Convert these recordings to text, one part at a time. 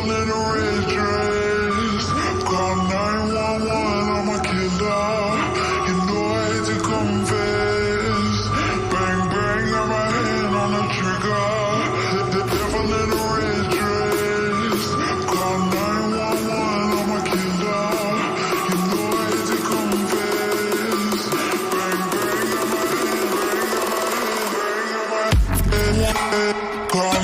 devil in a red dress. Call 911, I'm a killer. You know I hate to confess. Bang, bang, got my hand on the trigger. The devil in a red dress. Call 911, I'm a killer. You know I hate to confess. Bang, bang, got my hand. Call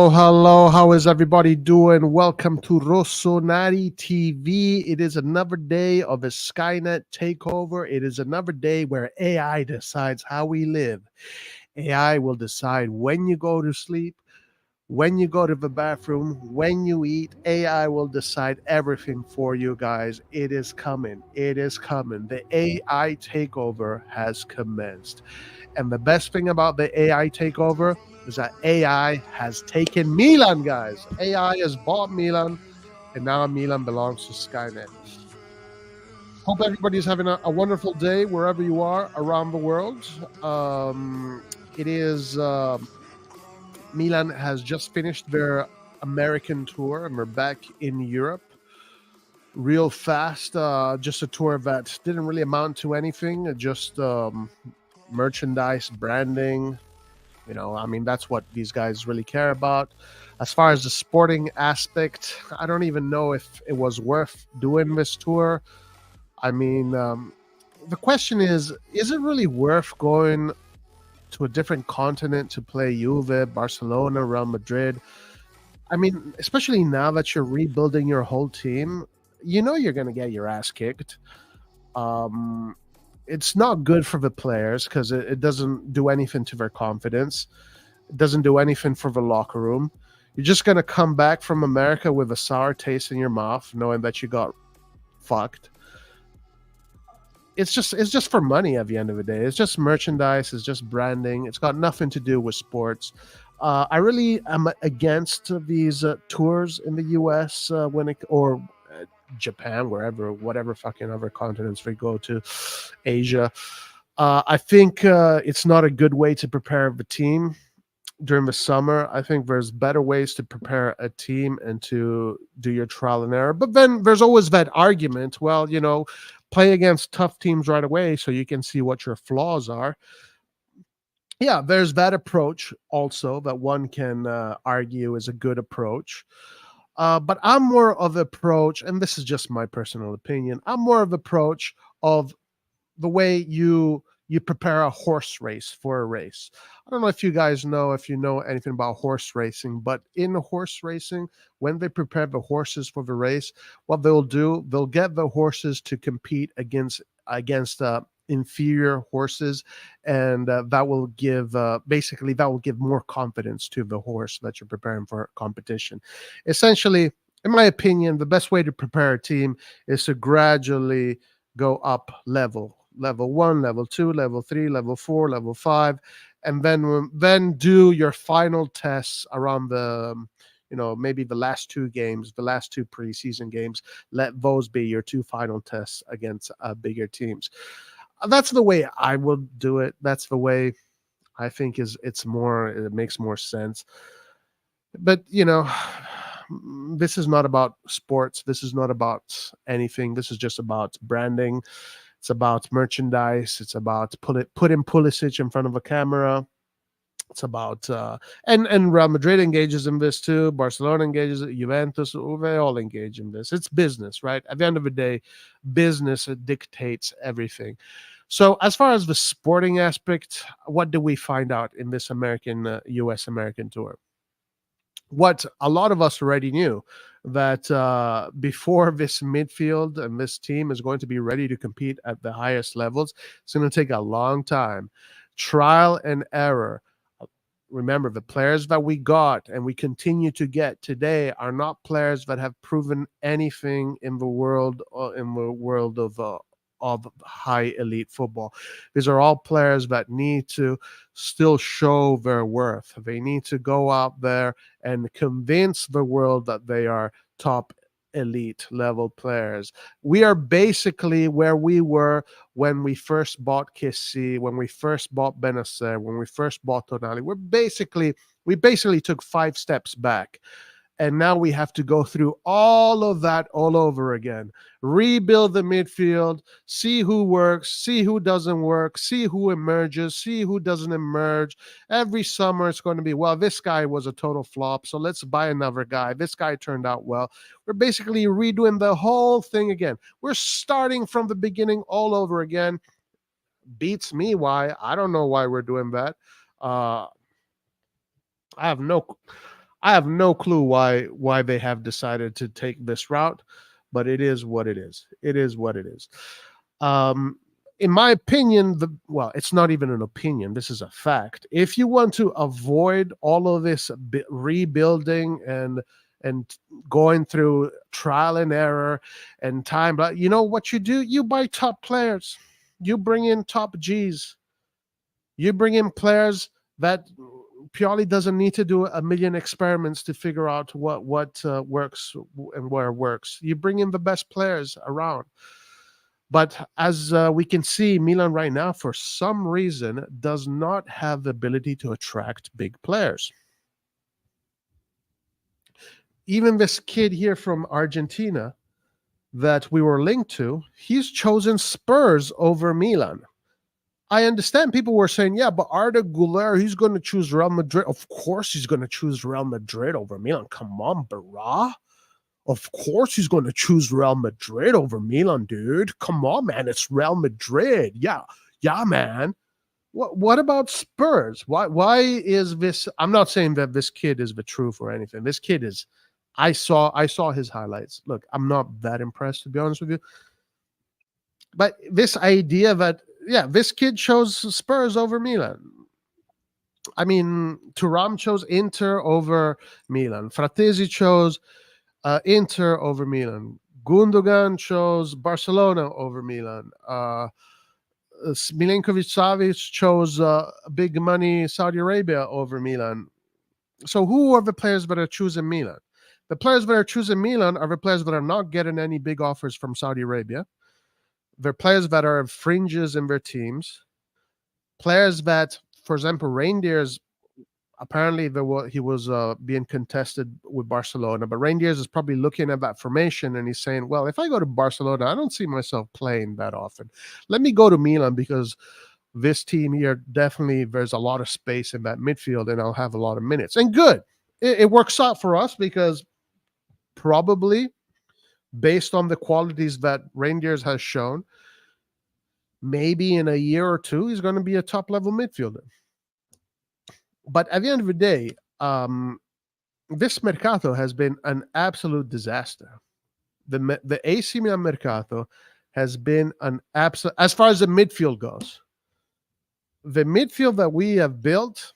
Hello. How is everybody doing? Welcome to RossonARI TV. It is another day of a Skynet takeover. It is another day where AI decides how we live. AI will decide when you go to sleep, when you go to the bathroom, when you eat. AI will decide everything for you guys. It is coming. It is coming. The AI takeover has commenced. And the best thing about the AI takeover is that AI has taken Milan, guys. AI has bought Milan, and now Milan belongs to Skynet. Hope everybody's having a wonderful day wherever you are around the world. It is Milan has just finished their American tour, and they're back in Europe real fast. Just a tour that didn't really amount to anything, just merchandise, branding. That's what these guys really care about. As far as the sporting aspect, I don't even know if it was worth doing this tour. The question is it really worth going to a different continent to play Juve, Barcelona, Real Madrid? Especially now that you're rebuilding your whole team, you're going to get your ass kicked. It's not good for the players because it doesn't do anything to their confidence. It doesn't do anything for the locker room. You're just going to come back from America with a sour taste in your mouth, knowing that you got fucked. it's just for money at the end of the day. It's just merchandise. It's just branding. It's got nothing to do with sports. I really am against these tours in the U.S. When it or Japan, wherever, whatever fucking other continents we go to, Asia. I think it's not a good way to prepare the team during the summer. I think there's better ways to prepare a team and to do your trial and error. But then there's always that argument, well, play against tough teams right away so you can see what your flaws are. Yeah, there's that approach also that one can argue is a good approach. But I'm more of approach, and this is just my personal opinion. I'm more of approach of the way you prepare a horse race for a race. I don't know if you guys know if you know anything about horse racing, but in horse racing, when they prepare the horses for the race, what they'll do, they'll get the horses to compete against inferior horses, and that will give basically that will give more confidence to the horse that you're preparing for competition. Essentially, in my opinion, the best way to prepare a team is to gradually go up level 1, level 2, level 3, level 4, level 5, and then do your final tests around the maybe the last two games, the last two preseason games. Let those be your two final tests against bigger teams. That's the way I would do it. That's the way I think it makes more sense. But this is not about sports. This is not about anything. This is just about branding. It's about merchandise. It's about putting Pulisic in front of a camera. It's about and Real Madrid engages in this too. Barcelona engages, Juventus, they all engage in this. It's business, right? At the end of the day, business dictates everything. So as far as the sporting aspect, what do we find out in this U.S. American tour? What a lot of us already knew, that before this midfield and this team is going to be ready to compete at the highest levels, it's going to take a long time. Trial and error. Remember, the players that we got and we continue to get today are not players that have proven anything in the world of high elite football. These are all players that need to still show their worth. They need to go out there and convince the world that they are top elite level players. We are basically where we were when we first bought Kessie, when we first bought Benacer, when we first bought Tonali. We basically took 5 steps back. And now we have to go through all of that all over again. Rebuild the midfield, see who works, see who doesn't work, see who emerges, see who doesn't emerge. Every summer it's going to be, well, this guy was a total flop, so let's buy another guy. This guy turned out well. We're basically redoing the whole thing again. We're starting from the beginning all over again. Beats me why. I don't know why we're doing that. I have no clue why they have decided to take this route, but it is what it is. It is what it is. In my opinion, it's not even an opinion. This is a fact. If you want to avoid all of this rebuilding and going through trial and error and time, but you know what you do? You buy top players. You bring in top Gs. You bring in players that Pioli doesn't need to do a million experiments to figure out what works and where works. You bring in the best players around. But as we can see, Milan right now, for some reason, does not have the ability to attract big players. Even this kid here from Argentina that we were linked to, he's chosen Spurs over Milan. I understand people were saying, yeah, but Arda Güler, he's going to choose Real Madrid. Of course he's going to choose Real Madrid over Milan. Come on, Barra. Of course he's going to choose Real Madrid over Milan, dude. Come on, man. It's Real Madrid. Yeah, man. What about Spurs? Why is this? I'm not saying that this kid is the truth or anything. This kid is, I saw his highlights. Look, I'm not that impressed, to be honest with you. But this idea that, this kid chose Spurs over Milan. I mean, Thuram chose Inter over Milan. Fratesi chose Inter over Milan. Gundogan chose Barcelona over Milan. Milinkovic-Savic chose big money Saudi Arabia over Milan. So who are the players that are choosing Milan? The players that are choosing Milan are the players that are not getting any big offers from Saudi Arabia. They're players that are fringes in their teams. Players that, for example, Reindeers, apparently he was being contested with Barcelona, but Reindeers is probably looking at that formation and he's saying, well, if I go to Barcelona, I don't see myself playing that often. Let me go to Milan because this team here, definitely there's a lot of space in that midfield and I'll have a lot of minutes. And good. It works out for us because probably based on the qualities that Reindeers has shown, maybe in a year or two, he's going to be a top level midfielder. But at the end of the day, this Mercato has been an absolute disaster. The AC Milan Mercato has been an absolute, as far as the midfield goes, the midfield that we have built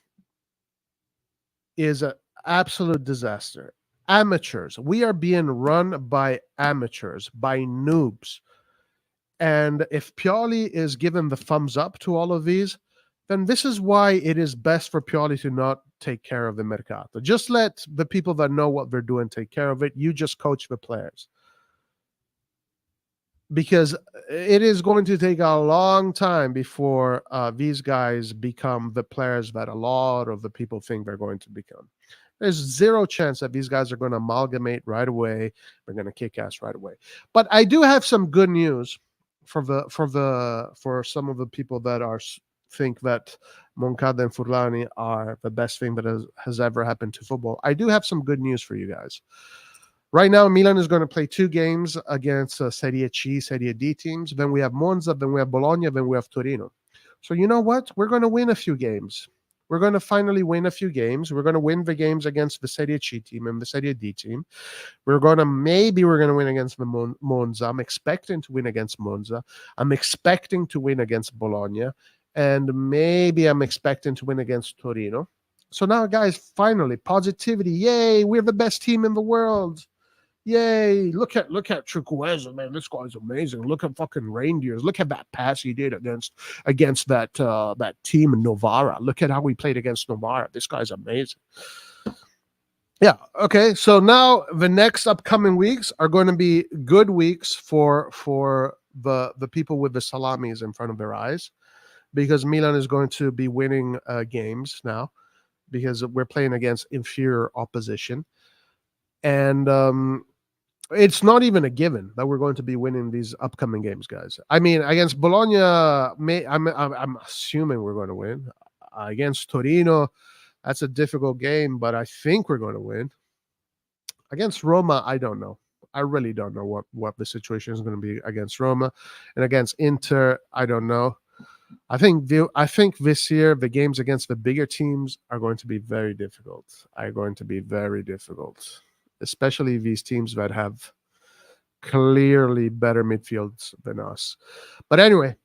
is an absolute disaster. Amateurs. We are being run by amateurs, by noobs. And if Pioli is given the thumbs up to all of these, then this is why it is best for Pioli to not take care of the Mercato. Just let the people that know what they're doing take care of it. You just coach the players. Because it is going to take a long time before these guys become the players that a lot of the people think they're going to become. There's zero chance that these guys are going to amalgamate right away. They're going to kick ass right away. But I do have some good news for some of the people that think that Moncada and Furlani are the best thing that has ever happened to football. I do have some good news for you guys. Right now, Milan is going to play 2 games against Serie C, Serie D teams. Then we have Monza, then we have Bologna, then we have Torino. So you know what? We're going to win a few games. We're going to finally win a few games. We're going to win the games against the Serie C team and the Serie D team. We're going to win against the Monza. I'm expecting to win against Monza. I'm expecting to win against Bologna. And maybe I'm expecting to win against Torino. So now, guys, finally, positivity. Yay, we're the best team in the world. Yay, look at Chukwueze, man. This guy's amazing. Look at fucking Reindeers. Look at that pass he did against that team in Novara. Look at how we played against Novara. This guy's amazing. Yeah, okay. So now the next upcoming weeks are going to be good weeks for the people with the salamis in front of their eyes, because Milan is going to be winning games now because we're playing against inferior opposition. And it's not even a given that we're going to be winning these upcoming games, guys. I mean, against Bologna, I'm assuming we're going to win. Against Torino, that's a difficult game, but I think we're going to win. Against Roma, I don't know. I really don't know what the situation is going to be against Roma. And against Inter, I don't know. I think this year the games against the bigger teams are going to be very difficult. Especially these teams that have clearly better midfields than us. But anyway,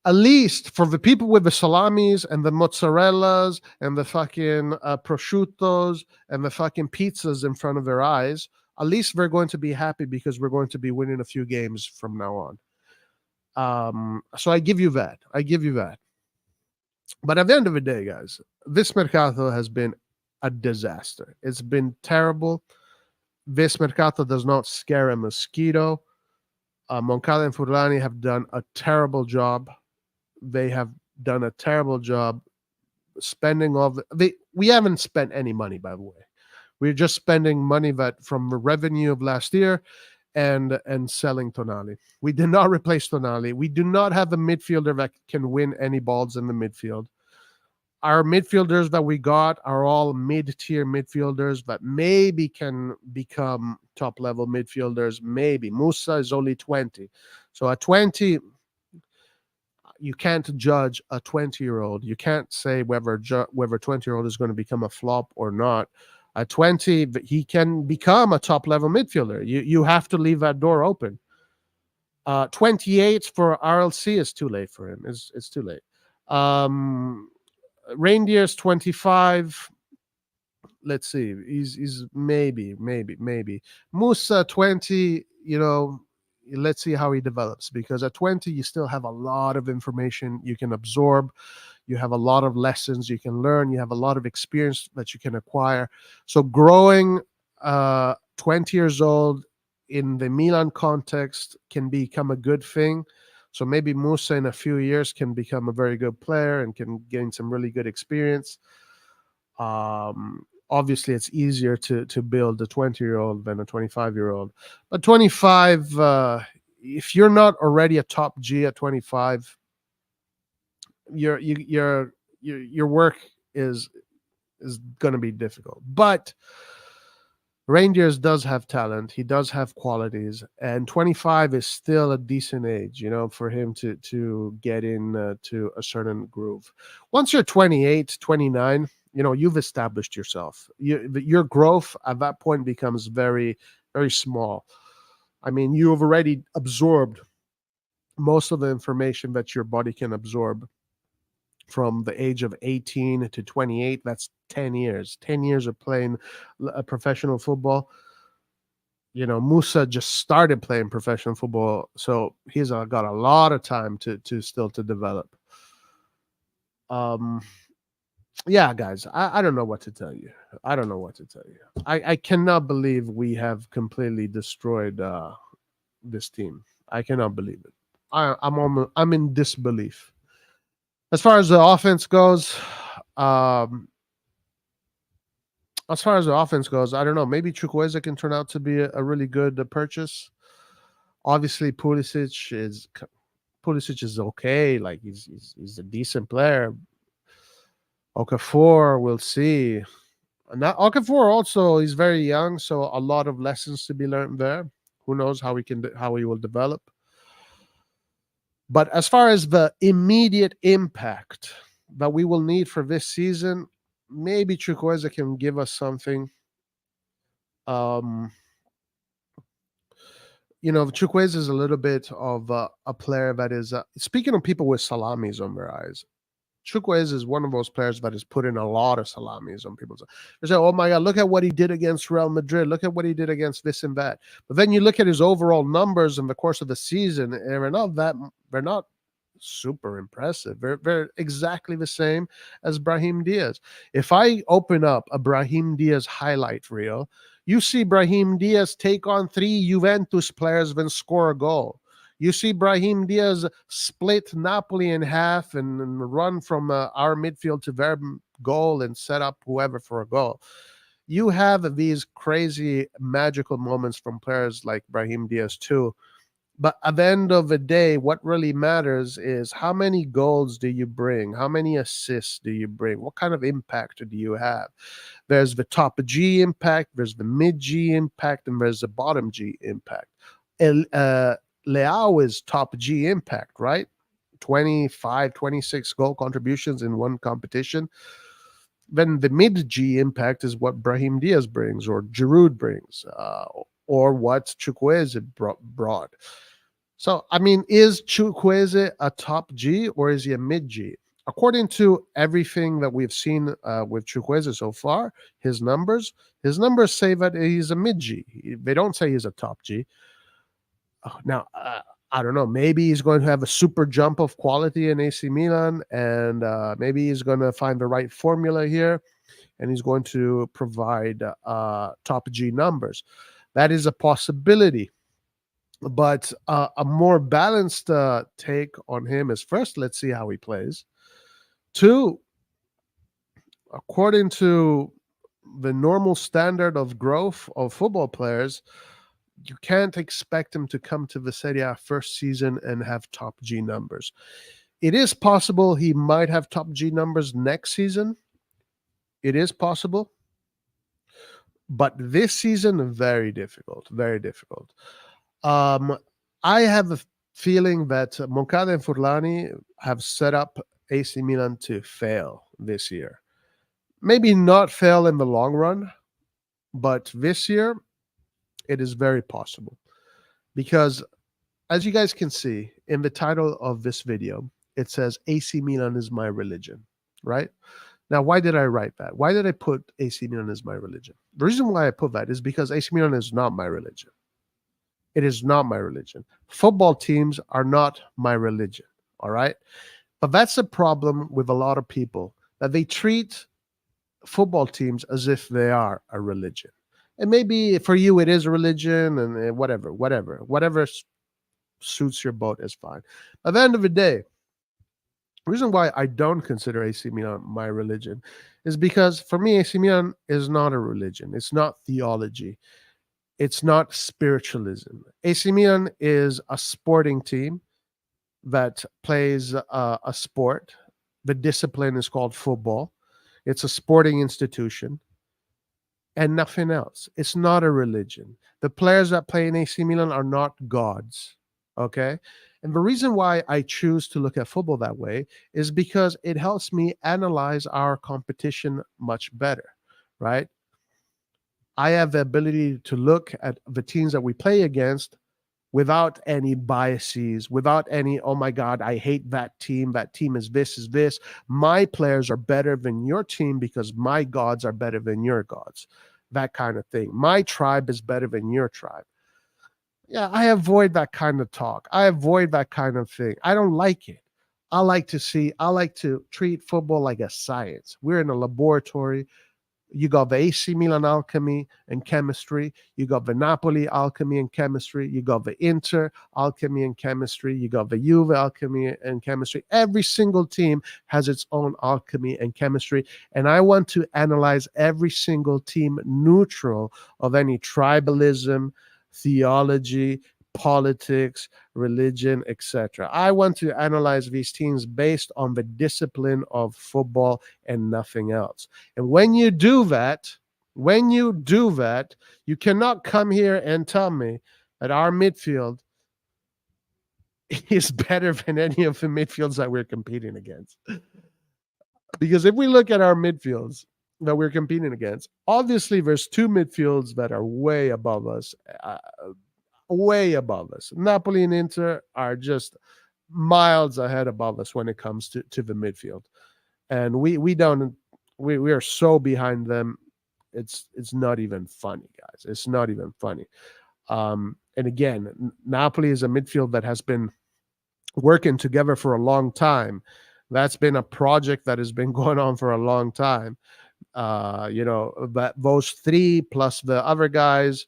at least for the people with the salamis and the mozzarellas and the fucking prosciuttos and the fucking pizzas in front of their eyes, at least they're going to be happy because we're going to be winning a few games from now on. So I give you that. But at the end of the day, guys, this Mercato has been a disaster. It's been terrible. This Mercato does not scare a mosquito. Moncada and Furlani have done a terrible job. They have done a terrible job spending we haven't spent any money, by the way. We're just spending money that from the revenue of last year and selling Tonali. We did not replace Tonali. We do not have a midfielder that can win any balls in the midfield. Our midfielders that we got are all mid-tier midfielders that maybe can become top-level midfielders. Maybe. Musa is only 20. So at 20, you can't judge a 20-year-old. You can't say whether 20-year-old is going to become a flop or not. At 20, he can become a top-level midfielder. You have to leave that door open. 28 for RLC is too late for him. It's too late. Reindeers 25. Let's see. He's maybe. Musa 20. let's see how he develops, because at 20 you still have a lot of information you can absorb. You have a lot of lessons you can learn. You have a lot of experience that you can acquire. So growing 20 years old in the Milan context can become a good thing. So maybe Musa in a few years can become a very good player and can gain some really good experience. Obviously, it's easier to build a 20-year-old than a 25-year-old. But 25, if you're not already a top G at 25, your work is going to be difficult. But Reindeers does have talent. He does have qualities, and 25 is still a decent age, for him to get in to a certain groove. Once you're 28, 29, you've established yourself. Your growth at that point becomes very, very small. I mean, you have already absorbed most of the information that your body can absorb. From the age of 18 to 28, that's 10 years. 10 years of playing professional football. Musa just started playing professional football, so he's got a lot of time to still to develop. Yeah, guys, I don't know what to tell you. I cannot believe we have completely destroyed this team. I cannot believe it. I'm in disbelief. As far as the offense goes, I don't know. Maybe Chukwueze can turn out to be a really good purchase. Obviously, Pulisic is okay. Like he's a decent player. Okafor, we'll see. Now, Okafor also is very young, so a lot of lessons to be learned there. Who knows how he will develop. But as far as the immediate impact that we will need for this season, maybe Chukwueze can give us something. Chukwueze is a little bit of a player that is, speaking of people with salamis on their eyes, Chukwueze is one of those players that is putting a lot of salamis on people's eyes. They say, oh my God, look at what he did against Real Madrid. Look at what he did against this and that. But then you look at his overall numbers in the course of the season, and they're not super impressive. They're exactly the same as Brahim Diaz. If I open up a Brahim Diaz highlight reel, you see Brahim Diaz take on 3 Juventus players and score a goal. You see Brahim Diaz split Napoli in half and run from our midfield to their goal and set up whoever for a goal. You have these crazy magical moments from players like Brahim Diaz too. But at the end of the day, what really matters is how many goals do you bring? How many assists do you bring? What kind of impact do you have? There's the top G impact, there's the mid G impact, and there's the bottom G impact. Leao is top G impact, right? 25, 26 goal contributions in one competition. Then the mid G impact is what Brahim Diaz brings or Giroud brings, or what Chukwueze brought. So, I mean, is Chukwueze a top G or is he a mid G? According to everything that we've seen with Chukwueze so far, his numbers say that he's a mid G. They don't say he's a top G. Now, I don't know. Maybe he's going to have a super jump of quality in AC Milan, and maybe he's going to find the right formula here, and he's going to provide top G numbers. That is a possibility. But a more balanced take on him is, first, let's see how he plays. 2, according to the normal standard of growth of football players, you can't expect him to come to the Serie A first season and have top G numbers. It is possible he might have top G numbers next season. It is possible. But this season, very difficult, very difficult. I have a feeling that Moncada and Furlani have set up AC Milan to fail this year. Maybe not fail in the long run, but this year, it is very possible. Because, as you guys can see, in the title of this video, it says AC Milan is my religion, right? Now, why did I write that? Why did I put AC Milan is my religion? The reason why I put that is because AC Milan is not my religion. It is not my religion. Football teams are not my religion. All right. But that's a problem with a lot of people, that they treat football teams as if they are a religion. And maybe for you it is a religion, and whatever suits your boat is fine. At the end of the day, the reason why I don't consider AC Milan my religion is because for me, AC Milan is not a religion. It's not theology. It's not spiritualism. AC Milan is a sporting team that plays a sport. The discipline is called football. It's a sporting institution and nothing else. It's not a religion. The players that play in AC Milan are not gods. Okay. And the reason why I choose to look at football that way is because it helps me analyze our competition much better, right? I have the ability to look at the teams that we play against without any biases, without any, oh my God, I hate that team. That team is this, is this. My players are better than your team because my gods are better than your gods. That kind of thing. My tribe is better than your tribe. Yeah, I avoid that kind of talk. I avoid that kind of thing. I don't like it. I like to treat football like a science. We're in a laboratory. You got the AC Milan alchemy and chemistry. You got the Napoli alchemy and chemistry. You got the Inter alchemy and chemistry. You got the Juve alchemy and chemistry. Every single team has its own alchemy and chemistry. And I want to analyze every single team neutral of any tribalism, theology, politics, religion, etc. I want to analyze these teams based on the discipline of football and nothing else. And when you do that, you cannot come here and tell me that our midfield is better than any of the midfields that we're competing against. Because if we look at our midfields that we're competing against, obviously there's two midfields that are way above us. Way above us. Napoli and Inter are just miles ahead above us when it comes to the midfield. And we are so behind them. It's not even funny, guys. It's not even funny. And again, Napoli is a midfield that has been working together for a long time. That's been a project that has been going on for a long time. But those three plus the other guys,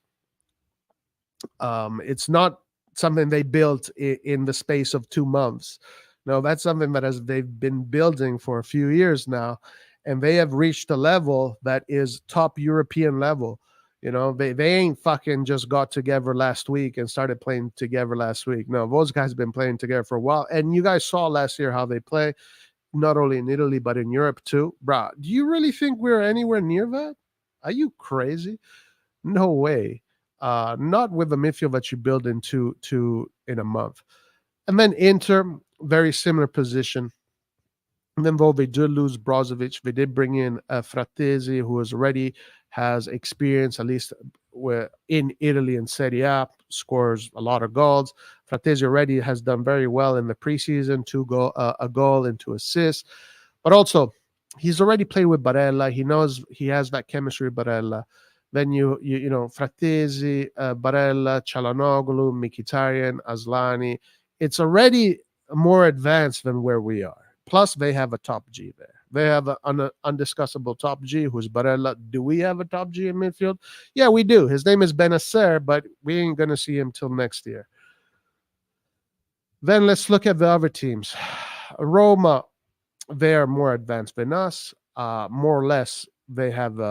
it's not something they built in the space of 2 months. No, that's something that they've been building for a few years now, and they have reached a level that is top European level. They ain't fucking just got together last week and started playing together last week. No, those guys have been playing together for a while, and you guys saw last year how they play, not only in Italy but in Europe too. Bruh, do you really think we're anywhere near that? Are you crazy? No way. Not with the midfield that you build into in a month. And then Inter, very similar position. And then though they did lose Brozovic, they did bring in Frattesi, who has experience, at least in Italy and Serie A, scores a lot of goals. Frattesi already has done very well in the preseason, a goal and 2 assists. But also, he's already played with Barella. He knows he has that chemistry with Barella. Then you know Frattesi, Barella, Çalhanoğlu, Mkhitaryan, Aslani. It's already more advanced than where we are. Plus, they have a top G there. They have an undiscussable top G, who's Barella. Do we have a top G in midfield? Yeah, we do. His name is Benacer, but we ain't going to see him till next year. Then let's look at the other teams. Roma, they are more advanced than us. More or less, they have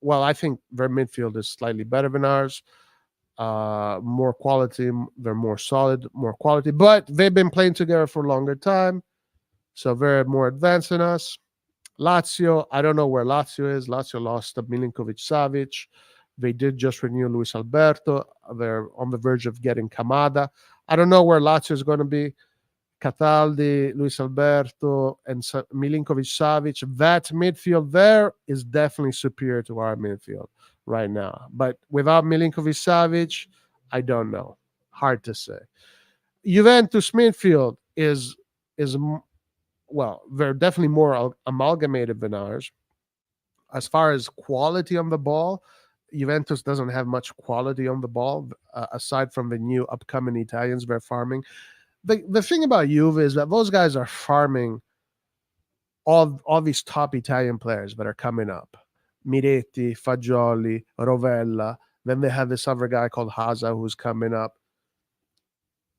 I think their midfield is slightly better than ours. More quality. They're more solid, more quality. But they've been playing together for a longer time, so they're more advanced than us. Lazio, I don't know where Lazio is. Lazio lost Milinkovic-Savic. They did just renew Luis Alberto. They're on the verge of getting Kamada. I don't know where Lazio is going to be. Cataldi, Luis Alberto, and Milinkovic-Savic. That midfield there is definitely superior to our midfield right now. But without Milinkovic-Savic, I don't know. Hard to say. Juventus midfield is they're definitely more amalgamated than ours. As far as quality on the ball, Juventus doesn't have much quality on the ball, aside from the new upcoming Italians they're farming. The thing about Juve is that those guys are farming all these top Italian players that are coming up. Miretti, Fagioli, Rovella. Then they have this other guy called Haza who's coming up.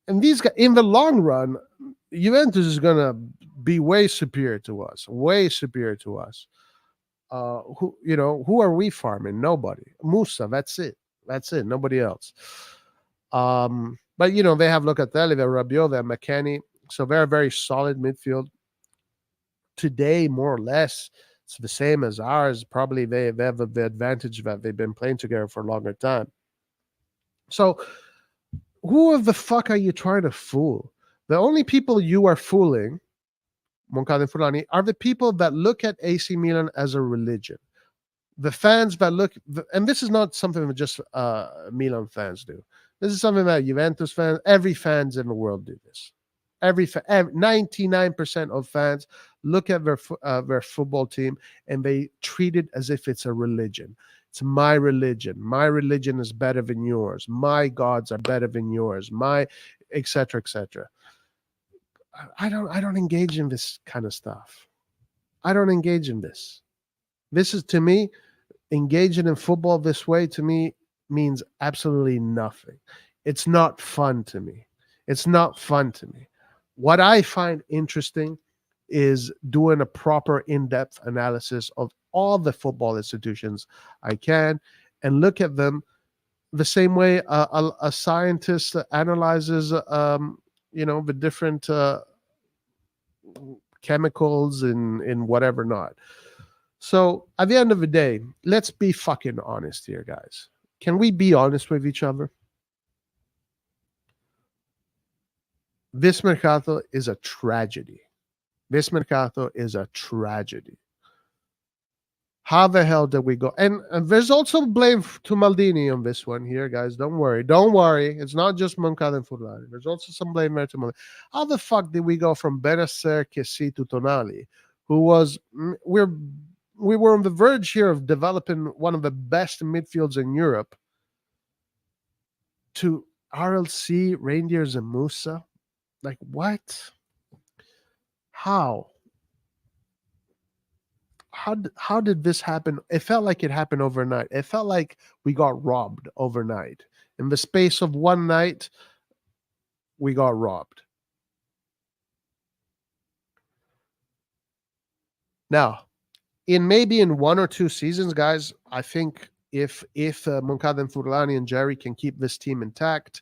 And these guys, in the long run, Juventus is gonna be way superior to us. Way superior to us. Who are we farming? Nobody. Musa, that's it. That's it. Nobody else. But they have Locatelli, they have Rabiot, they have McKennie. So they're a very solid midfield. Today, more or less, it's the same as ours. Probably they have the advantage that they've been playing together for a longer time. So who the fuck are you trying to fool? The only people you are fooling, Moncada and Fulani, are the people that look at AC Milan as a religion. The fans that look, and this is not something that just Milan fans do. This is something that Juventus fans, every fans in the world do this. 99% of fans look at their football team and they treat it as if it's a religion. It's my religion. My religion is better than yours. My gods are better than yours. My etc. etc. I don't engage in this kind of stuff. I don't engage in this. This is, to me, engaging in football this way to me means absolutely nothing. It's not fun to me. It's not fun to me. What I find interesting is doing a proper in-depth analysis of all the football institutions I can and look at them the same way a scientist analyzes, the different chemicals in whatever not. So at the end of the day, let's be fucking honest here, guys. Can we be honest with each other? This Mercato is a tragedy. This Mercato is a tragedy. How the hell did we go? And there's also blame to Maldini on this one here, guys. Don't worry. Don't worry. It's not just Moncada and Furlani. There's also some blame there to Maldini. How the fuck did we go from Benasser, Kessie to Tonali, who was... we were on the verge here of developing one of the best midfields in Europe, to RLC, Reindeers, and Musa? Like, what? How did this happen? It felt like it happened overnight. It felt like we got robbed overnight. In the space of one night, we got robbed. Now, maybe in 1 or 2 seasons, guys, I think if Moncada and Furlani and Jerry can keep this team intact,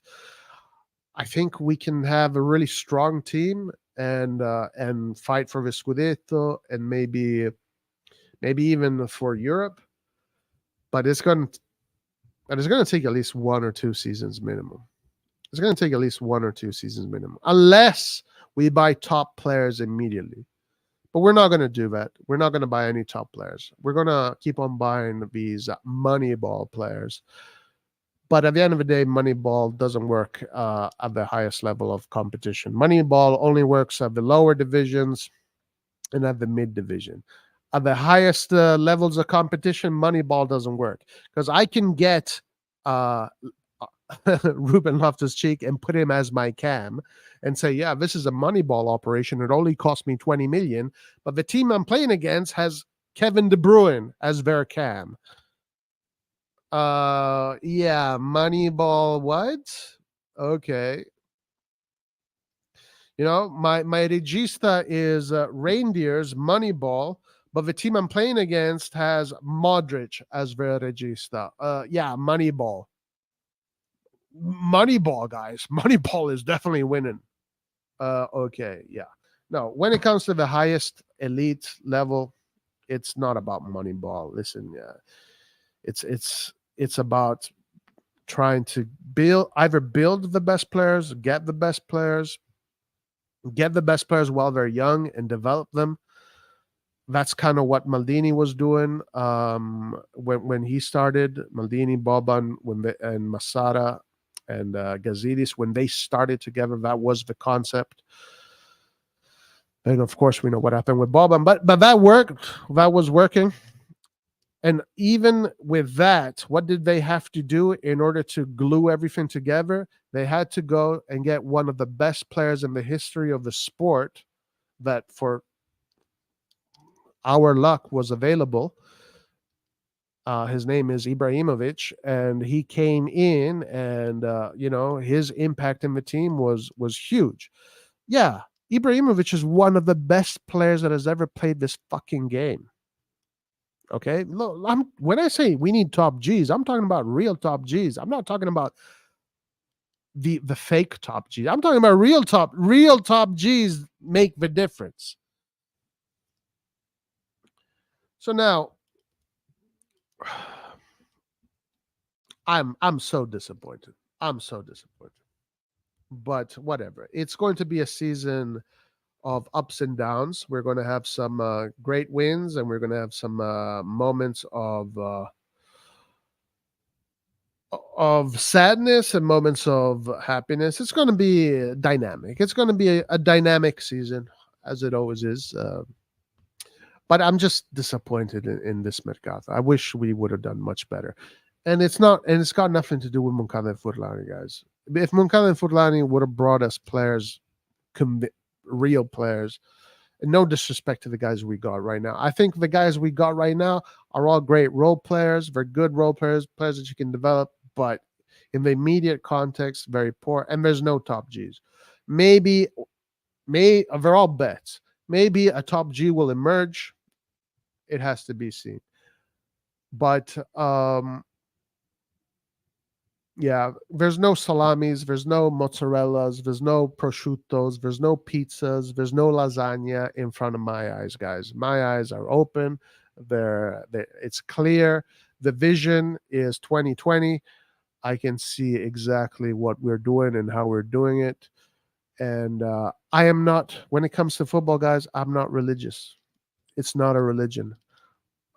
I think we can have a really strong team and fight for the Scudetto and maybe even for Europe. But it's going to take at least 1 or 2 seasons minimum. It's going to take at least 1 or 2 seasons minimum, unless we buy top players immediately. But we're not going to do that. We're not going to buy any top players. We're going to keep on buying these Moneyball players. But at the end of the day, Moneyball doesn't work at the highest level of competition. Moneyball only works at the lower divisions and at the mid division. At the highest levels of competition, Moneyball doesn't work. Because I can get Ruben Loftus-Cheek and put him as my cam and say, yeah, this is a Moneyball operation. It only cost me 20 million. But the team I'm playing against has Kevin De Bruyne as their cam. Yeah, Moneyball what? Okay. My regista is Reindeers, Moneyball, but the team I'm playing against has Modric as their regista. Yeah, Moneyball. Moneyball, guys. Moneyball is definitely winning. Okay, yeah. No, when it comes to the highest elite level, it's not about Moneyball. Listen, yeah. It's about trying to either build the best players, get the best players while they're young and develop them. That's kind of what Maldini was doing when he started. Maldini, Boban, and Massara and Gazidis, when they started together, that was the concept. And of course, we know what happened with Boban, but that worked. That was working. And even with that, what did they have to do in order to glue everything together? They had to go and get one of the best players in the history of the sport that, for our luck, was available. His name is Ibrahimovic, and he came in, and his impact in the team was huge. Yeah, Ibrahimovic is one of the best players that has ever played this fucking game. Okay, look, when I say we need top G's, I'm talking about real top G's. I'm not talking about the fake top G's. I'm talking about real top G's make the difference. So now I'm so disappointed. I'm so disappointed. But whatever. It's going to be a season of ups and downs. We're going to have some great wins, and we're going to have some moments of sadness and moments of happiness. It's going to be dynamic. It's going to be a dynamic season, as it always is. But I'm just disappointed in this Mercato. I wish we would have done much better. And it's got nothing to do with Moncada and Furlani, guys. If Moncada and Furlani would have brought us players, real players, and no disrespect to the guys we got right now, I think the guys we got right now are all great role players. They're good role players, players that you can develop, but in the immediate context, very poor. And there's no top Gs. They're all bets. Maybe a top G will emerge. It has to be seen. But yeah, there's no salamis, there's no mozzarellas, there's no prosciuttos, there's no pizzas, there's no lasagna in front of my eyes, guys. My eyes are open. It's clear. The vision is 2020. I can see exactly what we're doing and how we're doing it. And I am not, when it comes to football, guys, I'm not religious. It's not a religion.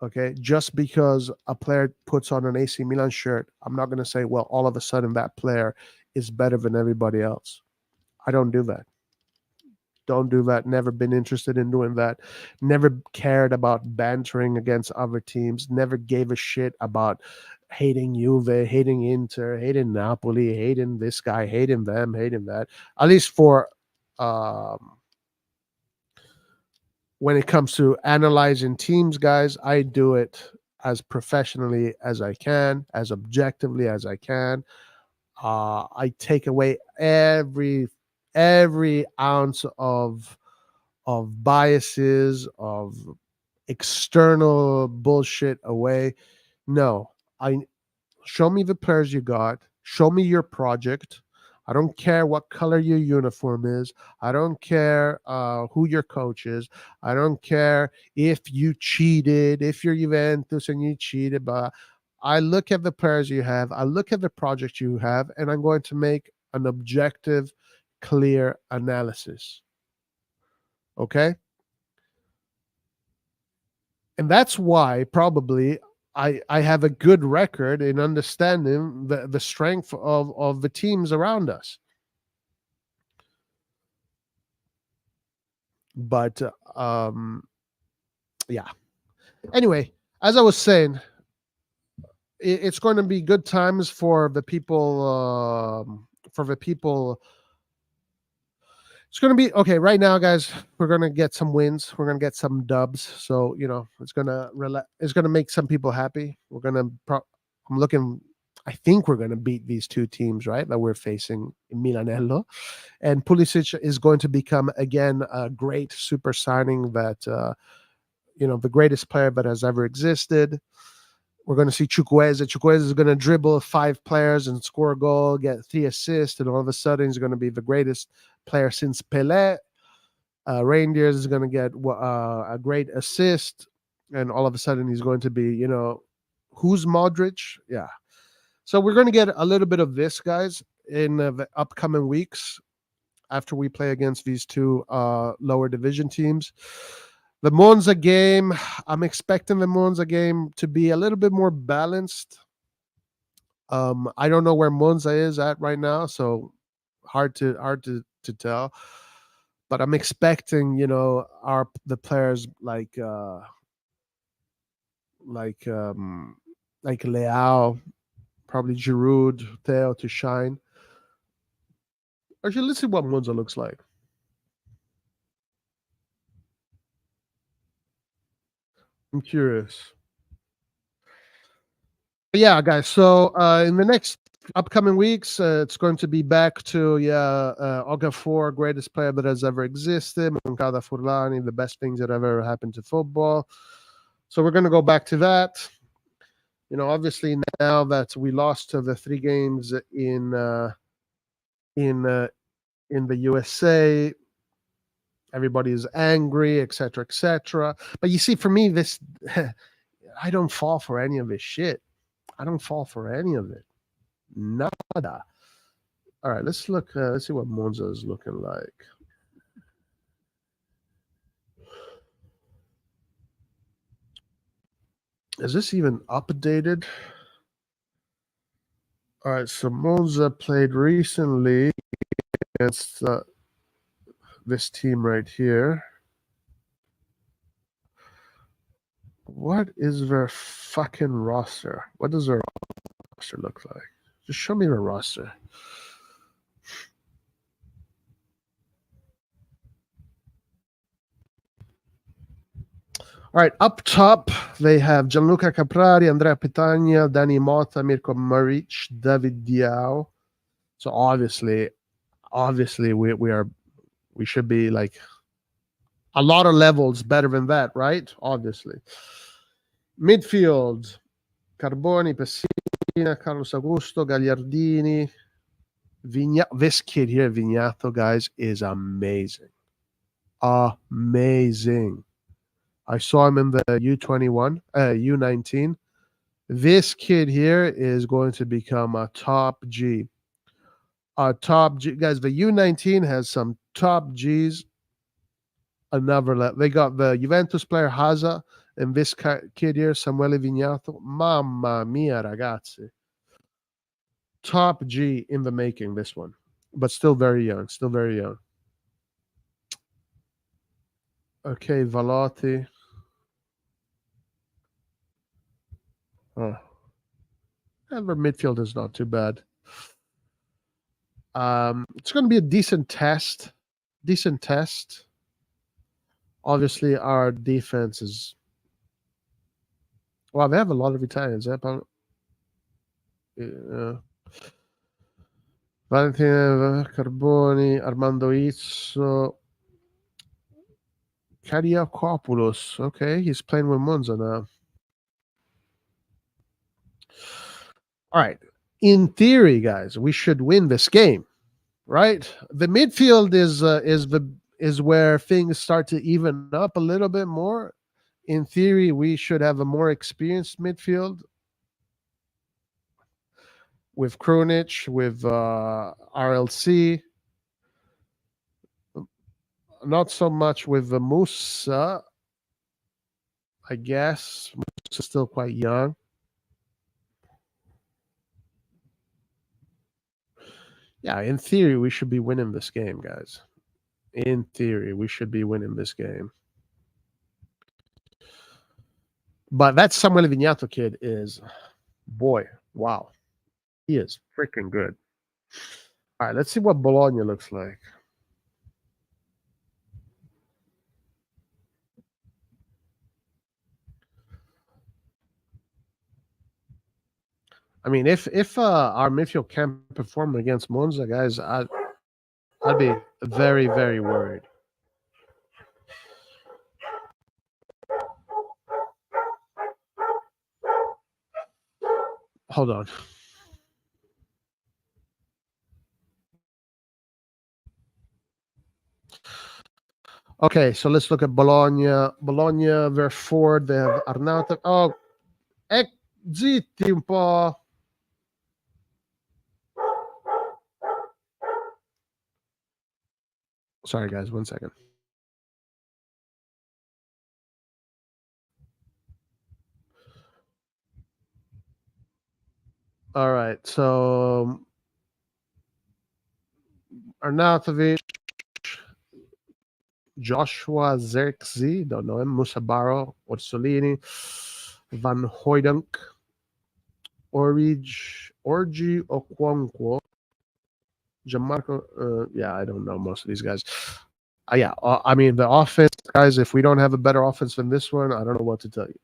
Okay, just because a player puts on an AC Milan shirt, I'm not going to say, well, all of a sudden that player is better than everybody else. I don't do that. Don't do that. Never been interested in doing that. Never cared about bantering against other teams. Never gave a shit about hating Juve, hating Inter, hating Napoli, hating this guy, hating them, hating that. At least for when it comes to analyzing teams, guys, I do it as professionally as I can, as objectively as I can. I take away every ounce of biases, of external bullshit away. No, I show me the players you got. Show me your project. I don't care what color your uniform is. I don't care who your coach is. I don't care if you cheated, if you're Juventus and you cheated. But I look at the players you have. I look at the project you have, and I'm going to make an objective, clear analysis. Okay? And that's why probably I have a good record in understanding the strength of the teams around us. But yeah. Anyway, as I was saying, it's going to be good times for the people. For the people, it's going to be okay. Right now, guys, we're going to get some wins. We're going to get some dubs. So it's going to it's going to make some people happy. We're going to. I'm looking. I think we're going to beat these two teams, right? That we're facing in Milanello. And Pulisic is going to become again a great super signing that the greatest player that has ever existed. We're going to see Chukwueze. Chukwueze is going to dribble 5 players and score a goal, get 3 assists, and all of a sudden he's going to be the greatest player since Pelé. Reindeers is going to get a great assist, and all of a sudden he's going to be, who's Modric? Yeah. So we're going to get a little bit of this, guys, in the upcoming weeks after we play against these two lower division teams. The Monza game, I'm expecting the Monza game to be a little bit more balanced. I don't know where Monza is at right now, so hard to tell. But I'm expecting, the players like like Leao, probably Giroud, Theo to shine. Actually, let's see what Monza looks like. I'm curious. But yeah, guys. So in the next upcoming weeks, it's going to be back to Okafor, greatest player that has ever existed. Moncada Furlani, the best things that have ever happened to football. So we're going to go back to that. You know, obviously now that we lost to the 3 games in the USA, everybody is angry, etc., etc. But you see, for me, this I don't fall for any of this shit. I don't fall for any of it. Nada. All right, let's look. Let's see what Monza is looking like. Is this even updated? All right, so Monza played recently against this team right here. What is their fucking roster? What does their roster look like? Just show me the roster. All right, up top, they have Gianluca Caprari, Andrea Petagna, Dani Motta, Mirko Maric, David Diao. So obviously we should be like a lot of levels better than that, right? Obviously. Midfield, Carboni, Pessina, Carlos Augusto, Gagliardini, This kid here, Vignato, guys, is amazing. Amazing. I saw him in the U21, U19. This kid here is going to become a top G. A top G. Guys, the U19 has some top Gs. Another level. They got the Juventus player Haza and this kid here, Samuele Vignato. Mamma mia, ragazzi. Top G in the making, this one. But still very young. Still very young. Okay, Valotti. Oh. And their midfield is not too bad. It's going to be a decent test. Decent test. Obviously, our defense is. Well, they have a lot of Italians. Valentin Carboni, Armando Izzo, Kariakopoulos. Okay, he's playing with Monza now. All right. In theory, guys, we should win this game, right? The midfield is where things start to even up a little bit more. In theory, we should have a more experienced midfield with Krunic, with RLC. Not so much with the Musa, I guess. Musa is still quite young. Yeah, in theory, we should be winning this game, guys. In theory, we should be winning this game. But that Samuel Vignato kid is, boy, wow. He is freaking good. All right, let's see what Bologna looks like. I mean, if our midfield can't perform against Monza, guys, I'd be very, very worried. Hold on. Okay, so let's look at Bologna. Bologna, they're forward. They have Arnautovic. Oh, zitti un po'. Sorry, guys, 1 second. All right, so Arnautovic, Joshua Zirkzee, don't know him, Musabaro, Orsolini, Van Hooydonk, Origi Okonkwo, Gianmarco. Yeah, I don't know most of these guys. Yeah, I mean, the offense, guys, if we don't have a better offense than this one, I don't know what to tell you.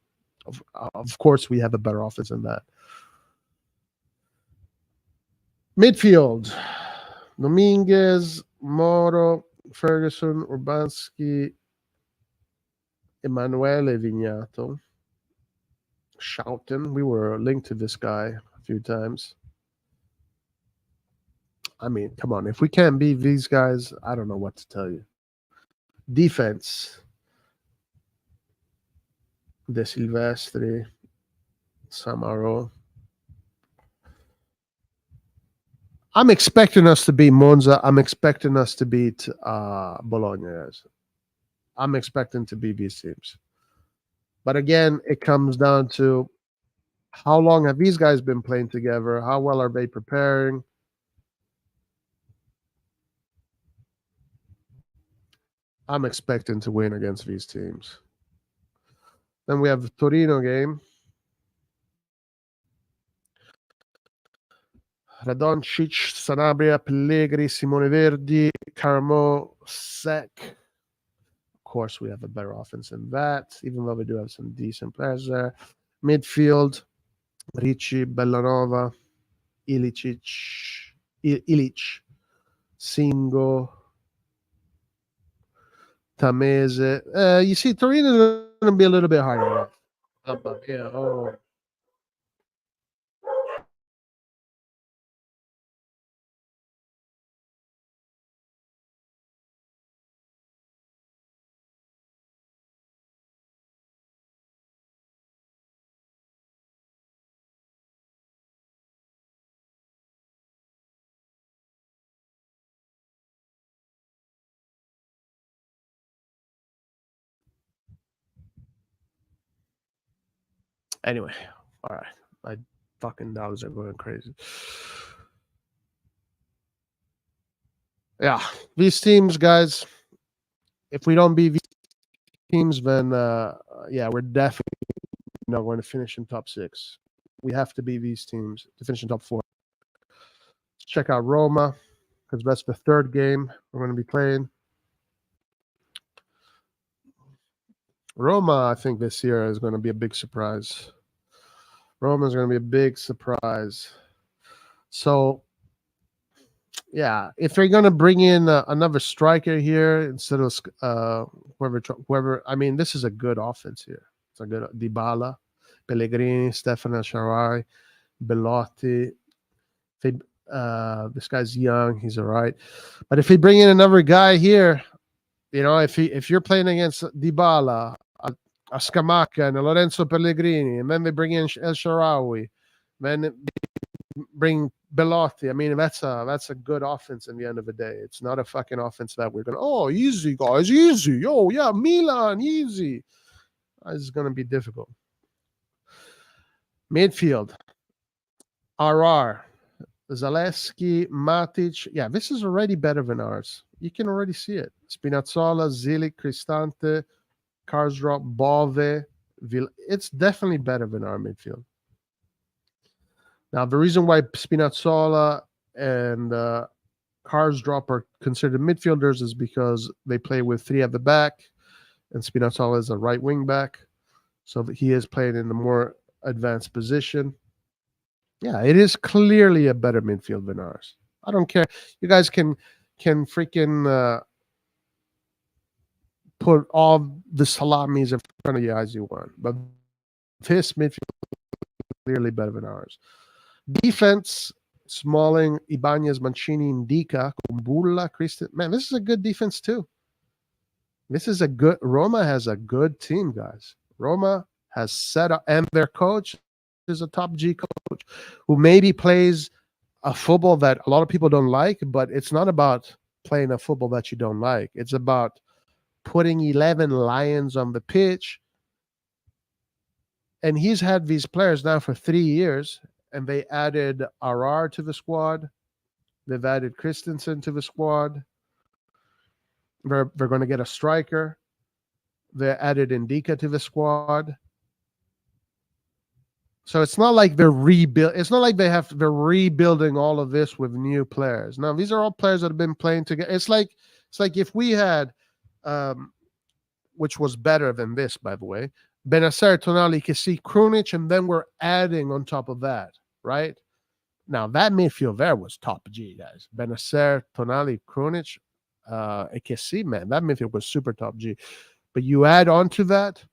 Of course, we have a better offense than that. Midfield, Dominguez, Moro, Ferguson, Urbanski, Emanuele Vignato, Schouten. We were linked to this guy a few times. I mean, come on. If we can't beat these guys, I don't know what to tell you. Defense, De Silvestri, Samaro. I'm expecting us to beat Monza. I'm expecting us to beat Bologna, guys. I'm expecting to beat these teams. But again, it comes down to how long have these guys been playing together? How well are they preparing? I'm expecting to win against these teams. Then we have the Torino game. Radoncic, Sanabria, Pellegrini, Simone Verdi, Carmo, Sec. Of course, we have a better offense than that, even though we do have some decent players there. Midfield, Ricci, Bellanova, Ilicic, Ilic, Singo, Tamese. You see, Torino is going to be a little bit harder. Yeah, oh. Anyway, all right. My fucking dogs are going crazy. Yeah, these teams, guys. If we don't beat these teams, then yeah, we're definitely not going to finish in top 6. We have to beat these teams to finish in top 4. Let's check out Roma because that's the third game we're going to be playing. Roma, I think this year is going to be a big surprise. Roma is going to be a big surprise. So, yeah, if they're going to bring in another striker here instead of whoever, I mean, this is a good offense here. It's a good Dybala, Pellegrini, Stefano Sharai, Belotti. This guy's young, he's all right. But if they bring in another guy here, you know, if you're playing against Dybala, a Scamacca, and a Lorenzo Pellegrini, and then they bring in El Shaarawy, then they bring Belotti. I mean, that's a good offense in the end of the day. It's not a fucking offense that we're going, oh, easy, guys, easy. Oh, yeah, Milan, easy. This is going to be difficult. Midfield, RR, Zalewski, Matic. Yeah, this is already better than ours. You can already see it. Spinazzola, Zilic, Cristante, Karsdorp, Bove. It's definitely better than our midfield. Now, the reason why Spinazzola and Karsdorp are considered midfielders is because they play with 3 at the back, and Spinazzola is a right wing back. So he is playing in the more advanced position. Yeah, it is clearly a better midfield than ours. I don't care. You guys can freaking put all the salamis in front of you as you want, but this midfield is clearly better than ours. Defense: Smalling, Ibanez, Mancini, Indica, Kumbulla, Christian. Man, this is a good defense too. Roma has a good team, guys. Roma has set up, and their coach is a top G coach who maybe plays a football that a lot of people don't like, but it's not about playing a football that you don't like. It's about putting 11 lions on the pitch. And he's had these players now for 3 years, and they added RR to the squad. They've added Christensen to the squad. They're going to get a striker. They added Indica to the squad. So it's not like they're It's not like they're rebuilding all of this with new players. No, these are all players that have been playing together. It's like if we had, um, which was better than this, by the way, Benacer, Tonali, Kessie, Krunic, and then we're adding on top of that, right? Now that midfield there was top G, guys. Benacer, Tonali, Krunic, Kessie, man, that midfield was super top G. But you add on to that,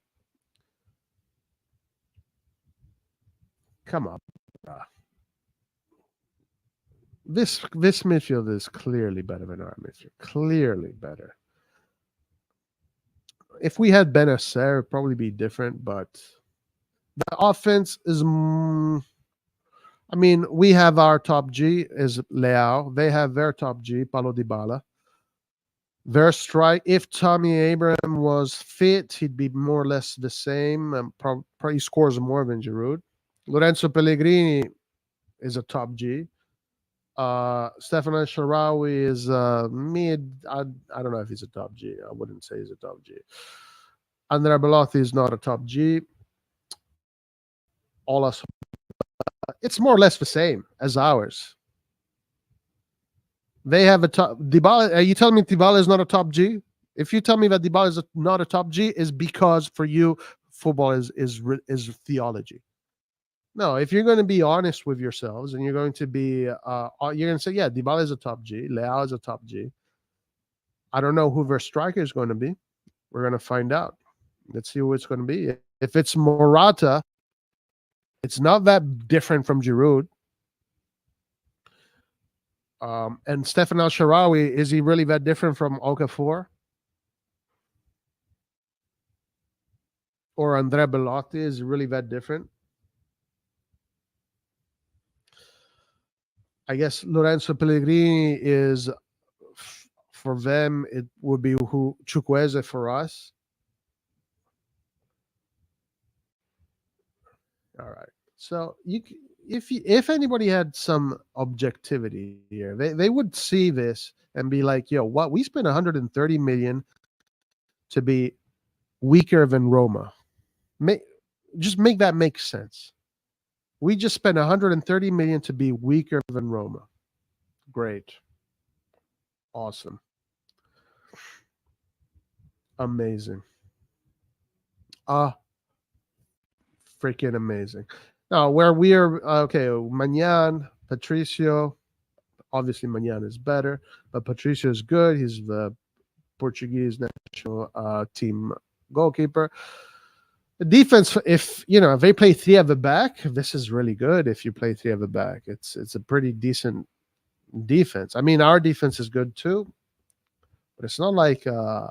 come on. This midfield is clearly better than our midfield. Clearly better. If we had Benacer, it'd probably be different, but the offense is. I mean, we have our top G is Leao. They have their top G, Paulo Dybala. Their strike, if Tommy Abraham was fit, he'd be more or less the same. And probably scores more than Giroud. Lorenzo Pellegrini is a top G. Stefan Sharawi is mid. I don't know if he's a top G. I wouldn't say he's a top G. Andrea Belotti is not a top G. All us, it's more or less the same as ours. They have a top Dybala. Are you telling me Dybala is not a top G? If you tell me that Dybala is not a top G, is because for you football is theology. No, if you're going to be honest with yourselves and you're going to be, you're going to say, yeah, Dybala is a top G, Leao is a top G. I don't know who their striker is going to be. We're going to find out. Let's see who it's going to be. If it's Morata, it's not that different from Giroud. And Stefan El-Shaarawy, is he really that different from Okafor? Or Andrea Belotti, is he really that different? I guess Lorenzo Pellegrini is, for them, it would be who Chukwueze for us. All right. So if anybody had some objectivity here, they would see this and be like, yo, what? We spent 130 million to be weaker than Roma. Just make that make sense. We just spent 130 million to be weaker than Roma. Great. Awesome. Amazing. Freaking amazing. Now, where we are, okay, Magnan, Patricio, obviously Magnan is better, but Patricio is good. He's the Portuguese national team goalkeeper. The defense, if they play three at the back, this is really good. If you play three at the back, it's a pretty decent defense. I mean, our defense is good too, but it's not like I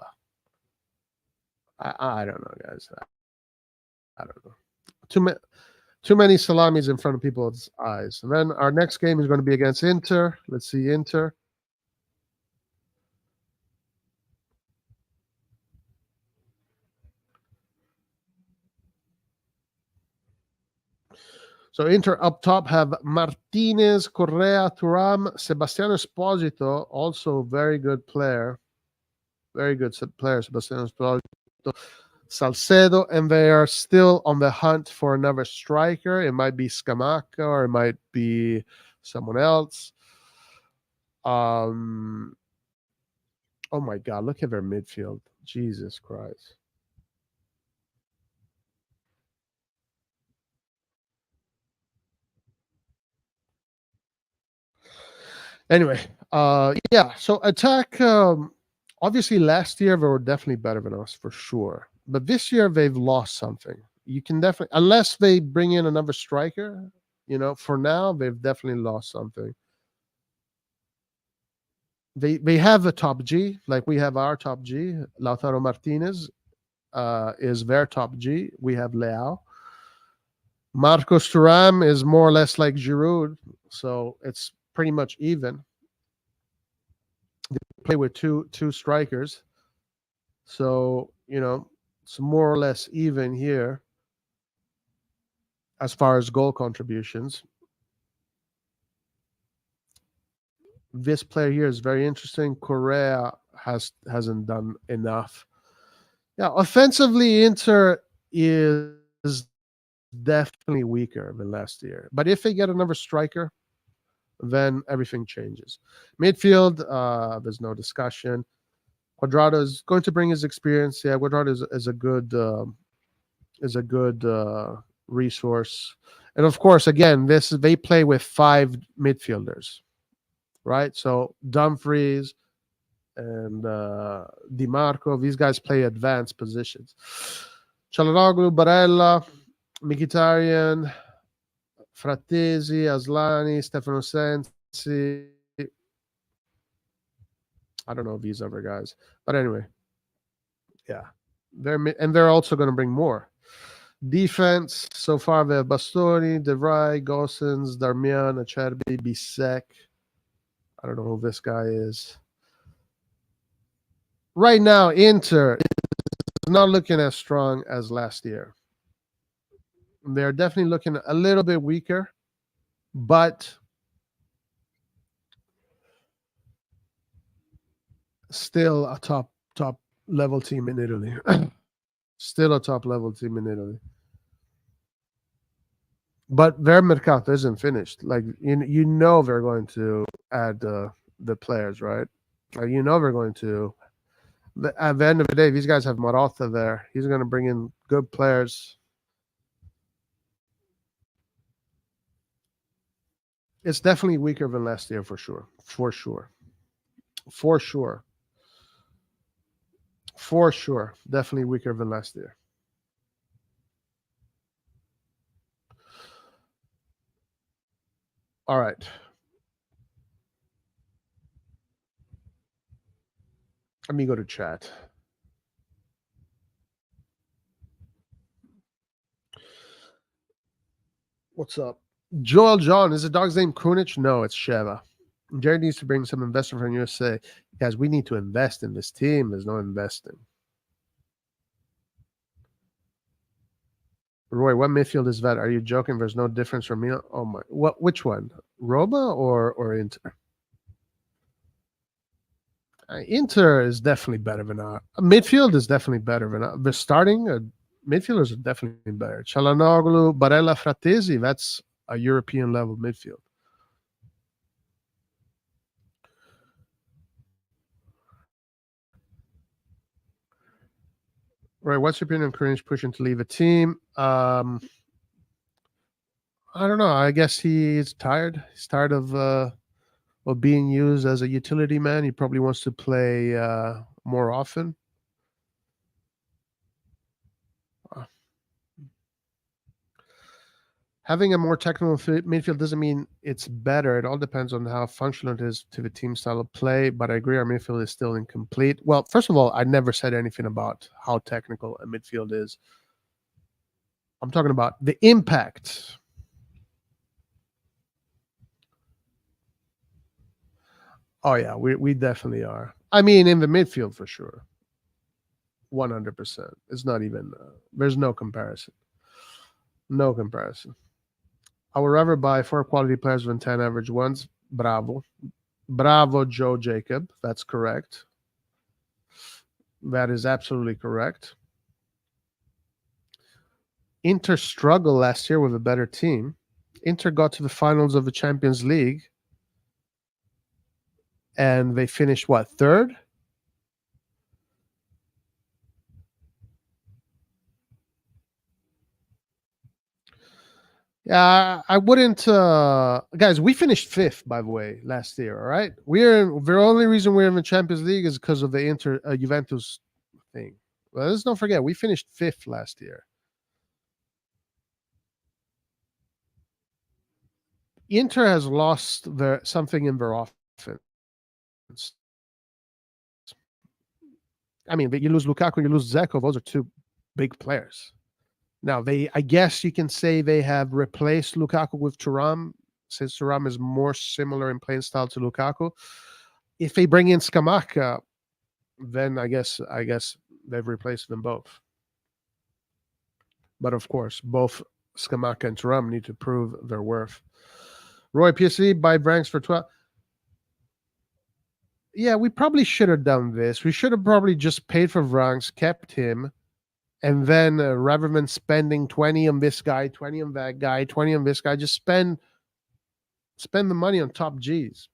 don't know, guys. I don't know. Too many salamis in front of people's eyes. And then our next game is going to be against Inter. Let's see, Inter. So Inter up top have Martinez, Correa, Thuram, Sebastiano Esposito, also very good player. Very good player, Sebastiano Esposito. Salcedo, and they are still on the hunt for another striker. It might be Scamacca or it might be someone else. Oh my God, look at their midfield. Jesus Christ. Anyway, yeah, so attack, obviously last year they were definitely better than us for sure. But this year they've lost something. You can definitely, unless they bring in another striker, for now they've definitely lost something. They have a top G, like we have our top G. Lautaro Martinez is their top G. We have Leao. Marcos Thuram is more or less like Giroud, so it's pretty much even. They play with two strikers, so it's more or less even here as far as goal contributions. This player here is very interesting. Correa hasn't done enough. Yeah, offensively, Inter is definitely weaker than last year. But if they get another striker, then everything changes. Midfield, there's no discussion. Quadrado is going to bring his experience. Yeah, Quadrado is a good resource. And of course, again, they play with 5 midfielders, right? So Dumfries and Di Marco, these guys play advanced positions. Çalhanoğlu, Barella, Mkhitaryan, Frattesi, Aslani, Stefano Sensi. I don't know these other guys, but anyway, yeah, they're also going to bring more defense. So far, they have Bastoni, De Vrij, Gosens, Darmian, Acerbi, Bisek. I don't know who this guy is. Right now, Inter is not looking as strong as last year. They're definitely looking a little bit weaker, but still a top level team in Italy. Still a top level team in Italy. But their Mercato isn't finished. Like you know they're going to add the players, right? Like, you know they're going to. At the end of the day, these guys have Marotta there. He's going to bring in good players. It's definitely weaker than last year for sure. For sure. For sure. For sure. Definitely weaker than last year. All right. Let me go to chat. What's up? Joel John, is the dog's name Krunic? No, it's Sheva. Jared needs to bring some investment from USA. Guys, we need to invest in this team. There's no investing. Roy, what midfield is that? Are you joking? There's no difference from Milan? Oh my! What? Which one? Roma or Inter? Inter is definitely better than our midfield. Is definitely better than the starting midfielders are definitely better. Çalhanoğlu, Barella, Frattesi. That's a European level midfield. Right. What's your opinion on Krunic pushing to leave a team? I don't know. I guess he's tired. He's tired of being used as a utility man. He probably wants to play more often. Having a more technical midfield doesn't mean it's better. It all depends on how functional it is to the team style of play. But I agree, our midfield is still incomplete. Well, first of all, I never said anything about how technical a midfield is. I'm talking about the impact. Oh yeah, we definitely are. I mean, in the midfield for sure. 100%. It's not even. There's no comparison. No comparison. I would rather buy 4 quality players than 10 average ones. Bravo. Bravo, Joe Jacob. That's correct. That is absolutely correct. Inter struggled last year with a better team. Inter got to the finals of the Champions League. And they finished, what, third? Yeah, I wouldn't. Guys, we finished 5th, by the way, last year. All right, the only reason we're in the Champions League is because of the Inter Juventus thing. Well, let's not forget we finished 5th last year. Inter has lost something in their offense. I mean, you lose Lukaku, you lose Dzeko. Those are 2 big players. Now, I guess you can say they have replaced Lukaku with Thuram, since Thuram is more similar in playing style to Lukaku. If they bring in Scamacca, then I guess they've replaced them both. But of course, both Scamacca and Thuram need to prove their worth. Roy, PSV buy Branks for 12. Yeah, we probably should have done this. We should have probably just paid for Vranks, kept him, And then rather than spending 20 on this guy, 20 on that guy, 20 on this guy, just spend the money on top G's.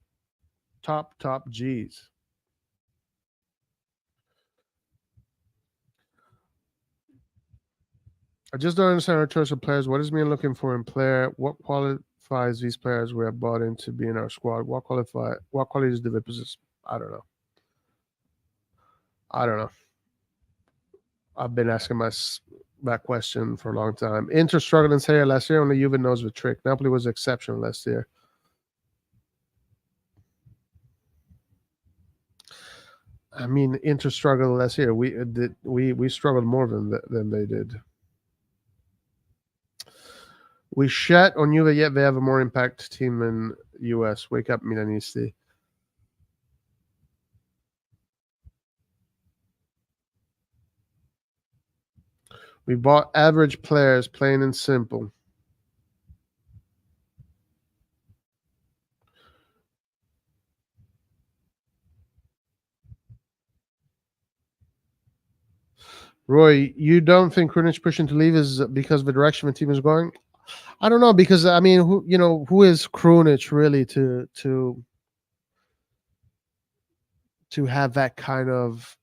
Top G's. I just don't understand our choice of players. What is Milan looking for in player? What qualifies these players we have bought in to be in our squad? What qualities do they possess? I don't know. I've been asking that question for a long time. Inter struggled in Serie A last year. Only Juve knows the trick. Napoli was exceptional last year. I mean, Inter struggled last year. We struggled more than they did. We shat on Juve, yet they have a more impact team in US. Wake up, Milanisti. We bought average players, plain and simple. Roy, you don't think Krunic pushing to leave is because of the direction the team is going? I don't know, because I mean, who is Krunic really to have that kind of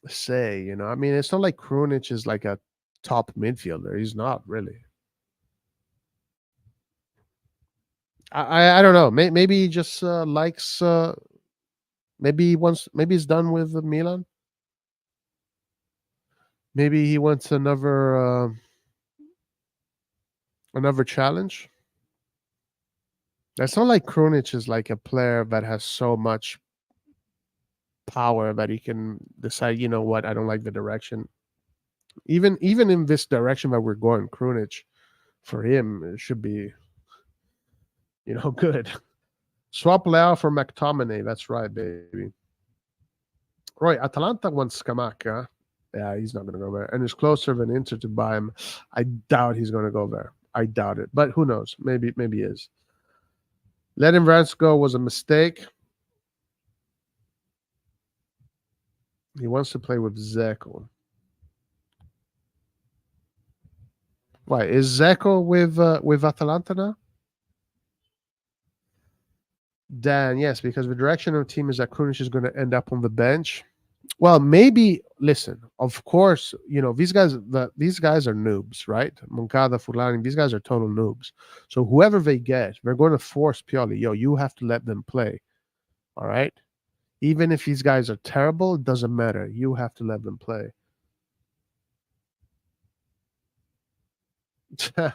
say? I mean, it's not like Krunic is like a top midfielder. He's not really. I don't know. Maybe he just likes. Maybe he's done with Milan. Maybe he wants another challenge. It's not like Krunic is like a player that has so much power that he can decide, you know what, I don't like the direction. Even in this direction that we're going, Krunic, for him, it should be, good. Swap Leao for McTominay. That's right, baby. Right, Atalanta wants Scamacca. Yeah, he's not going to go there. And it's closer than Inter to buy him. I doubt he's going to go there. I doubt it. But who knows? Maybe he is. Letting Vance go was a mistake. He wants to play with Zeko. Why is Zeko with Atalanta now? Dan, yes, because the direction of the team is that Krunic is going to end up on the bench. Well, maybe. Listen, of course, these guys are noobs, right? Moncada, Fulani, these guys are total noobs. So whoever they get, they're going to force Pioli. You have to let them play. All right. Even if these guys are terrible, it doesn't matter. You have to let them play. Yeah.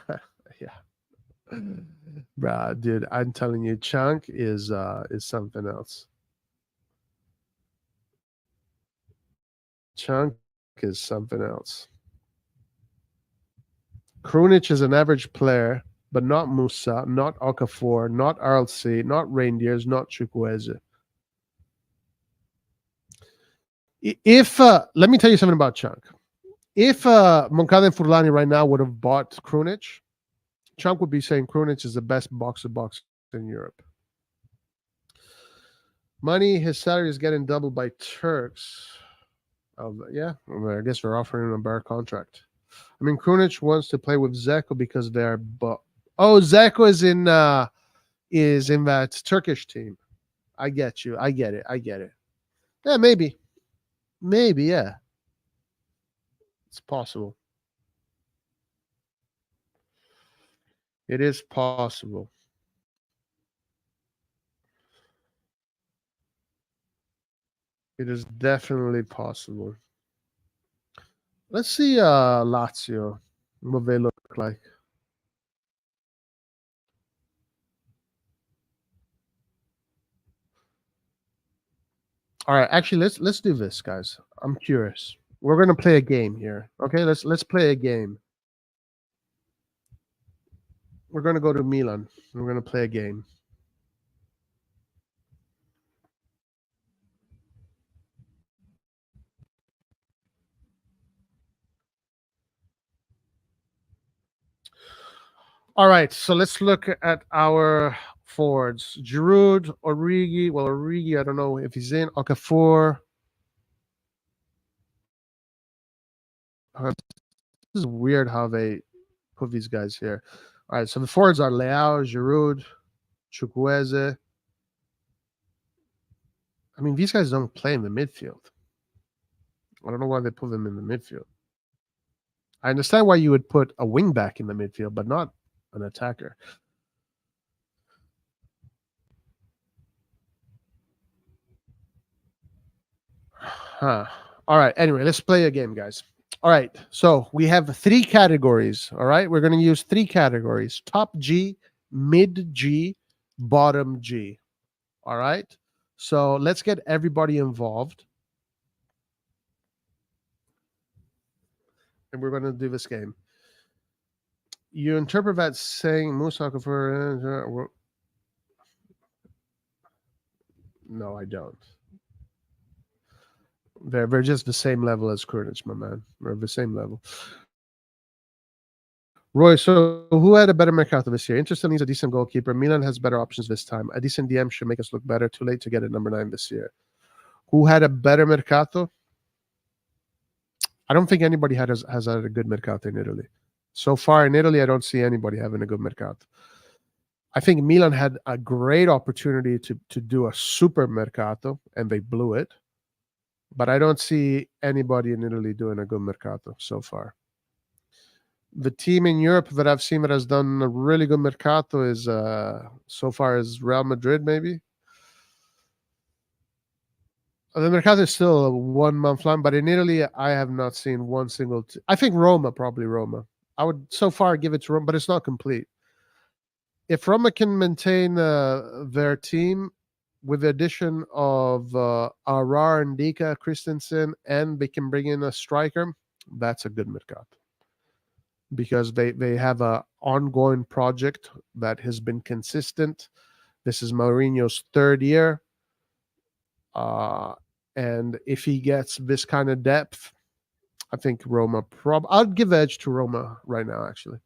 Bruh, dude, I'm telling you, Chunk is something else. Chunk is something else. Krunic is an average player, but not Musa, not Okafor, not RLC, not Reindeers, not Chukwueze. If let me tell you something about Chunk. If Moncada and Furlani right now would have bought Krunic, Chunk would be saying Krunic is the best box-to-box in Europe. Money, his salary is getting doubled by Turks. Yeah, I guess they're offering him a better contract. I mean, Krunic wants to play with Zeko because they're. Zeko is in that Turkish team. I get you. I get it. Yeah, maybe, yeah. It's possible. It is possible. It is definitely possible. Let's see Lazio, what they look like. All right, actually, let's do this, guys. I'm curious. We're gonna play a game here. Okay, let's play a game. We're gonna go to Milan. We're gonna play a game. All right, so let's look at our forwards. Giroud, Origi. Well, Origi, I don't know if he's in. Okafor. This is weird how they put these guys here. All right, so the forwards are Leao, Giroud, Chukwueze. I mean, these guys don't play in the midfield. I don't know why they put them in the midfield. I understand why you would put a wing back in the midfield, but not an attacker. Huh. All right. Anyway, let's play a game, guys. All right. So we have 3 categories. All right. We're going to use 3 categories: top G, mid G, bottom G. All right. So let's get everybody involved. And we're going to do this game. You interpret that saying Musa for. No, I don't. They're just the same level as Krunic, my man. They're the same level. Roy, so who had a better Mercato this year? Inter needs a decent goalkeeper. Milan has better options this time. A decent DM should make us look better. Too late to get a number 9 this year. Who had a better Mercato? I don't think anybody has had a good Mercato in Italy. So far in Italy, I don't see anybody having a good Mercato. I think Milan had a great opportunity to do a super Mercato, and they blew it. But I don't see anybody in Italy doing a good Mercato so far. The team in Europe that I've seen that has done a really good Mercato is so far is Real Madrid, maybe. The Mercato is still a 1 month line, but in Italy, I have not seen one single. I think Roma, probably Roma. I would so far give it to Roma, but it's not complete. If Roma can maintain their team with the addition of Arar and Dika, Christensen, and they can bring in a striker, that's a good Mercato. Because they have a ongoing project that has been consistent. This is Mourinho's 3rd year. And if he gets this kind of depth, I think Roma I'd give edge to Roma right now, actually.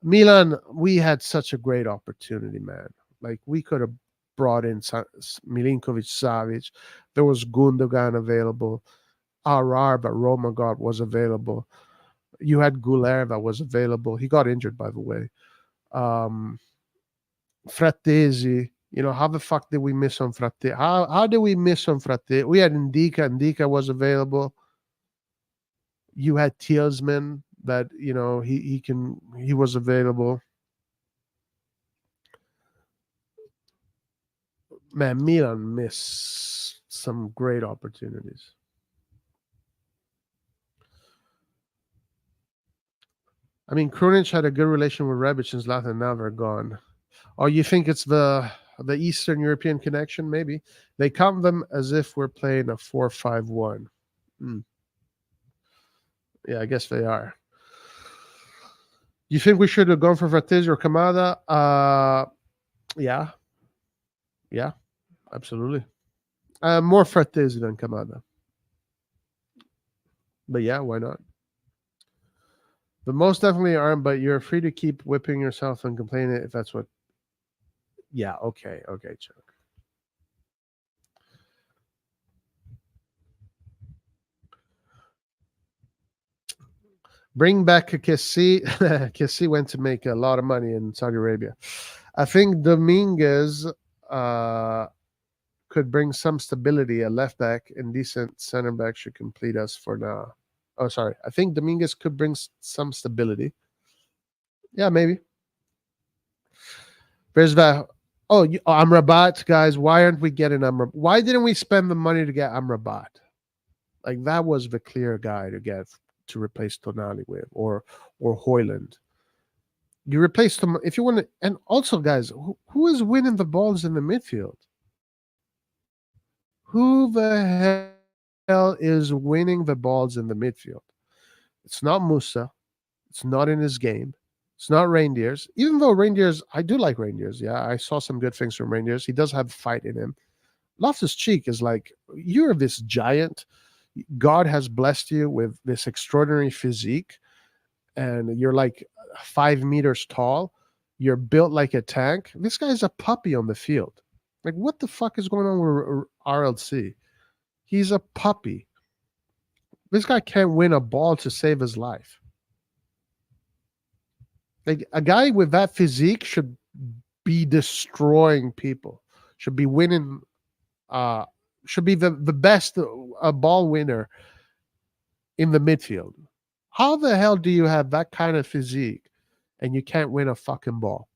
Milan, we had such a great opportunity, man. Like, we could have brought in Milinkovic, Savic. There was Gundogan available. Arar, but Roma was available. You had Goulet that was available. He got injured, by the way. Frattesi. How the fuck did we miss on Frattesi? How did we miss on Frattesi? We had Ndika. Ndika was available. You had Tielemans that, he was available. Man, Milan missed some great opportunities. I mean, Krunic had a good relation with Rebic and Zlatan. Now they're gone. Oh, you think it's the Eastern European connection? Maybe. They count them as if we're playing a 4-5-1. Yeah, I guess they are. You think we should have gone for Frattesi or Kamada? Yeah. Yeah, absolutely. More Frattesi than Kamada. But yeah, why not? The most definitely aren't, but you're free to keep whipping yourself and complaining if that's what. Yeah, okay, Chuck. Bring back Kessie. Kessie went to make a lot of money in Saudi Arabia. I think Dominguez could bring some stability. A left back and decent center back should complete us for now. Oh, sorry. I think Dominguez could bring some stability. Yeah, maybe. There's that. Oh, Amrabat, guys. Why aren't we getting Amrabat? Why didn't we spend the money to get Amrabat? Like, that was the clear guy to get to replace Tonali with, or Hoyland. You replace them if you want to. And also, guys, who is winning the balls in the midfield? Who the hell is winning the balls in the midfield? It's not Musa. It's not in his game. It's not Reindeers. Even though Reindeers, I do like Reindeers. Yeah, I saw some good things from Reindeers. He does have fight in him. Loftus-Cheek is like, you're this giant. God has blessed you with this extraordinary physique, and you're like 5 meters tall. You're built like a tank. This guy's a puppy on the field. Like, what the fuck is going on with RLC? He's a puppy. This guy can't win a ball to save his life. Like, a guy with that physique should be destroying people. Should be winning. Should be the best ball winner in the midfield. How the hell do you have that kind of physique and you can't win a fucking ball?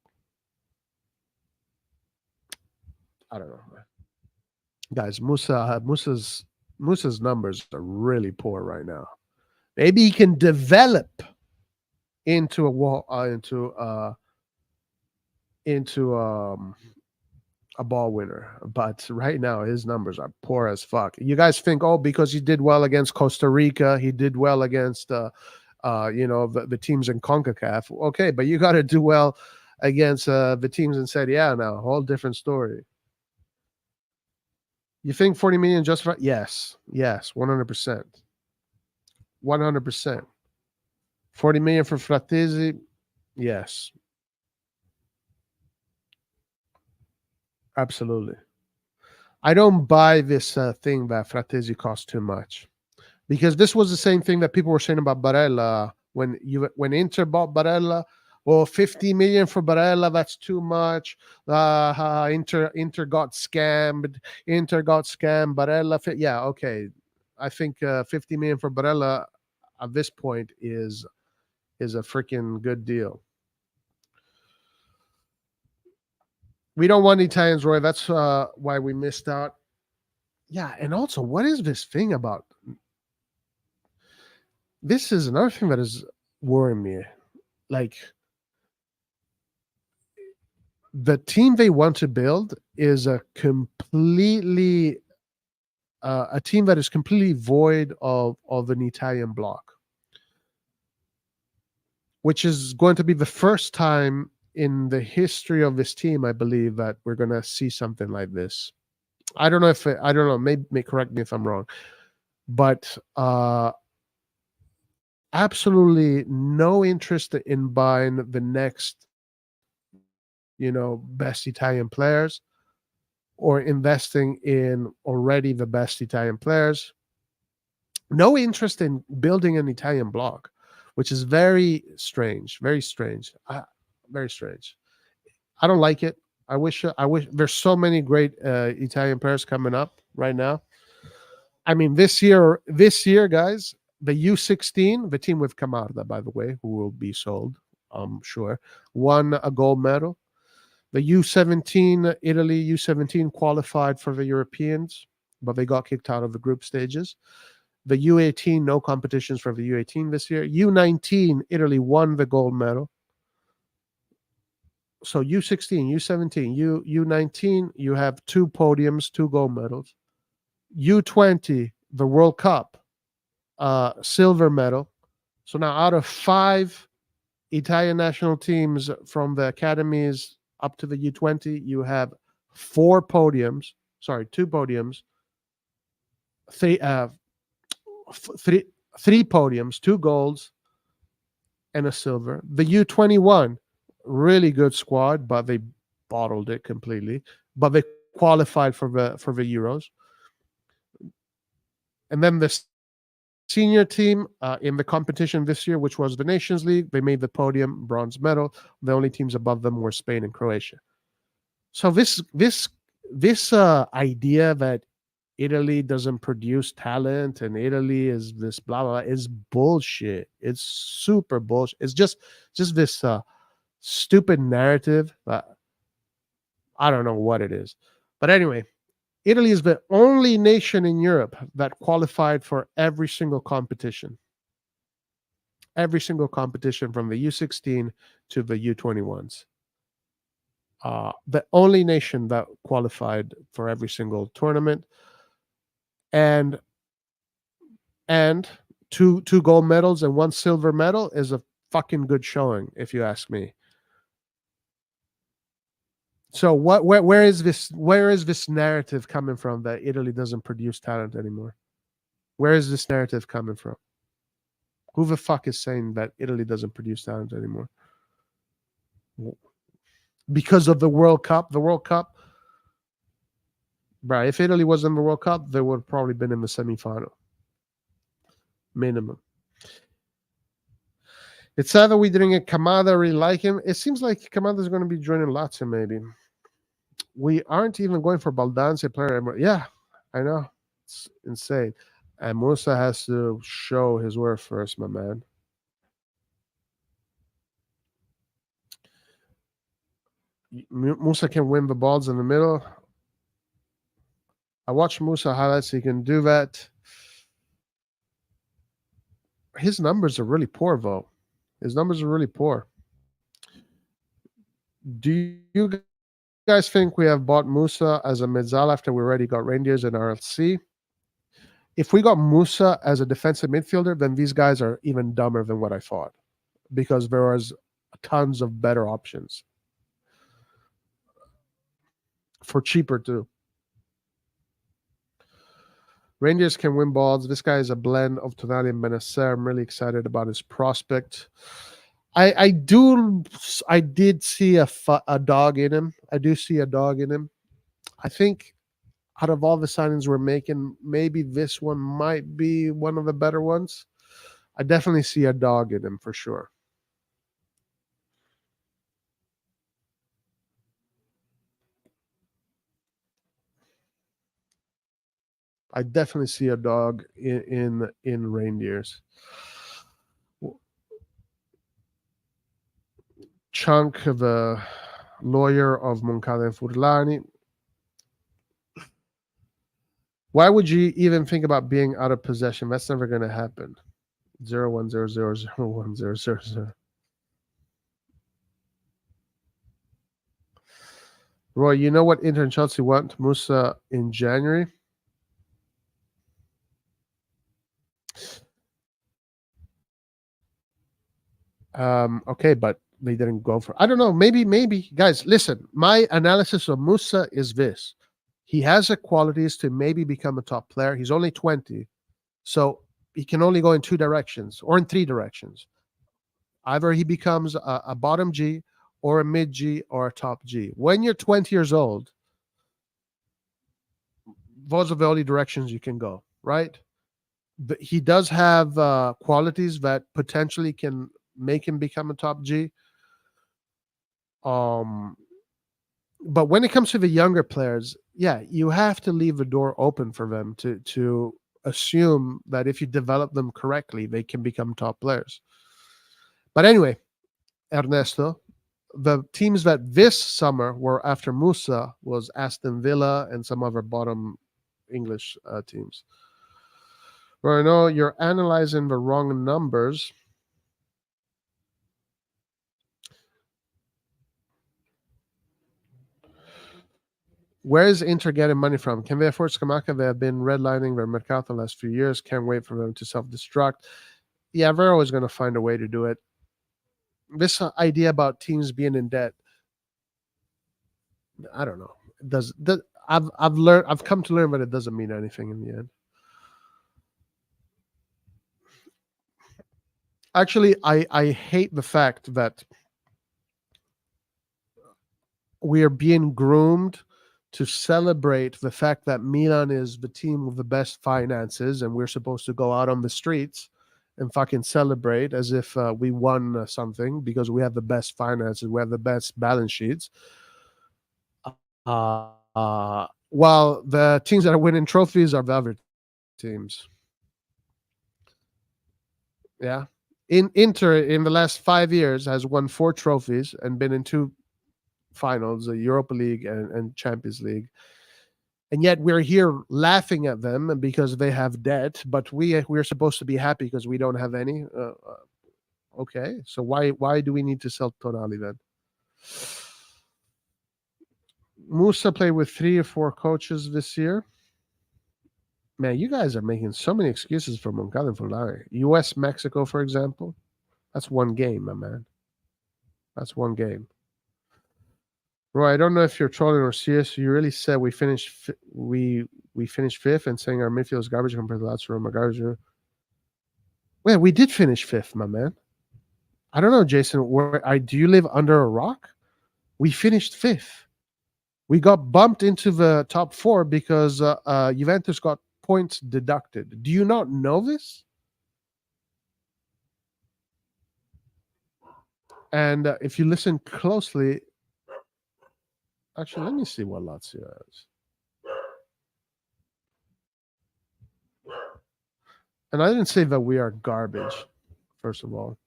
I don't know, guys. Musa's numbers are really poor right now. Maybe he can develop into a wall into a ball winner, but right now his numbers are poor as fuck. You guys think, oh, because he did well against Costa Rica, he did well against the teams in CONCACAF. Okay, but you got to do well against the teams in Serie A now. Whole different story. You think 40 million justified? Yes, 100%. 100%. 40 million for Fratesi? Yes. Absolutely. I don't buy this thing that Fratesi costs too much, because this was the same thing that people were saying about Barella when Inter bought Barella. Well, 50 million for Barella, that's too much. Inter got scammed. Barella, yeah, okay. I think 50 million for Barella at this point is a freaking good deal. We don't want Italians, Roy. That's why we missed out. Yeah, and also, what is this thing about? This is another thing that is worrying me. Like, the team they want to build is a team that is completely void of an Italian block, which is going to be the first time in the history of this team, I believe, that we're going to see something like this. I don't know. Maybe correct me if I'm wrong, but absolutely no interest in buying the next, best Italian players, or investing in already the best Italian players. No interest in building an Italian block, which is very strange. Very strange. Very strange. I don't like it. I wish there's so many great Italian players coming up right now. I mean, this year, guys, the U16, the team with Camarda, by the way, who will be sold, I'm sure, won a gold medal. The U17, Italy U17 qualified for the Europeans, but they got kicked out of the group stages. The U18, no competitions for the U18 this year. U19, Italy won the gold medal. So U16, U17, U19, you have 2 podiums, 2 gold medals. U20, the World Cup, silver medal. So now, out of 5 Italian national teams from the academies up to the U20, you have 2 podiums, 3 podiums, 2 golds, and a silver. The U21, really good squad, but they bottled it completely. But they qualified for the Euros. And then the senior team in the competition this year, which was the Nations League, they made the podium, bronze medal. The only teams above them were Spain and Croatia. So this idea that Italy doesn't produce talent and Italy is this blah blah is bullshit. It's super bullshit. It's just this stupid narrative. I don't know what it is, but anyway, Italy is the only nation in Europe that qualified for every single competition. Every single competition from the U16 to the U21s. The only nation that qualified for every single tournament. And 2 gold medals and 1 silver medal is a fucking good showing, if you ask me. So where is this narrative coming from that Italy doesn't produce talent anymore? Where is this narrative coming from? Who the fuck is saying that Italy doesn't produce talent anymore? Because of the World Cup? The World Cup? Bro, if Italy was in the World Cup, they would have probably been in the semifinal. minimum. It's sad that we didn't get Kamada. I really like him. It seems like Kamada's going to be joining Lazio, maybe. We aren't even going for Baldanzi player anymore. Yeah, I know. It's insane. And Musa has to show his worth first, my man. Musa can win the balls in the middle. I watched Musa highlights. He can do that. His numbers are really poor, though. His numbers are really poor. Do you guys think we have bought Musa as a mezzala after we already got Rangers and RLC? If we got Musa as a defensive midfielder, then these guys are even dumber than what I thought, because there was tons of better options for cheaper too. Rangers can win balls. This guy is a blend of Tonali and Benacer. I'm really excited about his prospect. I did see a dog in him. I do see a dog in him. I think out of all the signings we're making, maybe this one might be one of the better ones. I definitely see a dog in him for sure. I definitely see a dog in Reindeers. Chunk, the lawyer of Moncada and Furlani. Why would you even think about being out of possession? That's never going to happen. 0-1-0-0-0-1-0-0-0. Roy, you know what Inter and Chelsea want Musa in January? Okay, but they didn't go for. I don't know. Maybe guys, listen. My analysis of Musa is this: he has the qualities to maybe become a top player. He's only 20, so he can only go in two directions or in three directions. Either he becomes a bottom G, or a mid G, or a top G. When you're 20 years old, those are the only directions you can go, right? But he does have qualities that potentially can make him become a top G. But when it comes to the younger players, yeah, you have to leave the door open for them to assume that if you develop them correctly, they can become top players. But anyway, Ernesto, the teams that this summer were after Musa was Aston Villa and some other bottom English teams. Well, I know you're analyzing the wrong numbers. Where is Inter getting money from? Can they afford Scamacca? They have been redlining their Mercato the last few years. Can't wait for them to self-destruct. Yeah, they're always going to find a way to do it. This idea about teams being in debt, I don't know. I've come to learn that it doesn't mean anything in the end. Actually, I hate the fact that we are being groomed to celebrate the fact that Milan is the team with the best finances, and we're supposed to go out on the streets and fucking celebrate as if we won something because we have the best finances, we have the best balance sheets. While the teams that are winning trophies are the other teams. Yeah. Inter in the last 5 years has won 4 trophies and been in 2 finals, the Europa League and Champions League. And yet we're here laughing at them because they have debt, but we're supposed to be happy because we don't have any. Okay, so why do we need to sell Tonali then? Musa played with 3 or 4 coaches this year. Man, you guys are making so many excuses for Moncada and Fulani. US, Mexico, for example. That's one game, my man. That's one game. Roy, I don't know if you're trolling or serious. You really said we finished 5th and saying our midfield is garbage compared to Lazio, Roma, garbage. Well, we did finish 5th, my man. I don't know, Jason. Do you live under a rock? We finished 5th. We got bumped into the top 4 because Juventus got points deducted. Do you not know this? And if you listen closely, actually, let me see what Lazio has. And I didn't say that we are garbage, first of all.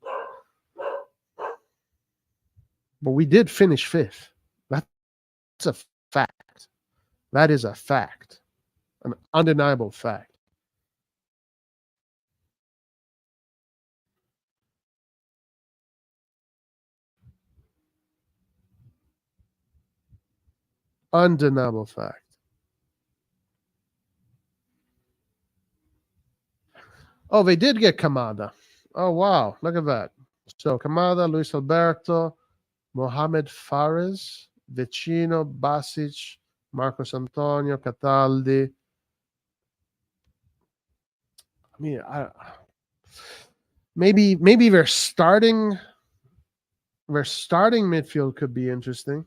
But we did finish fifth. That's a fact. That is a fact. An undeniable fact. Undeniable fact. Oh, they did get Kamada. Oh, wow. Look at that. So Kamada, Luis Alberto, Mohamed Fares, Vecino, Basic, Marcos Antonio, Cataldi. I mean, maybe their starting midfield could be interesting.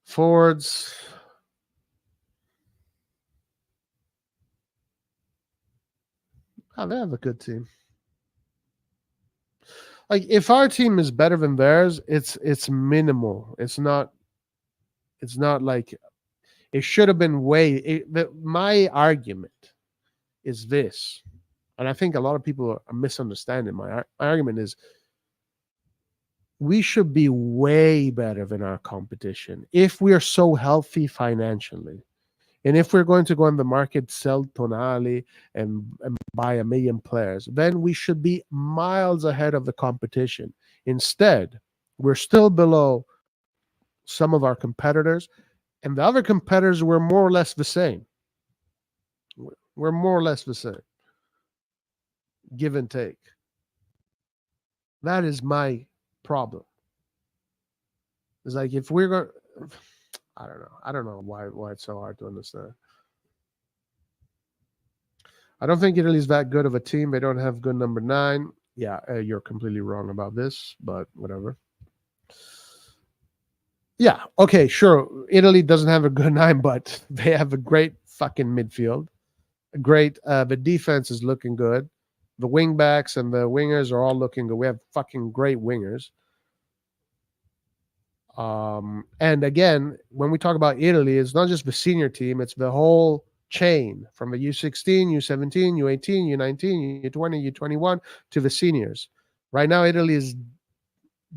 Forwards. Oh, they have a good team. Like if our team is better than theirs, it's minimal. It's not like it should have been my argument is this, and I think a lot of people are misunderstanding my argument is we should be way better than our competition if we are so healthy financially. And if we're going to go on the market, sell Tonali and buy 1 million players, then we should be miles ahead of the competition. Instead, we're still below some of our competitors, and the other competitors were more or less the same. We're more or less the same, give and take. That is my problem. It's like if we're going, I don't know why it's so hard to understand. I don't think Italy's that good of a team. They don't have good number 9. Yeah, you're completely wrong about this, but whatever. Yeah, okay, sure. Italy doesn't have a good 9, but they have a great fucking midfield. Great. The defense is looking good. The wing backs and the wingers are all looking good. We have fucking great wingers. And again, when we talk about Italy, it's not just the senior team, it's the whole chain from the U16, U17, U18, U19, U20, U21 to the seniors. Right now, Italy is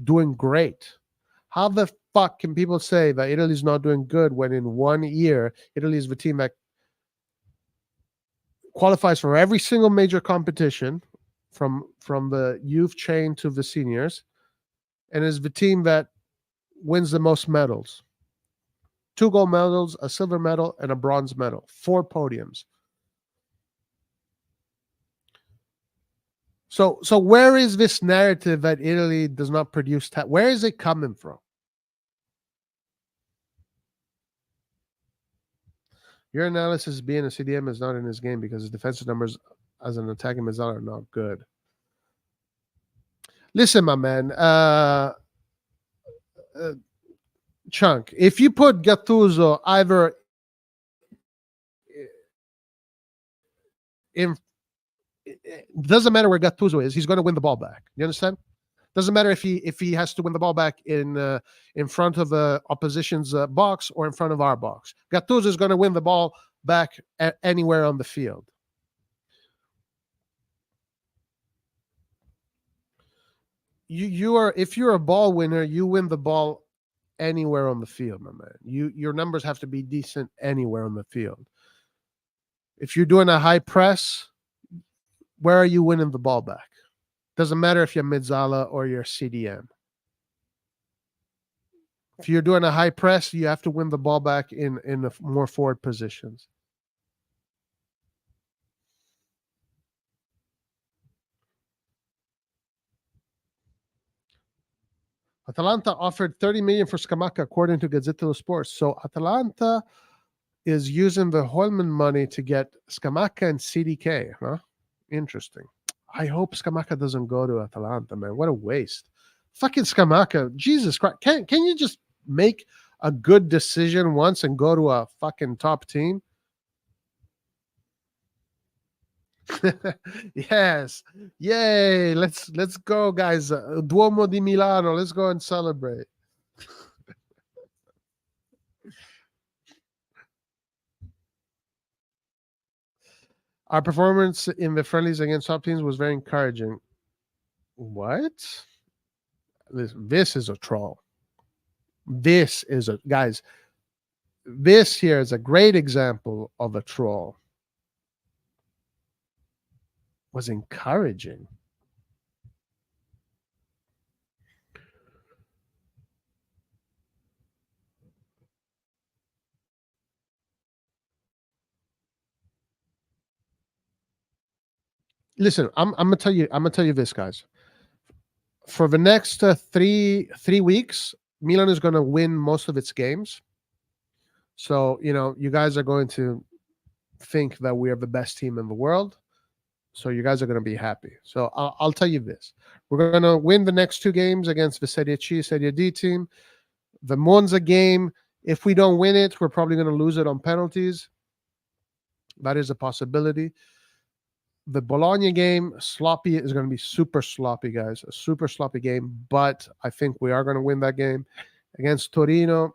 doing great. How the fuck can people say that Italy is not doing good when in 1 year, Italy is the team that qualifies for every single major competition from the youth chain to the seniors, and is the team that wins the most medals? 2 gold medals, a silver medal, and a bronze medal. 4 podiums. So where is this narrative that Italy does not produce talent? Where is it coming from? Your analysis being a CDM is not in his game because his defensive numbers as an attacking midfielder are not good. Listen, my man, Chunk, if you put Gattuso either in, it doesn't matter where Gattuso is, he's going to win the ball back. You understand? Doesn't matter if he has to win the ball back in front of the opposition's box or in front of our box. Gattuso is going to win the ball back anywhere on the field. If you're a ball winner, you win the ball anywhere on the field, my man. Your numbers have to be decent anywhere on the field. If you're doing a high press, where are you winning the ball back? Doesn't matter if you're Mezzala or you're CDM. If you're doing a high press, you have to win the ball back in the more forward positions. Atalanta offered 30 million for Scamacca, according to Gazzetta dello Sport. So Atalanta is using the Holman money to get Scamacca and CDK, huh? Interesting. I hope Scamacca doesn't go to Atalanta, man. What a waste. Fucking Scamacca. Jesus Christ. Can you just make a good decision once and go to a fucking top team? Yes. Yay. Let's go, guys. Duomo di Milano. Let's go and celebrate. Our performance in the friendlies against top teams was very encouraging. What? This is a troll. This is a guys. This here is a great example of a troll. Was encouraging. Listen, I'm gonna tell you. I'm gonna tell you this, guys. For the next three weeks, Milan is gonna win most of its games. So you guys are going to think that we are the best team in the world. So you guys are going to be happy. So I'll tell you this: we're going to win the next two games against the Serie C, Serie D team. The Monza game, if we don't win it, we're probably going to lose it on penalties. That is a possibility. The Bologna game, sloppy, is going to be super sloppy, guys. A super sloppy game, but I think we are going to win that game. Against Torino,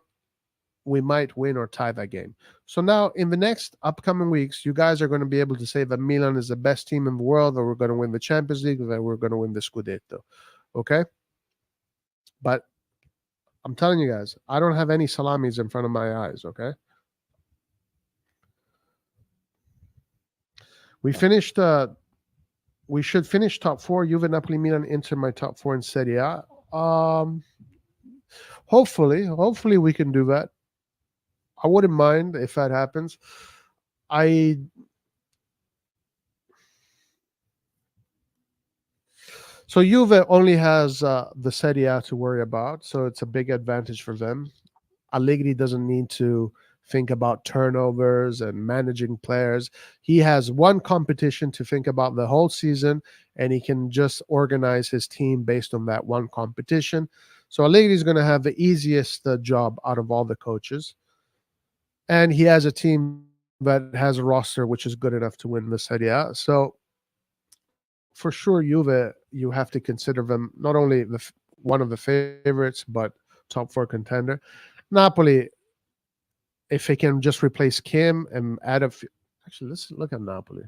we might win or tie that game. So now in the next upcoming weeks, you guys are going to be able to say that Milan is the best team in the world, or we're going to win the Champions League, or that we're going to win the Scudetto. Okay? But I'm telling you guys, I don't have any salamis in front of my eyes, okay? We should finish top four. Juve, Napoli, Milan, Inter, my top four in Serie A. Hopefully we can do that. I wouldn't mind if that happens. So Juve only has the Serie A to worry about, so it's a big advantage for them. Allegri doesn't need to think about turnovers and managing players. He has one competition to think about the whole season, and he can just organize his team based on that one competition. So Allegri is going to have the easiest job out of all the coaches. And he has a team that has a roster which is good enough to win the Serie A. So for sure, Juve, you have to consider them not only one of the favorites, but top four contender. Napoli, if they can just replace Kim and add actually, let's look at Napoli.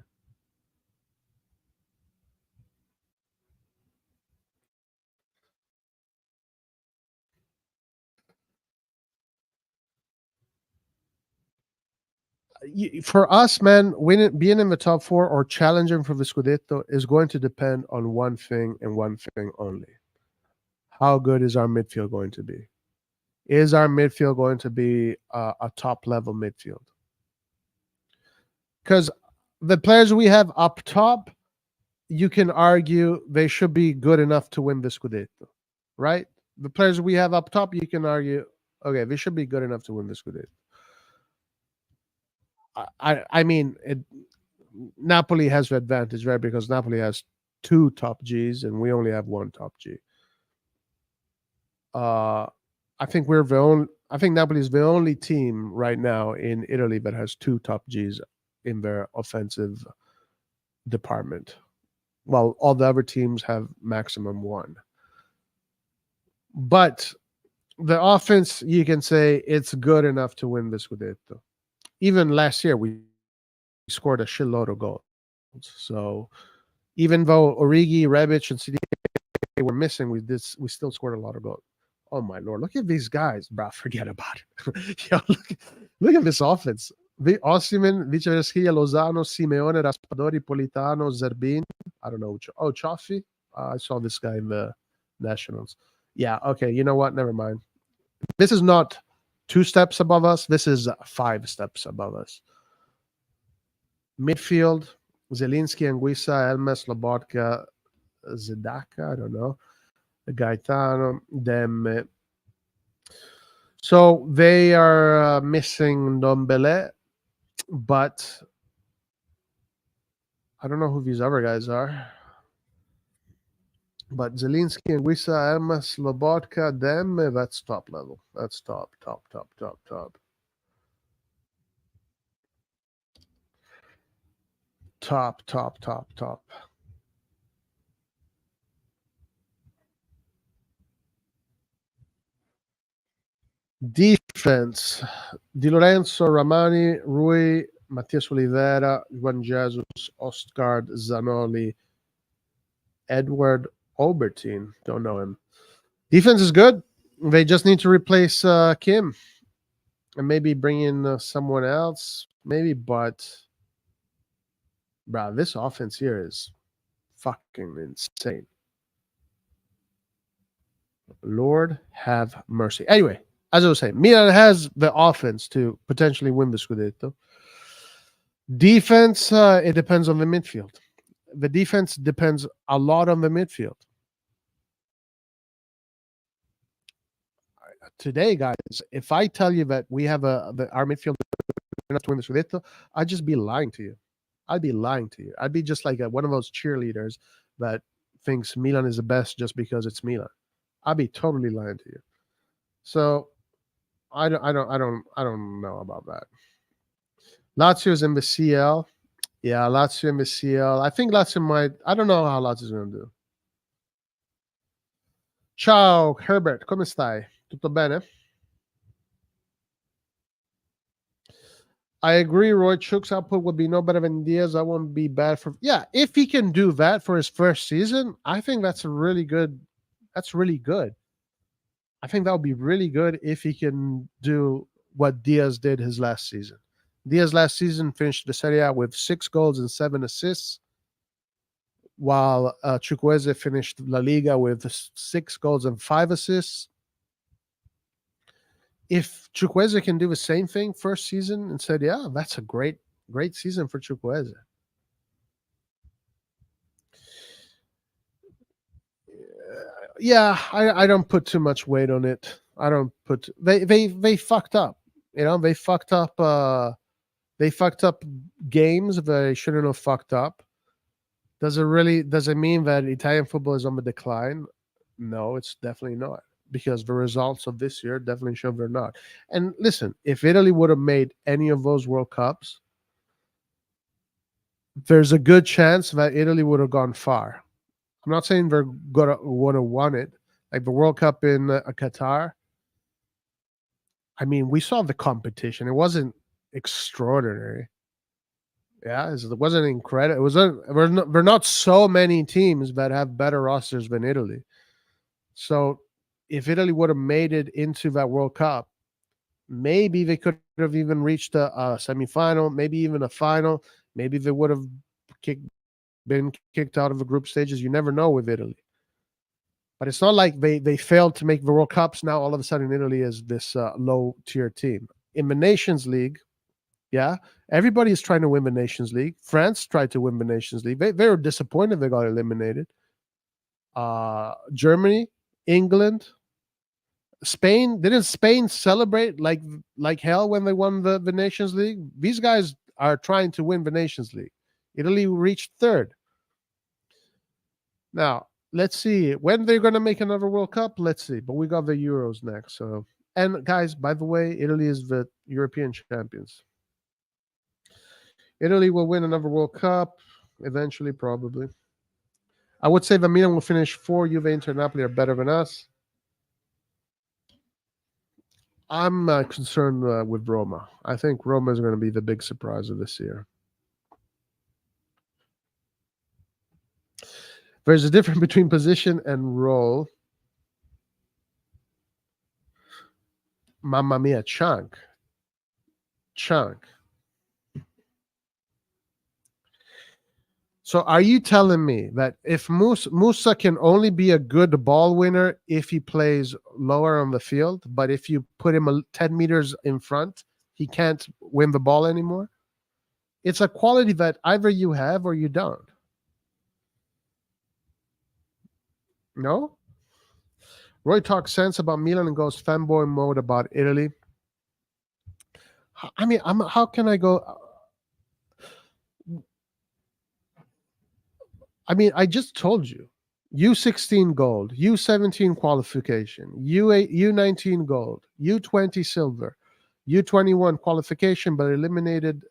For us, man, being in the top four or challenging for the Scudetto is going to depend on one thing and one thing only. How good is our midfield going to be? Is our midfield going to be a top level midfield? Because the players we have up top, you can argue they should be good enough to win the Scudetto, right? The players we have up top, you can argue, okay, they should be good enough to win the Scudetto. I mean, Napoli has the advantage, right? Because Napoli has two top Gs and we only have one top G. I think Napoli is the only team right now in Italy that has two top Gs in their offensive department. While all the other teams have maximum one. But the offense, you can say it's good enough to win the Scudetto. Even last year, we scored a shitload of goals. So even though Origi, Rebic, and CDK were missing, we still scored a lot of goals. Oh my lord! Look at these guys, bro. Forget about it. Yo, look at this offense. Osimhen, Kvaratskhelia, Lozano, Simeone, Raspadori, Politano, Zerbin. I don't know. Oh, Cioffi. I saw this guy in the Nationals. Yeah. Okay. You know what? Never mind. This is not 2 steps above us. This is 5 steps above us. Midfield: Zelinski, Anguissa, Elmes, Lobotka, Zedaka. I don't know. Gaetano, Demme. So they are missing Ndombele, but I don't know who these other guys are. But Zelinski, Anguissa, Elmas, Lobotka, Demme, that's top level. That's top. top. Defense: Di Lorenzo, Ramani, Rui, Matias Oliveira, Juan Jesus, Ostgaard, Zanoli, Edward Obertine. Don't know him. Defense is good. They just need to replace Kim and maybe bring in someone else. Maybe, but bro, this offense here is fucking insane. Lord have mercy. Anyway, as I was saying, Milan has the offense to potentially win the Scudetto. Defense, it depends on the midfield. The defense depends a lot on the midfield. Today, guys, if I tell you that we have our midfield enough to win the Scudetto, I'd just be lying to you. I'd be lying to you. I'd be just like one of those cheerleaders that thinks Milan is the best just because it's Milan. I'd be totally lying to you. So I don't know about that. Lazio's in the CL. Yeah, Lazio in the CL. I think Lazio might. I don't know how Lazio's going to do. Ciao, Herbert. Come stai? Tutto bene? I agree. Roy Chuk's output would be no better than Diaz. That won't be bad for. Yeah, if he can do that for his first season, I think that's a really good. That's really good. I think that would be really good if he can do what Diaz did his last season. Diaz last season finished the Serie A with 6 goals and 7 assists, while Chukwueze finished La Liga with 6 goals and 5 assists. If Chukwueze can do the same thing first season and said, yeah, that's a great season for Chukwueze. Yeah, I don't put too much weight on it. I don't put they fucked up. You know, they fucked up games they shouldn't have fucked up. Does it mean that Italian football is on the decline? No, it's definitely not. Because the results of this year definitely show they're not. And listen, if Italy would have made any of those World Cups, there's a good chance that Italy would have gone far. I'm not saying they're would have won it. Like the World Cup in Qatar. I mean, we saw the competition. It wasn't extraordinary. Yeah, it wasn't incredible. It wasn't. There are not so many teams that have better rosters than Italy. So if Italy would have made it into that World Cup, maybe they could have even reached a semifinal, maybe even a final. Maybe they would have been kicked out of the group stages. You never know with Italy. But it's not like they failed to make the World Cups. Now all of a sudden Italy is this low-tier team. In the Nations League, yeah, everybody is trying to win the Nations League. France tried to win the Nations League. They were disappointed they got eliminated. Germany, England, Spain. Didn't Spain celebrate like hell when they won the Nations League? These guys are trying to win the Nations League. Italy reached 3rd. Now, let's see when they're going to make another World Cup. Let's see. But we got the Euros next. So, and guys, by the way, Italy is the European champions. Italy will win another World Cup eventually, probably. I would say the Milan will finish 4. Juve, Inter, Napoli are better than us. I'm concerned with Roma. I think Roma is going to be the big surprise of this year. There's a difference between position and role. Mamma mia, chunk. So are you telling me that if Musa can only be a good ball winner if he plays lower on the field, but if you put him 10 meters in front, he can't win the ball anymore? It's a quality that either you have or you don't. No? Roy talks sense about Milan and goes fanboy mode about Italy. I mean, how can I go? I mean, I just told you. U16 gold, U17 qualification, U19 gold, U20 silver, U21 qualification, but eliminated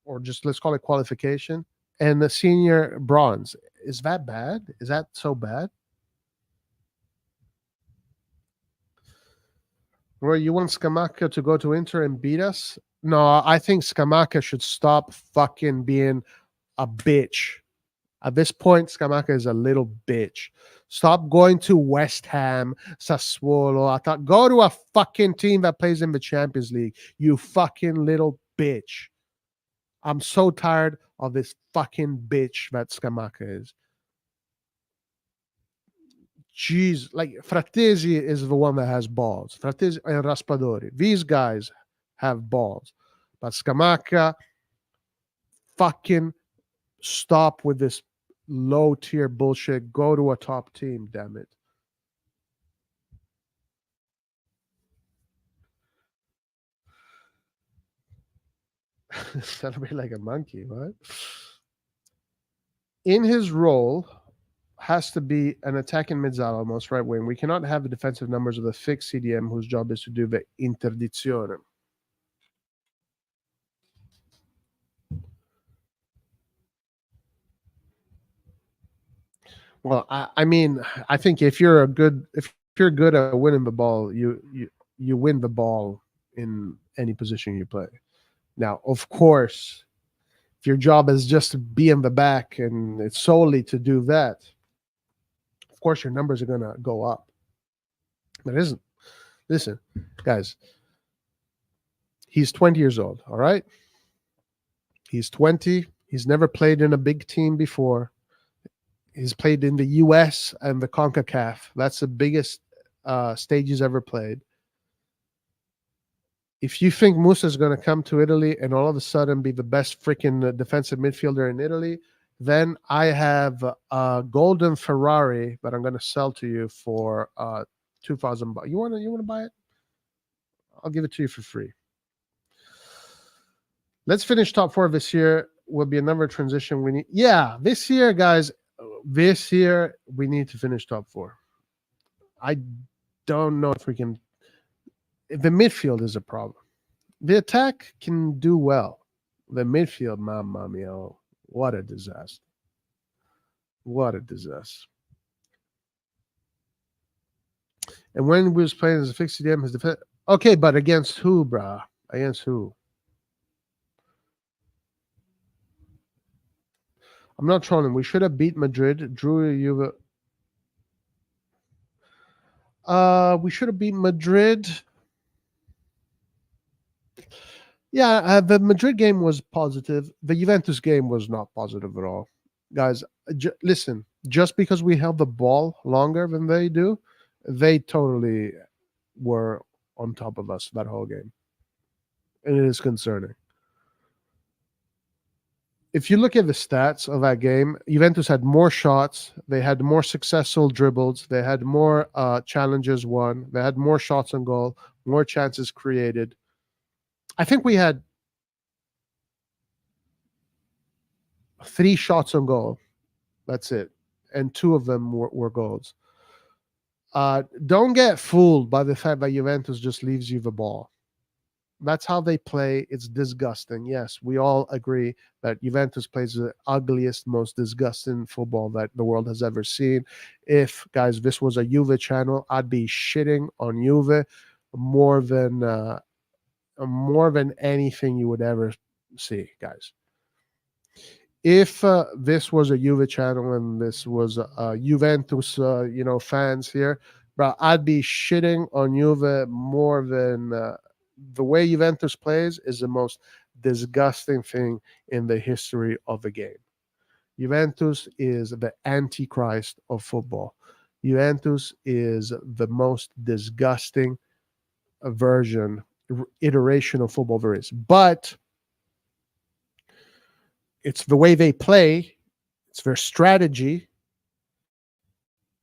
or just let's call it qualification, and the senior bronze. Is that bad? Is that so bad? Roy, you want Scamacca to go to Inter and beat us? No, I think Scamacca should stop fucking being a bitch. At this point, Scamacca is a little bitch. Stop going to West Ham, Sassuolo. I thought go to a fucking team that plays in the Champions League. You fucking little bitch. I'm so tired of this fucking bitch that Scamacca is. Jeez, like Frattesi is the one that has balls. Frattesi and Raspadori. These guys have balls. But Scamacca, fucking stop with this low tier bullshit. Go to a top team, damn it. Celebrate like a monkey, what? In his role, has to be an attacking mezzala, almost right wing. We cannot have the defensive numbers of the fixed CDM whose job is to do the interdizione. Well, I mean, I think if you're good at winning the ball, you win the ball in any position you play. Now, of course, if your job is just to be in the back and it's solely to do that, of course your numbers are gonna go up. But isn't listen, guys, he's 20 years old, all right? He's 20. He's never played in a big team before. He's played in the US and the CONCACAF. That's the biggest stage he's ever played. If you think Musa is going to come to Italy and all of a sudden be the best freaking defensive midfielder in Italy, then I have a golden Ferrari that I'm going to sell to you for 2,000 bucks. You want to buy it? I'll give it to you for free. Let's finish top four this year. Will be another transition. We need, yeah, this year, guys. This year we need to finish top four. I don't know if we can. The midfield is a problem. The attack can do well. The midfield, mamma mia, what a disaster. What a disaster. And when we was playing as a fixed CDM, his defense. Okay, but against who, brah? Against who? I'm not trolling. We should have beat Madrid. Drew Juve. We should have beat Madrid. Yeah, the Madrid game was positive. The Juventus game was not positive at all. Guys, listen, just because we held the ball longer than they do, they totally were on top of us that whole game. And it is concerning. If you look at the stats of that game, Juventus had more shots. They had more successful dribbles. They had more challenges won. They had more shots on goal, more chances created. I think we had 3 shots on goal. That's it. And 2 of them were goals. Don't get fooled by the fact that Juventus just leaves you the ball. That's how they play. It's disgusting. Yes, we all agree that Juventus plays the ugliest, most disgusting football that the world has ever seen. If, guys, this was a Juve channel, I'd be shitting on Juve more than anything you would ever see, guys. If this was a Juve channel and this was Juventus, fans here, bro, I'd be shitting on Juve more than the way Juventus plays is the most disgusting thing in the history of the game. Juventus is the antichrist of football. Juventus is the most disgusting iteration of football there is. But it's the way they play. It's their strategy.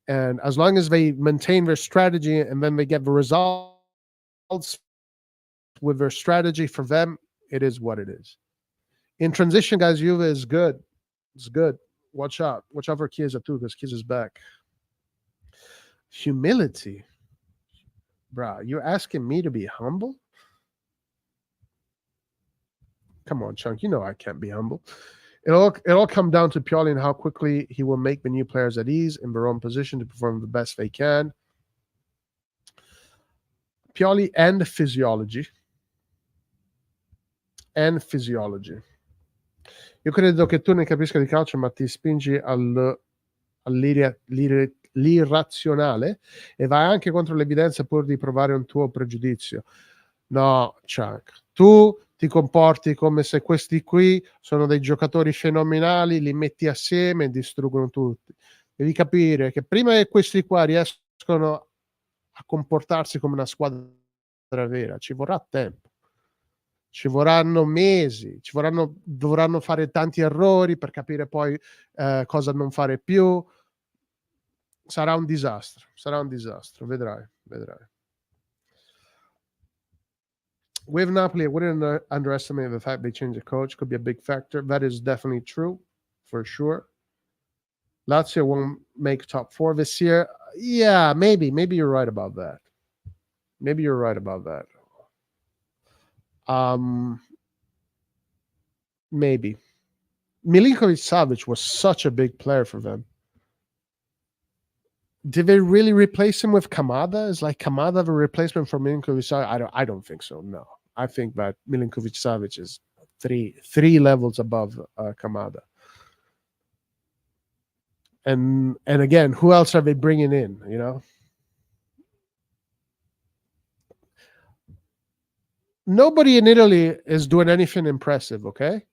And as long as they maintain their strategy and then they get the results with their strategy, for them, it is what it is. In transition, guys, Juve is good. It's good. Watch out. Watch out for Chiesa too, because Chiesa's back. Humility. Bruh, you're asking me to be humble? Come on, Chunk. You know I can't be humble. It'll come down to Pioli and how quickly he will make the new players at ease in their own position to perform the best they can. Pioli and physiology. And physiology. Io credo che tu ne capisca di calcio, ma ti spingi all'irrazionale e vai anche contro l'evidenza pur di provare un tuo pregiudizio. No, Chuck, tu ti comporti come se questi qui sono dei giocatori fenomenali, li metti assieme e distruggono tutti. Devi capire che prima che questi qua riescono a comportarsi come una squadra vera, ci vorrà tempo. Ci vorranno mesi, dovranno fare tanti errori per capire poi cosa non fare più. Sarà un disastro, vedrai. With Napoli, I wouldn't underestimate the fact they changed the coach. Could be a big factor. That is definitely true, for sure. Lazio won't make top 4 this year. Yeah, maybe you're right about that. Maybe. Milinkovic-Savic was such a big player for them. Did they really replace him with Kamada? Is like Kamada the replacement for Milinkovic-Savic? I don't think so. No, I think that Milinkovic-Savic is three levels above Kamada. And again, who else are they bringing in? You know, nobody in Italy is doing anything impressive. Okay,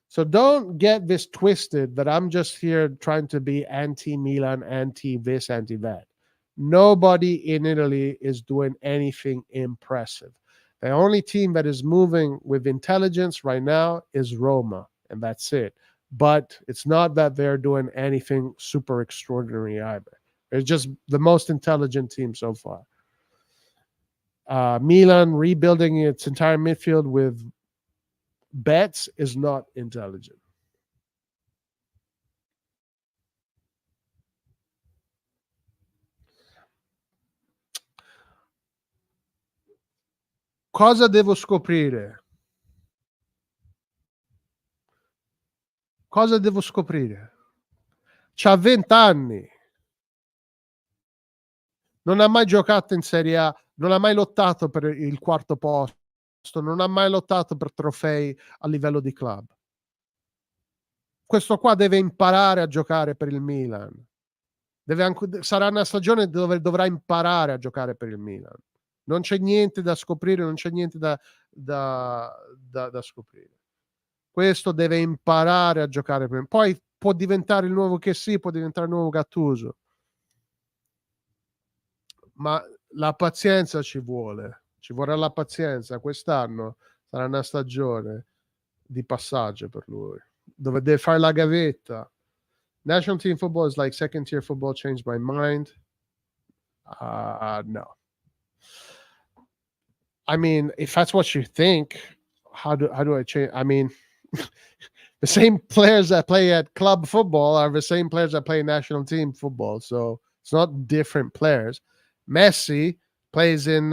so don't get this twisted that I'm just here trying to be anti-Milan, anti-this, anti-that. Nobody in Italy is doing anything impressive. The only team that is moving with intelligence right now is Roma, and that's it. But it's not that they're doing anything super extraordinary either. It's just the most intelligent team so far. Milan rebuilding its entire midfield with bets is not intelligent. Cosa devo scoprire? Cosa devo scoprire? C'ha 20 anni. Non ha mai giocato in Serie A, non ha mai lottato per il quarto posto, non ha mai lottato per trofei a livello di club. Questo qua deve imparare a giocare per il Milan. Sarà una stagione dove dovrà imparare a giocare per il Milan. Non c'è niente da scoprire, non c'è niente da scoprire. Questo deve imparare a giocare per... Poi può diventare il nuovo Chessy, può diventare il nuovo Gattuso. Ma la pazienza ci vorrà la pazienza. Quest'anno sarà una stagione di passaggio per lui, dove deve fare la gavetta. National team football is like second tier football. Changed my mind. No. I mean, if that's what you think, how do I change? I mean, the same players that play at club football are the same players that play national team football. So it's not different players. Messi plays in,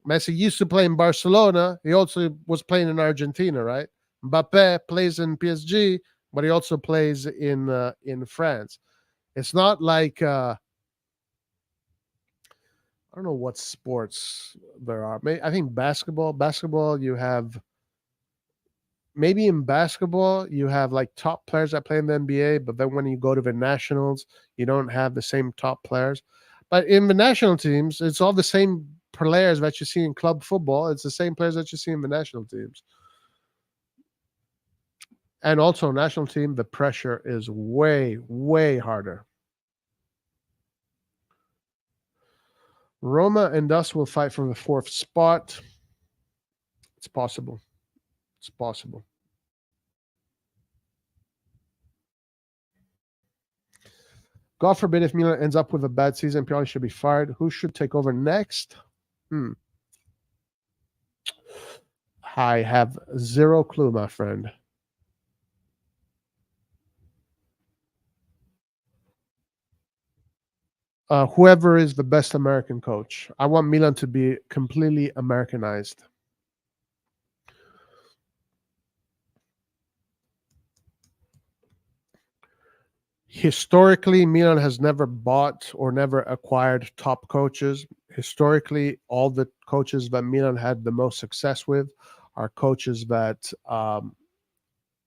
Messi used to play in Barcelona. He also was playing in Argentina, right? Mbappe plays in PSG, but he also plays in France. It's not like, I don't know what sports there are. I think basketball, you have, maybe in basketball, you have like top players that play in the NBA, but then when you go to the nationals, you don't have the same top players. But in the national teams, it's all the same players that you see in club football. It's the same players that you see in the national teams. And also, national team, the pressure is way, way harder. Roma and us will fight for the 4th spot. It's possible. God forbid if Milan ends up with a bad season, Pioli should be fired. Who should take over next? I have zero clue, my friend. Whoever is the best American coach. I want Milan to be completely Americanized. Historically, Milan has never bought or never acquired top coaches. Historically, all the coaches that Milan had the most success with are coaches that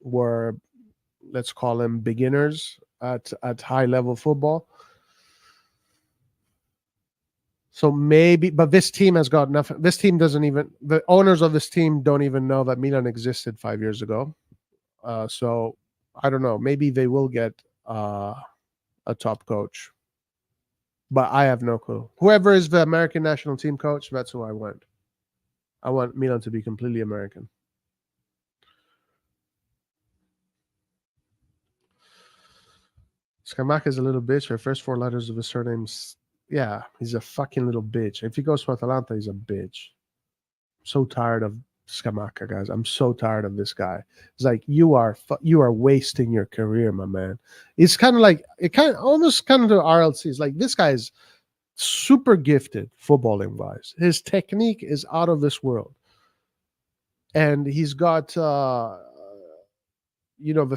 were, let's call them beginners at high level football. So maybe, but this team has got nothing. This team doesn't even, the owners of this team don't even know that Milan existed 5 years ago. So I don't know. Maybe they will get a top coach, but I have no clue. Whoever is the American national team coach, that's who I want. I want Milan to be completely American. Scamacca is a little bitch. The first four letters of his surname's, yeah, he's a fucking little bitch. If he goes to Atalanta, he's a bitch. I'm so tired of Scamacca, guys. I'm so tired of this guy. It's like you are wasting your career, my man. It's kind of like it kind of almost kind of to RLC. It's like this guy is super gifted footballing wise. His technique is out of this world, and he's got the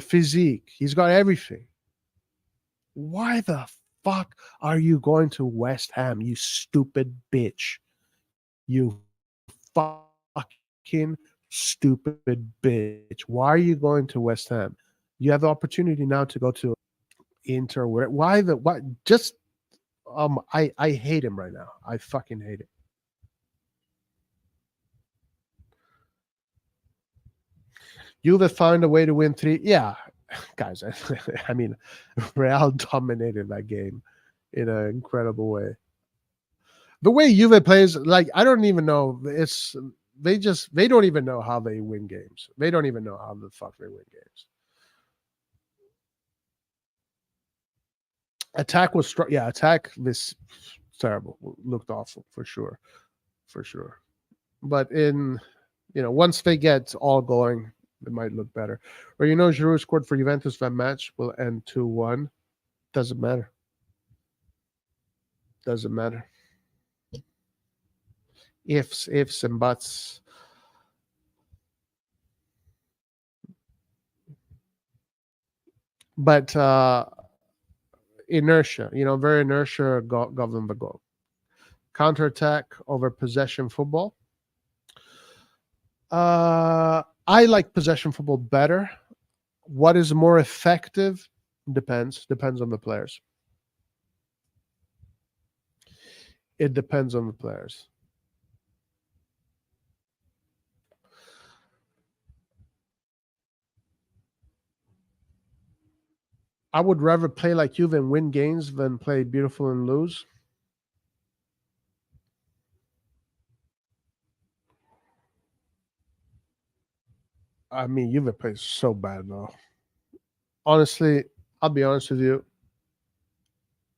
physique. He's got everything. Why the fuck are you going to West Ham, you stupid bitch? You fucking stupid bitch. Why are you going to West Ham? You have the opportunity now to go to Inter. Why? Just I hate him right now. I fucking hate him. Juve found a way to win 3. Yeah, guys. I mean, Real dominated that game in an incredible way. The way Juve plays, like I don't even know. They don't even know how they win games. They don't even know how the fuck they win games. Attack was strong. Yeah, attack this terrible. Looked awful for sure. But once they get all going, it might look better. Or Giroud scored for Juventus. That match will end 2-1. Doesn't matter. Doesn't matter. Ifs and buts. But inertia, very inertia got them the goal. Counterattack over possession football. I like possession football better. What is more effective? Depends on the players. It depends on the players. I would rather play like Juve and win games than play beautiful and lose. I mean, Juve plays so bad though. Honestly, I'll be honest with you.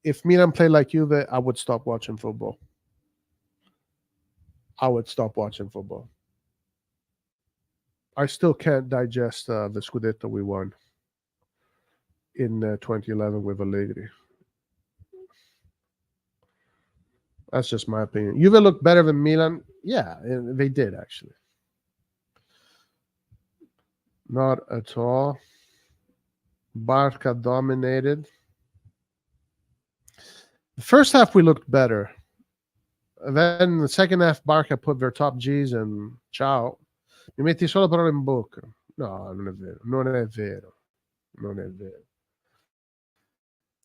If Milan played like Juve, I would stop watching football. I still can't digest the Scudetto we won in 2011 with Allegri. That's just my opinion. Juve looked better than Milan. Yeah, they did actually. Not at all. Barca dominated. The first half we looked better. And then the second half Barca put their top G's and ciao. Mi metti solo parole in bocca. No, non è vero. Non è vero. Non è vero.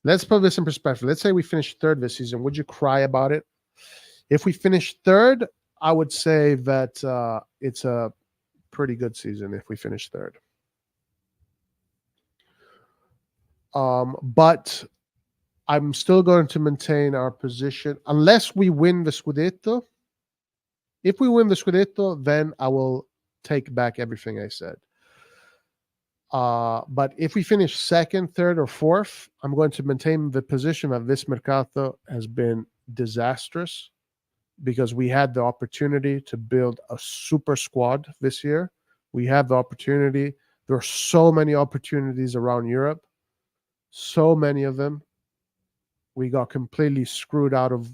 Let's put this in perspective. Let's say we finished third this season. Would you cry about it? If we finish third, I would say that it's a pretty good season if we finish third. But I'm still going to maintain our position unless we win the Scudetto. If we win the Scudetto, then I will take back everything I said. But if we finish second, third, or fourth, I'm going to maintain the position that this Mercato has been disastrous because we had the opportunity to build a super squad this year. We have the opportunity. There are so many opportunities around Europe, so many of them. We got completely screwed out of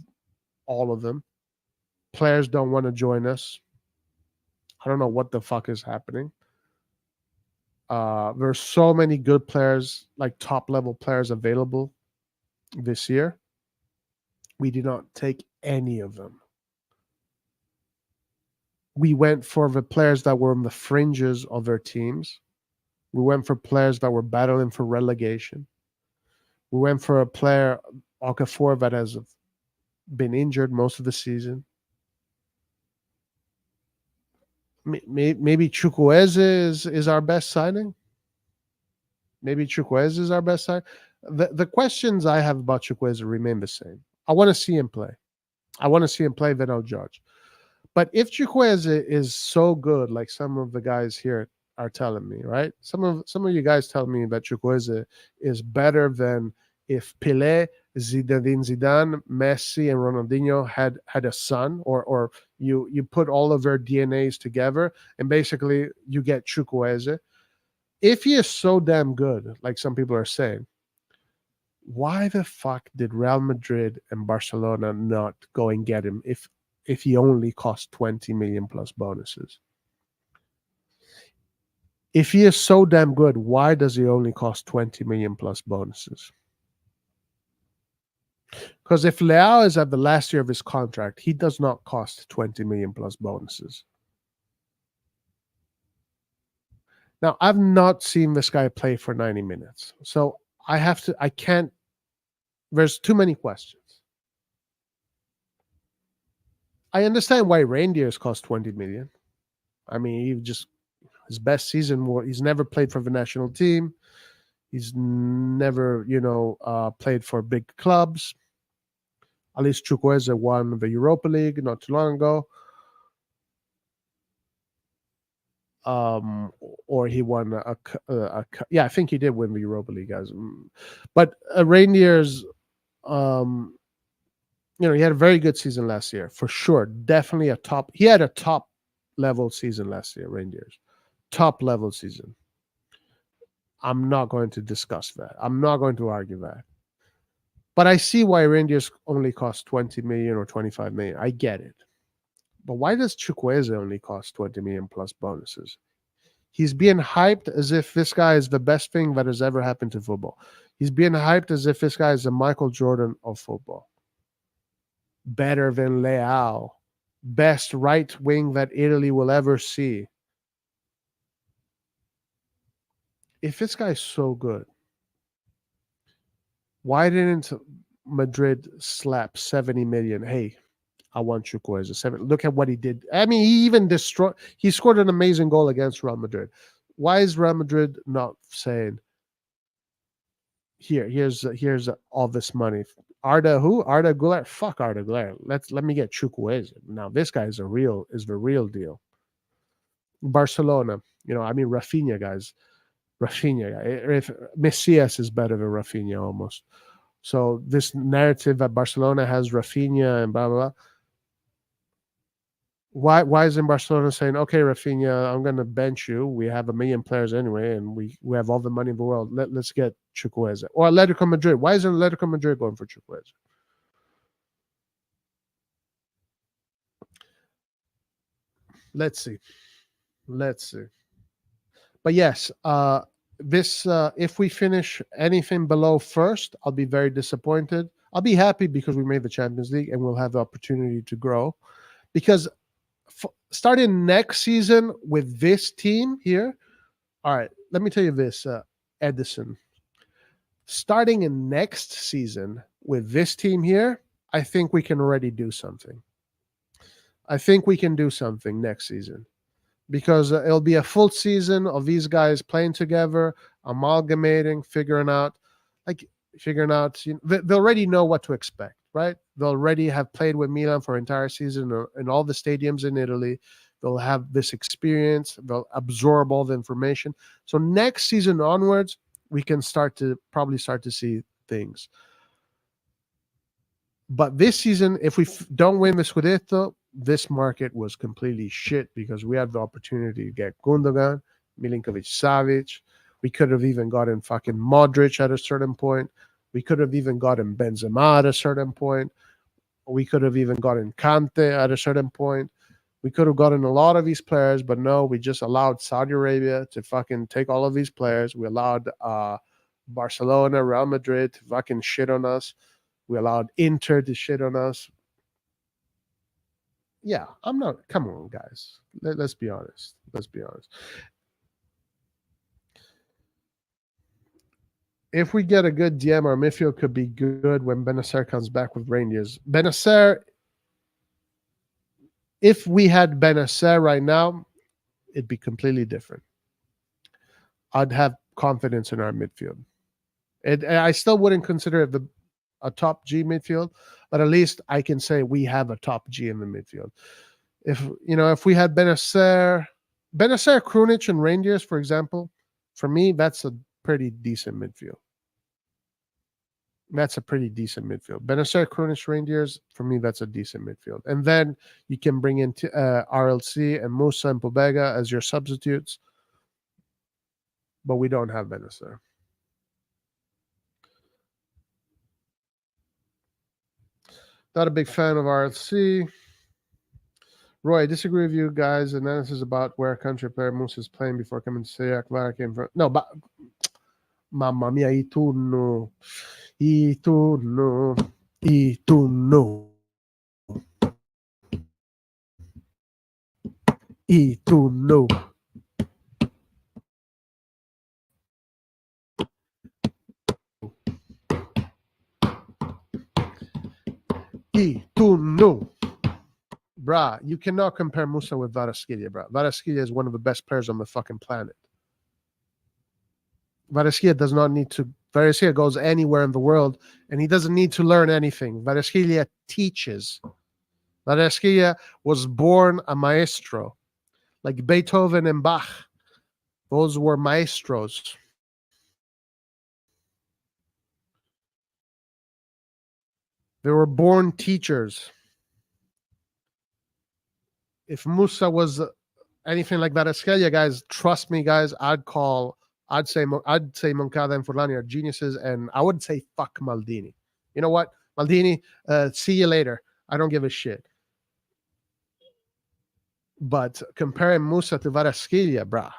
all of them. Players don't want to join us. I don't know what the fuck is happening. There's so many good players, like top level players available this year. We did not take any of them. We went for the players that were on the fringes of their teams. We went for players that were battling for relegation. We went for a player, Okafor, that has been injured most of the season. Maybe Chukwueze is our best signing. Maybe Chukwueze is our best signing. The questions I have about Chukwueze remain the same. I want to see him play. I want to see him play, then I'll judge. But if Chukwueze is so good, like some of the guys here are telling me, right? Some of you guys tell me that Chukwueze is better than if Pelé, Zinedine Zidane, Messi, and Ronaldinho had a son, or you put all of their DNAs together and basically you get Chukwueze. If he is so damn good, like some people are saying, why the fuck did Real Madrid and Barcelona not go and get him if he only cost 20 million plus bonuses? If he is so damn good, why does he only cost 20 million plus bonuses? Because if Leao is at the last year of his contract, he does not cost 20 million plus bonuses. Now, I've not seen this guy play for 90 minutes. So I can't, there's too many questions. I understand why Reindeers cost 20 million. I mean, his best season, he's never played for the national team. He's never, played for big clubs. At least Chukwueze won the Europa League not too long ago. Or he won I think he did win the Europa League, guys. But Reindeers, he had a very good season last year, for sure. Definitely he had a top level season last year, Reindeers. Top level season. I'm not going to discuss that. I'm not going to argue that. But I see why Reindeers only cost 20 million or 25 million. I get it. But why does Chukwueze only cost 20 million plus bonuses? He's being hyped as if this guy is the best thing that has ever happened to football. He's being hyped as if this guy is the Michael Jordan of football. Better than Leao. Best right wing that Italy will ever see. If this guy's so good, why didn't Madrid slap 70 million? Hey, I want Chukwueze. Look at what he did. I mean, he scored an amazing goal against Real Madrid. Why is Real Madrid not saying, here's all this money? Arda Güler? Fuck Arda Güler. Let me get Chukwueze. Now this guy is the real deal. Barcelona, Rafinha, guys. Rafinha. If Messias is better than Rafinha almost. So this narrative that Barcelona has Rafinha and blah blah blah. Why isn't Barcelona saying, okay, Rafinha, I'm going to bench you. We have 1 million players anyway, and we have all the money in the world. Let's get Chukwueze. Or Atletico Madrid. Why isn't Atletico Madrid going for Chukwueze? Let's see. But yes, if we finish anything below first, I'll be very disappointed. I'll be happy because we made the Champions League and we'll have the opportunity to grow. Because starting next season with this team here, all right, let me tell you this, Edison. Starting in next season with this team here, I think we can already do something. I think we can do something next season. Because it'll be a full season of these guys playing together, amalgamating, figuring out. They already know what to expect, right? They'll already have played with Milan for an entire season in all the stadiums in Italy. They'll have this experience. They'll absorb all the information. So next season onwards, we can probably start to see things. But this season, if we don't win the Scudetto, this market was completely shit because we had the opportunity to get Gundogan, Milinkovic-Savic. We could have even gotten fucking Modric at a certain point. We could have even gotten Benzema at a certain point. We could have even gotten Kante at a certain point. We could have gotten a lot of these players, but no, we just allowed Saudi Arabia to fucking take all of these players. We allowed Barcelona, Real Madrid to fucking shit on us. We allowed Inter to shit on us. Yeah, I'm not. Come on, guys. Let's be honest. Let's be honest. If we get a good DM, our midfield could be good when Benacer comes back with Rangers. Benacer, if we had Benacer right now, it'd be completely different. I'd have confidence in our midfield. I still wouldn't consider it a top G midfield, but at least I can say we have a top G in the midfield. If we had Benacer, Krunic, and Rangers, for example, for me, that's a pretty decent midfield. That's a pretty decent midfield. Benacer, Krunic, Rangers, for me, that's a decent midfield. And then you can bring in RLC and Musa and Pobega as your substitutes, but we don't have Benacer. Not a big fan of RLC. Roy, I disagree with you guys. Analysis about where a country player Musa is playing before coming to Serie A. Clara came from. No, but mamma mia, I turno. I turno. I turno. I turno. I turno. Bruh, you cannot compare Musa with Kvaratskhelia, bruh. Kvaratskhelia is one of the best players on the fucking planet. Kvaratskhelia does not need to. Kvaratskhelia goes anywhere in the world, and he doesn't need to learn anything. Kvaratskhelia teaches. Kvaratskhelia was born a maestro, like Beethoven and Bach. Those were maestros. They were born teachers. If Musa was anything like Kvaratskhelia, guys, trust me, guys, I'd say Moncada and Forlani are geniuses, and I would say fuck Maldini. You know what? Maldini, see you later. I don't give a shit. But comparing Musa to Kvaratskhelia, brah.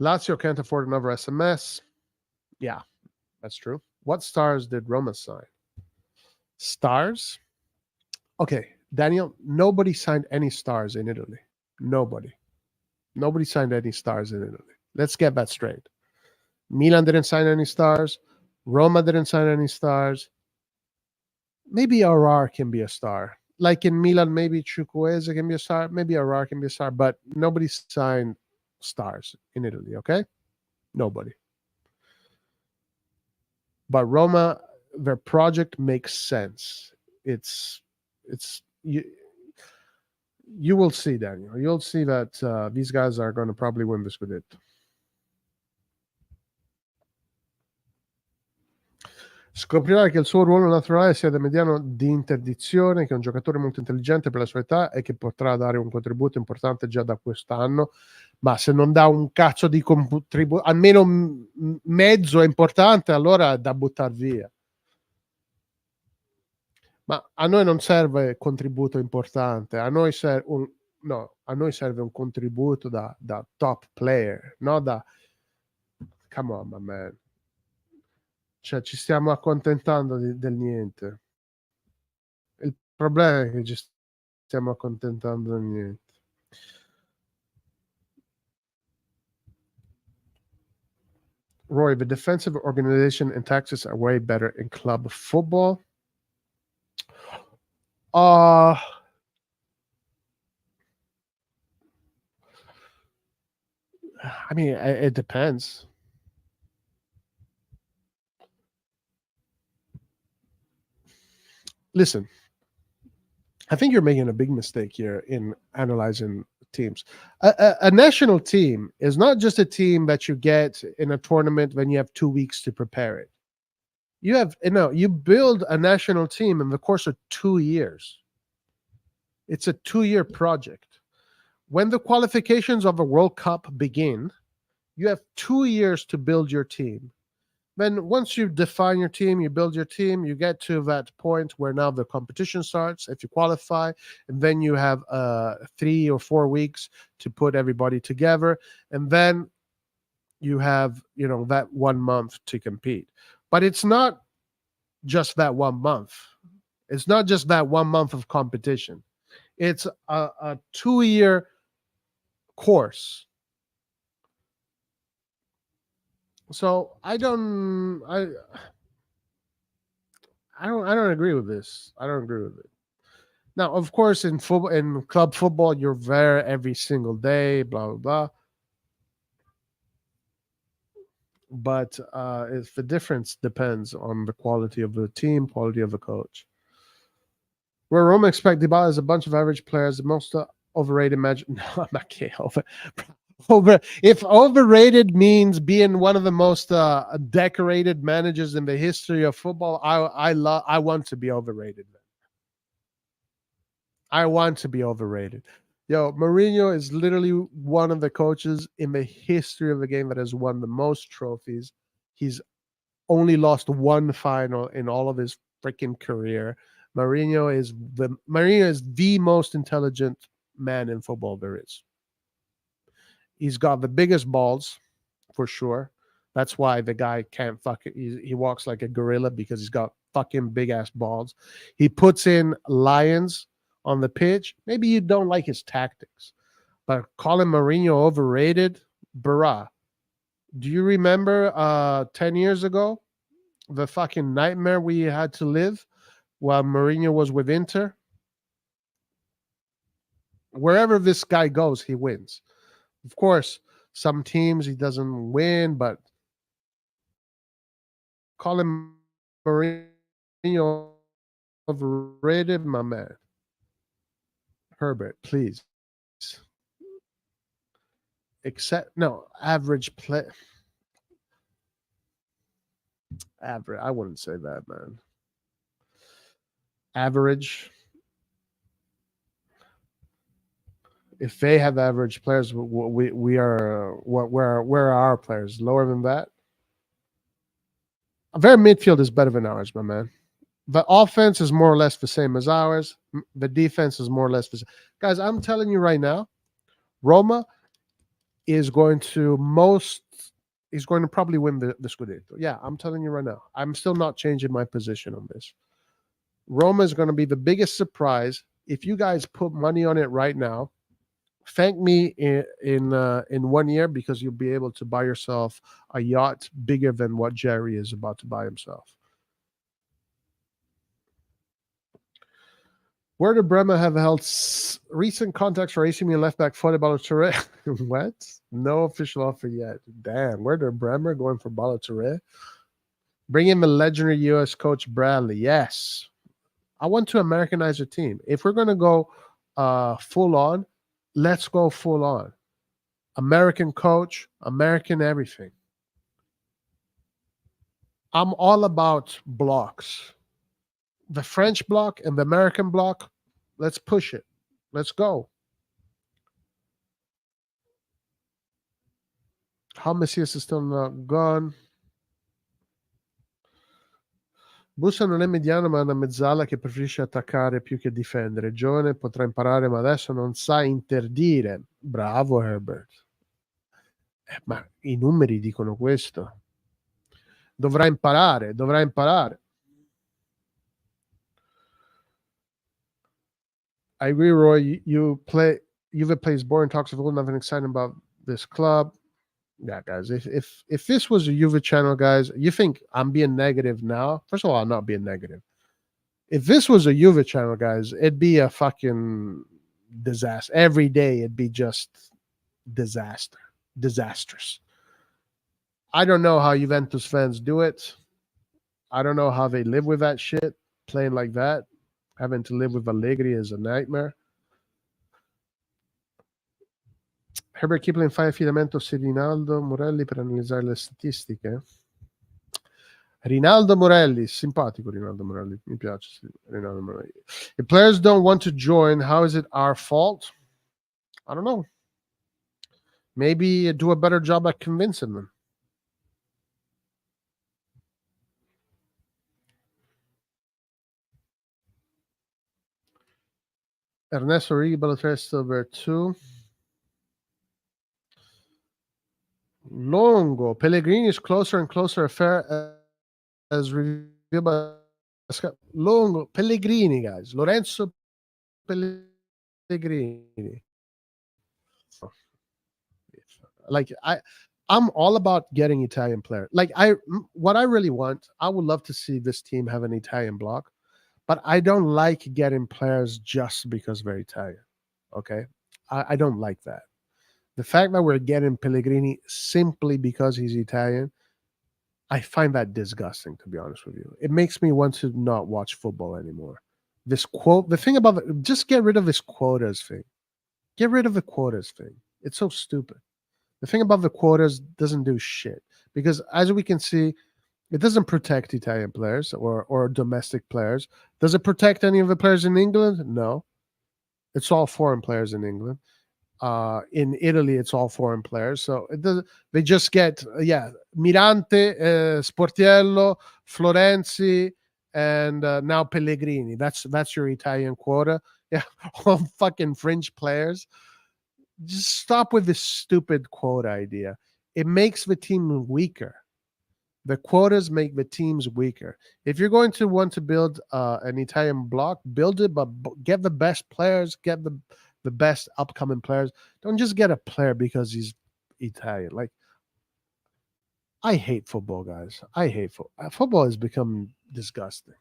Lazio can't afford another SMS. Yeah, that's true. What stars did Roma sign? Stars? Okay, Daniel, nobody signed any stars in Italy. Nobody signed any stars in Italy. Let's get that straight. Milan didn't sign any stars. Roma didn't sign any stars. Maybe Arar can be a star. Like in Milan, maybe Chukwueze can be a star. Maybe Arar can be a star. But nobody signed stars in Italy, okay? Nobody. But Roma, their project makes sense. It's you will see, Daniel. You'll see that these guys are going to probably win the Scudetto. Scoprirà che il suo ruolo naturale sia da mediano di interdizione, che è un giocatore molto intelligente per la sua età e che potrà dare un contributo importante già da quest'anno, ma se non dà un cazzo di contributo, almeno mezzo è importante, allora è da buttar via. Ma a noi non serve contributo importante, a noi serve un contributo da top player, no da... Come on, my man. Cioè, ci stiamo accontentando del niente. Il problema è che ci stiamo accontentando del niente. Roy, the defensive organization and tactics are way better in club football. I mean, it depends. Listen, I think you're making a big mistake here in analyzing teams. A national team is not just a team that you get in a tournament when you have 2 weeks to prepare it. you build a national team in the course of 2 years. It's a 2-year project. When the qualifications of a World Cup begin, you have 2 years to build your team. Then once you define your team, you build your team, you get to that point where now the competition starts, if you qualify, and then you have 3 or 4 weeks to put everybody together, and then you have, that 1 month to compete. But it's not just that 1 month. It's not just that 1 month of competition. It's a 2-year course. So I don't agree with this. I don't agree with it. Now, of course, in football, in club football, you're there every single day, blah blah blah. But if the difference depends on the quality of the team, quality of the coach. Where Roma expect Dybala is a bunch of average players, the most overrated match. No, I'm not kidding. If overrated means being one of the most decorated managers in the history of football, I want to be overrated. I want to be overrated. Yo, Mourinho is literally one of the coaches in the history of the game that has won the most trophies. He's only lost one final in all of his freaking career. Mourinho is the most intelligent man in football there is. He's got the biggest balls, for sure. That's why the guy can't he walks like a gorilla, because he's got fucking big ass balls. He puts in lions on the pitch. Maybe you don't like his tactics, but calling Mourinho overrated, bruh. Do you remember 10 years ago the fucking nightmare we had to live while Mourinho was with Inter? Wherever this guy goes, he wins. Of course, some teams he doesn't win, but calling Mourinho overrated, my man. Herbert, please. Average play. Average. I wouldn't say that, man. Average. If they have average players, we are where are our players? Lower than that? Their midfield is better than ours, my man. The offense is more or less the same as ours. The defense is more or less the same. Guys, I'm telling you right now, Roma is going to probably win the Scudetto. Yeah, I'm telling you right now. I'm still not changing my position on this. Roma is going to be the biggest surprise. If you guys put money on it right now, thank me in 1 year, because you'll be able to buy yourself a yacht bigger than what Jerry is about to buy himself. Where did Bremer have held recent contacts for AC Milan left back Fode Balotelli? What? No official offer yet. Damn, where did Bremer going for Balotelli? Bring in the legendary U.S. coach Bradley. Yes. I want to Americanize a team. If we're going to go full on, let's go full on. American coach, American everything. I'm all about blocks. The French block and the American block, let's push it. Let's go. How Messias is still not gone. Bussa non è mediano, ma è una mezzala che preferisce attaccare più che difendere. Giovane, potrà imparare, ma adesso non sa interdire. Bravo Herbert. Ma i numeri dicono questo. Dovrà imparare. I agree, Roy. Juve plays boring, talks of nothing exciting about this club. Yeah, guys. If this was a Juve channel, guys, you think I'm being negative now? First of all, I'm not being negative. If this was a Juve channel, guys, it'd be a fucking disaster. Every day it'd be just disastrous. I don't know how Juventus fans do it. I don't know how they live with that shit, playing like that. Having to live with Allegri is a nightmare. Herbert Kipling fa affidamento su Rinaldo Morelli per analizzare le statistiche. Rinaldo Morelli, simpatico Rinaldo Morelli, mi piace, sì, Rinaldo Morelli. If players don't want to join, how is it our fault? I don't know. Maybe do a better job at convincing them. Ernesto Righi, Balotelli over 2. Longo, Pellegrini is closer and closer affair as revealed by Longo, Pellegrini, guys. Lorenzo Pellegrini. Like I'm all about getting Italian players. Like what I really want, I would love to see this team have an Italian block, but I don't like getting players just because they're Italian. Okay, I don't like that. The fact that we're getting Pellegrini simply because he's Italian, I find that disgusting, to be honest with you. It makes me want to not watch football anymore. This quote, the thing about it, just get rid of this quotas thing. Get rid of the quotas thing. It's so stupid. The thing about the quotas doesn't do shit because, as we can see, it doesn't protect Italian players or domestic players. Does it protect any of the players in England? No. It's all foreign players in England. In Italy, it's all foreign players. So it doesn't, they just get, Mirante, Sportiello, Florenzi, and now Pellegrini. That's your Italian quota. Yeah, all fucking fringe players. Just stop with this stupid quota idea. It makes the team weaker. The quotas make the teams weaker. If you're going to want to build an Italian block, build it, but get the best players, get the best upcoming players. Don't just get a player because he's Italian. Like, I hate football, guys. I hate football. Football has become disgusting.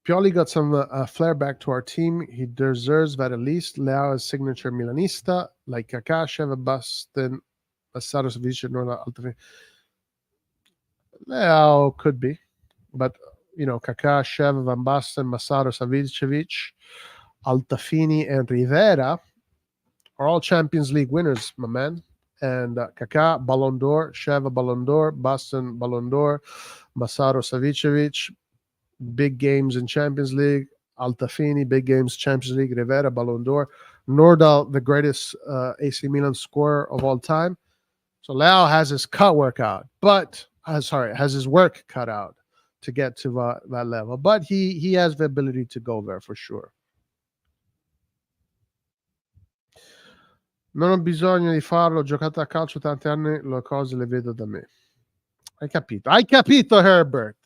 Pioli got some flair back to our team. He deserves that at least. Leao is signature Milanista, like Kaká, Sheva, Bastin, Bassaros, Vici, Norda, Altafini. Leao could be, but Kaká, Sheva, Van Basten, Massaro, Savicevic, Altafini, and Rivera are all Champions League winners, my man. And Kaká, Ballon d'Or, Sheva, Ballon d'Or, Basten, Ballon d'Or, Massaro, Savicevic, big games in Champions League. Altafini, big games, Champions League. Rivera, Ballon d'Or. Nordal, the greatest AC Milan scorer of all time. So Leao has his work out, but has his work cut out to get to that level. But he has the ability to go there for sure. Non ho bisogno di farlo, ho giocato a calcio tanti anni, le cose le vedo da me. Hai capito, Herbert?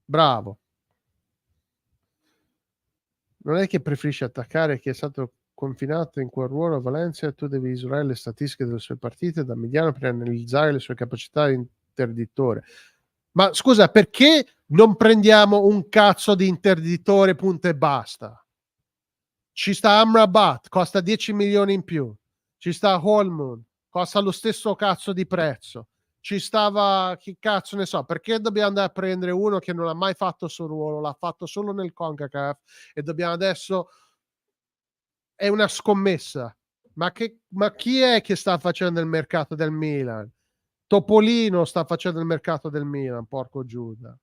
Bravo. Non è che preferisci attaccare chi è stato confinato in quel ruolo a Valencia, tu devi misurare le statistiche delle sue partite da mediano per analizzare le sue capacità di interditore. Ma scusa, perché non prendiamo un cazzo di interditore, punto e basta? Ci sta Amrabat, costa 10 milioni in più. Ci sta Holmund, costa lo stesso cazzo di prezzo. Ci stava, chi cazzo ne so, perché dobbiamo andare a prendere uno che non ha mai fatto il suo ruolo, l'ha fatto solo nel CONCACAF e dobbiamo adesso, è una scommessa. Ma chi è che sta facendo il mercato del Milan? Topolino sta facendo il mercato del Milan, porco Giuda.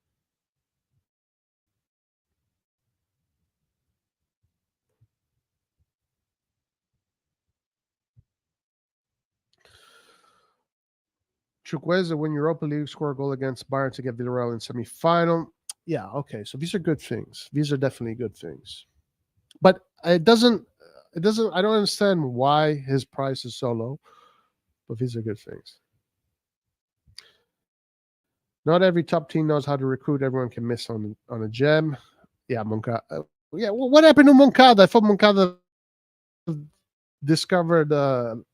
Chukwueze win Europa League, score a goal against Bayern to get Villarreal in semi-final. Yeah, okay. So these are good things. These are definitely good things. But it doesn't. I don't understand why his price is so low. But these are good things. Not every top team knows how to recruit. Everyone can miss on a gem. Yeah, Moncada. Yeah, well, what happened to Moncada? I thought Moncada discovered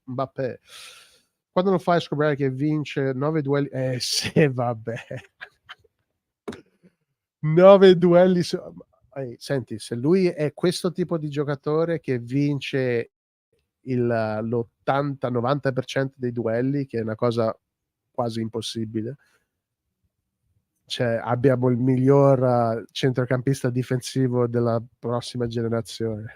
Mbappé. Quando lo fai scoprire che vince 9 duelli, sì, vabbè. 9 duelli. Senti, se lui è questo tipo di giocatore che vince l'80-90% dei duelli, che è una cosa quasi impossibile, cioè abbiamo il miglior centrocampista difensivo della prossima generazione.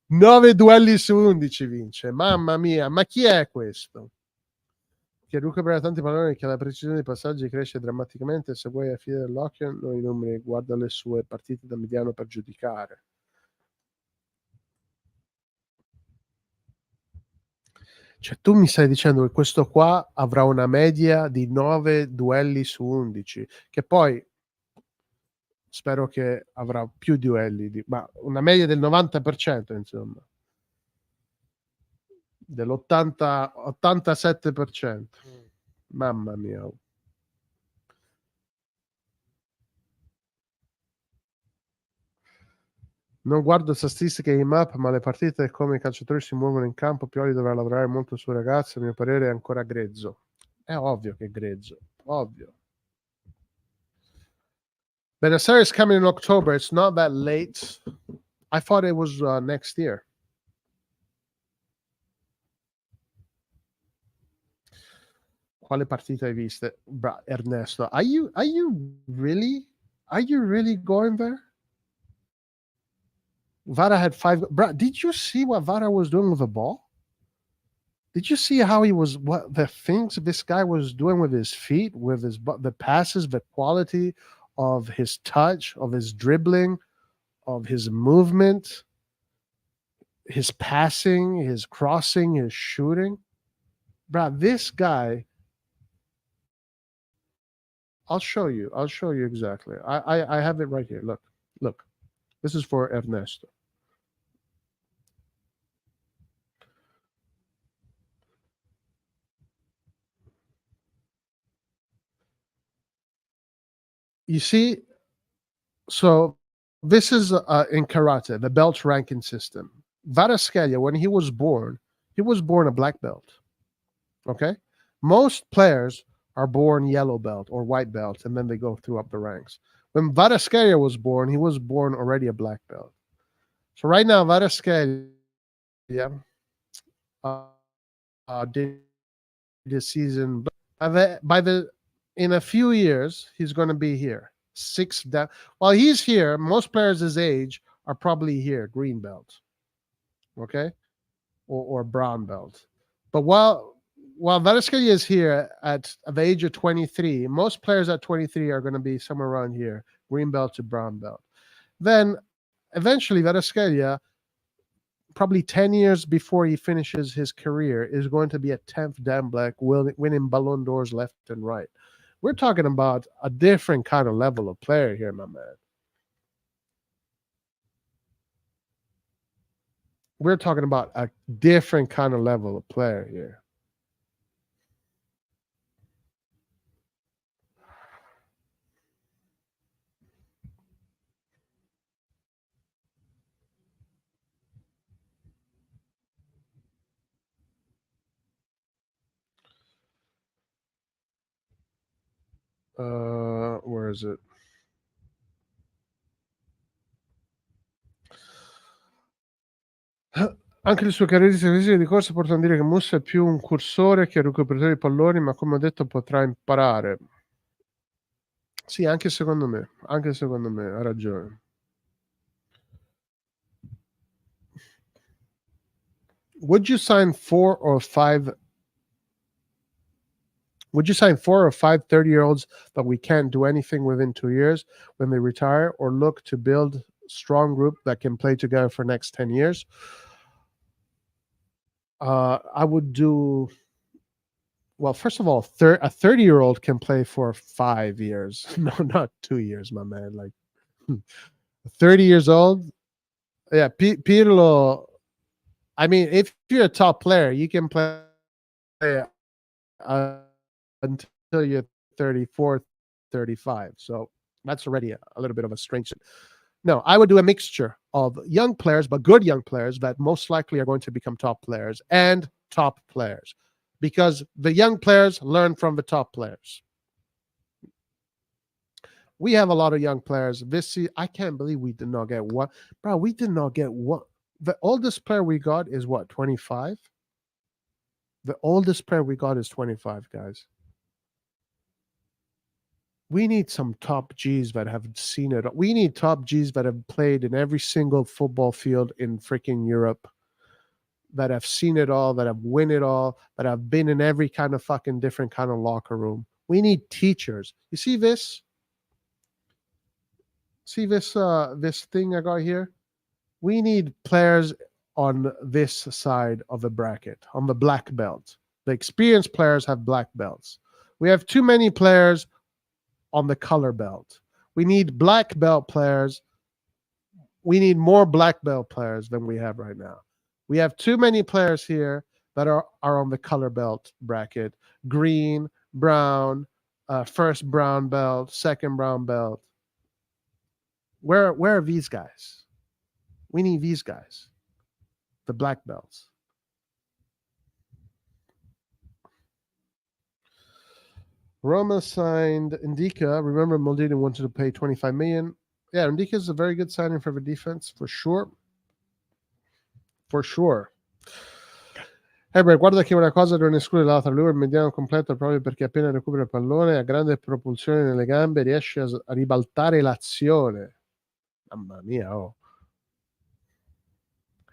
9 duelli su 11 vince. Mamma mia, ma chi è questo? Che recupera tanti palloni, che la precisione dei passaggi cresce drammaticamente. Se vuoi a fine dell'occhio, non i numeri, guarda le sue partite da mediano per giudicare. Cioè, tu mi stai dicendo che questo qua avrà una media di 9 duelli su 11, che poi spero che avrà più duelli, ma una media del 90%, insomma, dell'87%. Mamma mia. Non guardo statistiche in map, ma le partite e come i calciatori si muovono in campo, Pioli dovrà lavorare molto sul ragazzo, a mio parere è ancora grezzo. È ovvio che è grezzo, ovvio. Benacer is coming in October, it's not that late. I thought it was next year. Quale partita hai viste? Ernesto, are you really going there? Vara had 5. Did you see what Vara was doing with the ball? Did you see how he was, what the things this guy was doing with his feet, with his the passes, the quality of his touch, of his dribbling, of his movement, his passing, his crossing, his shooting? This guy, I'll show you exactly. I have it right here. Look. This is for Ernesto. You see, so this is in karate, the belt ranking system. Kvaratskhelia, when he was born a black belt. Okay? Most players are born yellow belt or white belt, and then they go through up the ranks. When Kvaratskhelia was born, he was born already a black belt. So right now, Kvaratskhelia did this season. In a few years, he's going to be here. 6 down. While he's here, most players his age are probably here, green belt, okay, or brown belt. But while Kvaratskhelia is here at the age of 23, most players at 23 are going to be somewhere around here, green belt to brown belt. Then eventually Kvaratskhelia, probably 10 years before he finishes his career, is going to be a 10th Dan Black, winning Ballon d'Ors left and right. We're talking about a different kind of level of player here, my man. We're talking about a different kind of level of player here. Where is it? Anche le sue caratteristiche di corsa portano a dire che Musso è più un cursore che un recuperatore di palloni, ma come ho detto potrà imparare. Sì, anche secondo me, ha ragione. Would you sign 4 or 5 30-year-olds that we can't do anything within 2 years when they retire, or look to build strong group that can play together for next 10 years? I would do, well, first of all, a 30-year-old can play for 5 years. No, not 2 years, my man. Like 30 years old. Yeah, Pirlo. I mean, if you're a top player, you can play until you're 34, 35. So that's already a little bit of a strange. No, I would do a mixture of young players, but good young players that most likely are going to become top players, and top players, because the young players learn from the top players. We have a lot of young players. I can't believe we did not get one. Bro, we did not get one. The oldest player we got is what, 25? The oldest player we got is 25, guys. We need some top Gs that have seen it. We need top Gs that have played in every single football field in freaking Europe, that have seen it all, that have win it all, that have been in every kind of fucking different kind of locker room. We need teachers. You see this? See this this thing I got here? We need players on this side of the bracket, on the black belt. The experienced players have black belts. We have too many players on the color belt. We need black belt players. We need more black belt players than we have right now. We have too many players here that are on the color belt bracket. Green, brown, first brown belt, second brown belt. Where are these guys? We need these guys, the black belts. Roma signed Indica. Remember, Maldini wanted to pay 25 million. Yeah, Indica is a very good signing for the defense, for sure. For sure. Herbert, guarda che una cosa non esclude l'altra. Lui è il mediano completo proprio perché appena recupera il pallone ha grande propulsione nelle gambe, riesce a ribaltare l'azione. Mamma mia, oh.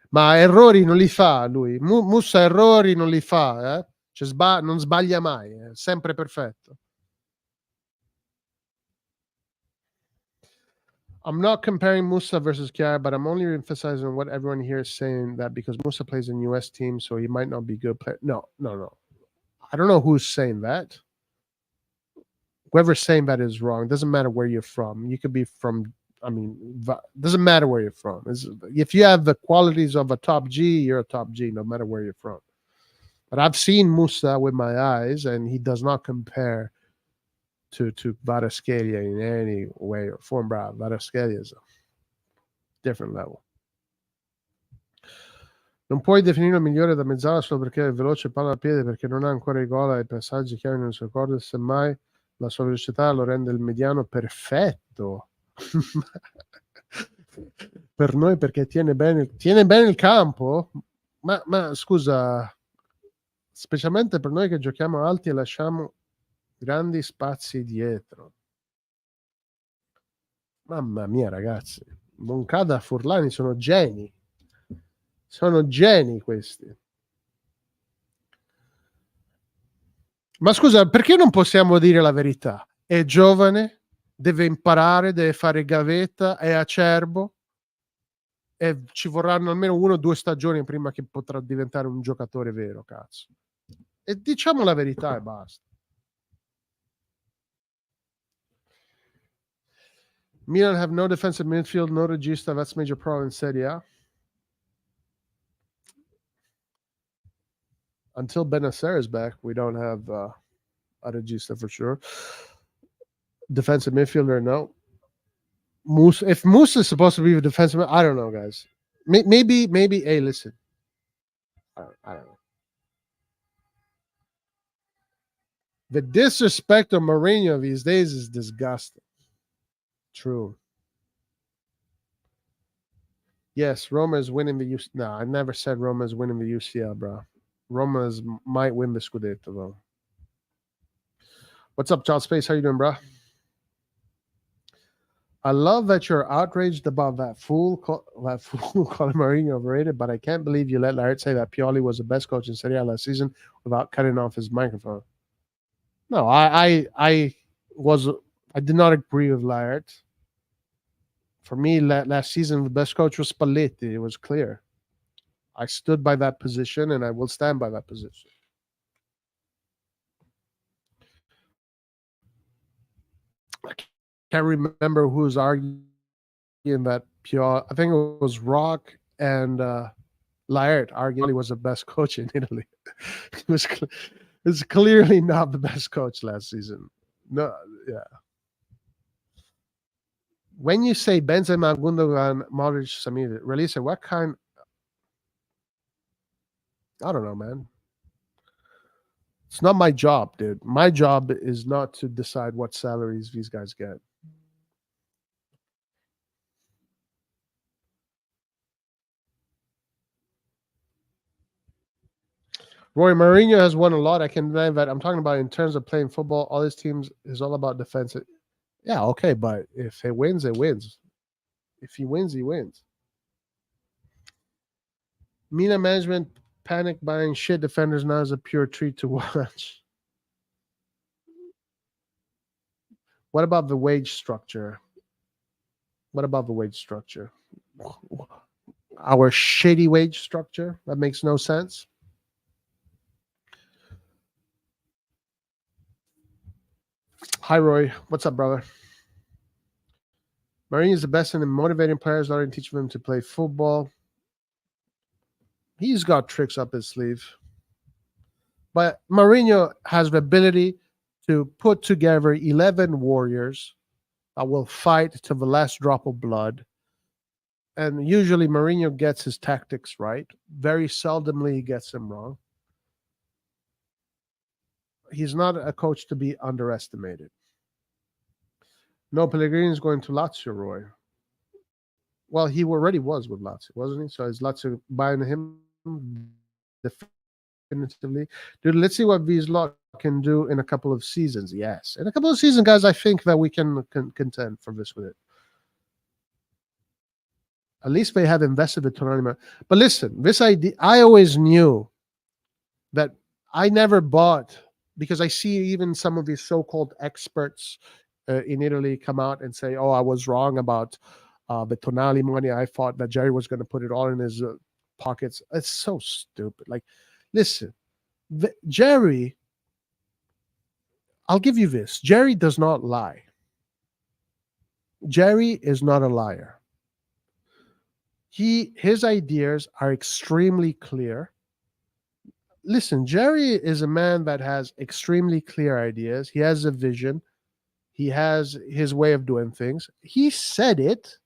Ma errori non li fa lui. Mussa errori non li fa, eh? Cioè, non sbaglia mai, è sempre perfetto. I'm not comparing Musa versus Chiara, but I'm only emphasizing what everyone here is saying, that because Musa plays in US team, so he might not be good player. No. I don't know who's saying that. Whoever's saying that is wrong. It doesn't matter where you're from. You could be from, doesn't matter where you're from. If you have the qualities of a top G, you're a top G, no matter where you're from. But I've seen Musa with my eyes, and he does not compare to Kvaratskhelia in any way or form. Bravo. Kvaratskhelia is a different level. Non puoi definirlo migliore da mezzala solo perché è veloce, palla a piede, perché non ha ancora i gol e i passaggi chiari nelle sue corde, semmai la sua velocità lo rende il mediano perfetto. Per noi perché tiene bene il campo? Ma scusa, specialmente per noi che giochiamo alti e lasciamo grandi spazi dietro. Mamma mia, ragazzi, Moncada e Furlani sono geni. Sono geni questi. Ma scusa, perché non possiamo dire la verità? È giovane, deve imparare, deve fare gavetta, è acerbo e ci vorranno almeno 1 o 2 stagioni prima che potrà diventare un giocatore vero, cazzo. E diciamo la verità e basta. Milan have no defensive midfield, no regista. That's major problem in Serie A. Until Benacer is back, we don't have a regista for sure. Defensive midfielder, no. Musa, if Musa is supposed to be a defensive, I don't know, guys. Maybe. Hey, listen, I don't know. The disrespect of Mourinho these days is disgusting. True. Yes, Roma is winning the UCL. No, I never said Roma is winning the UCL, bro. Roma might win the Scudetto, though. What's up, Child Space? How you doing, bro? I love that you're outraged about that fool calling Mourinho overrated, but I can't believe you let Laird say that Pioli was the best coach in Serie A last season without cutting off his microphone. No, I did not agree with Laird. For me, last season, the best coach was Spalletti. It was clear. I stood by that position, and I will stand by that position. I can't remember who was arguing that Pioli. I think it was Rock and Laird arguing he was the best coach in Italy. It was clearly not the best coach last season. No, yeah. When you say Benzema, Gundogan, Modric, Samir, release it, what kind? I don't know, man. It's not my job, dude. My job is not to decide what salaries these guys get. Roy Mourinho has won a lot. I can deny that. I'm talking about in terms of playing football. All his teams is all about defense. Yeah, okay, but if he wins, it wins. If he wins, he wins. Milan management panic buying shit defenders now is a pure treat to watch. What about the wage structure? What about the wage structure? Our shitty wage structure that makes no sense. Hi, Roy. What's up, brother? Mourinho is the best in motivating players, not in teaching them to play football. He's got tricks up his sleeve. But Mourinho has the ability to put together 11 warriors that will fight to the last drop of blood. And usually Mourinho gets his tactics right. Very seldomly he gets them wrong. He's not a coach to be underestimated. No, Pellegrini is going to Lazio, Roy. Well, he already was with Lazio, wasn't he? So is Lazio buying him definitively? Dude, let's see what Wieslock can do in a couple of seasons. Yes. In a couple of seasons, guys, I think that we can contend for this with it. At least they have invested with Tonali. But listen, this idea, I always knew that I never bought, because I see even some of these so-called experts in Italy come out and say, oh, I was wrong about the Tonali money. I thought that Jerry was going to put it all in his pockets. It's so stupid. Like, listen, Jerry, I'll give you this. Jerry does not lie. Jerry is not a liar. His ideas are extremely clear. Listen, Jerry is a man that has extremely clear ideas. He has a vision. He has his way of doing things. He said it.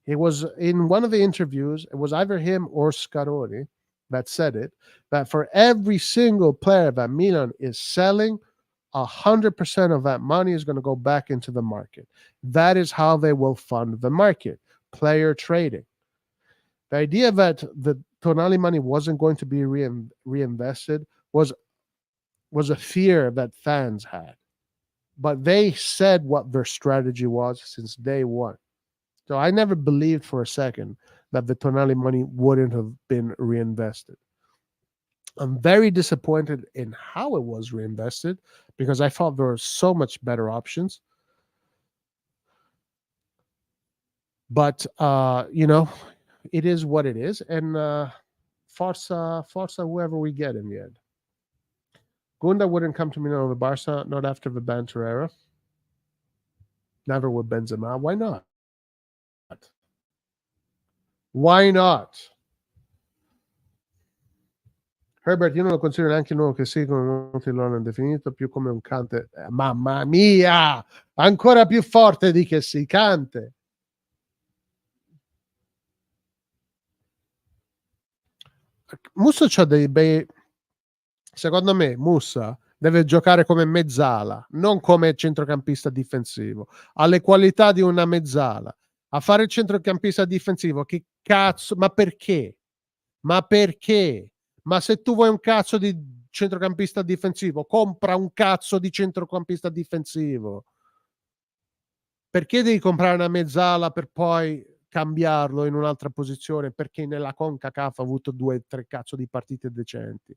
It was in one of the interviews. It was either him or Scaroni that said it, that for every single player that Milan is selling, 100% of that money is going to go back into the market. That is how they will fund the market, player trading. The idea that the Tonali money wasn't going to be reinvested was a fear that fans had. But they said what their strategy was since day one. So I never believed for a second that the Tonali money wouldn't have been reinvested. I'm very disappointed in how it was reinvested because I thought there were so much better options. But it is what it is, and Forza, whoever we get in the end. Gunda wouldn't come to Milan over Barca, not after the banter era. Never with Benzema. Why not? Why not? Herbert, io non lo considero neanche il nuovo che sì, come molti lo hanno definito, più come un Cante. Mamma mia! Ancora più forte di che sì, Cante. Musso c'ha dei bei... Secondo me Mussa deve giocare come mezzala, non come centrocampista difensivo. Ha le qualità di una mezzala. A fare il centrocampista difensivo, che cazzo? Ma perché? Ma perché? Ma se tu vuoi un cazzo di centrocampista difensivo, compra un cazzo di centrocampista difensivo. Perché devi comprare una mezzala per poi cambiarlo in un'altra posizione? Perché nella CONCACAF ha avuto 2-3 cazzo di partite decenti.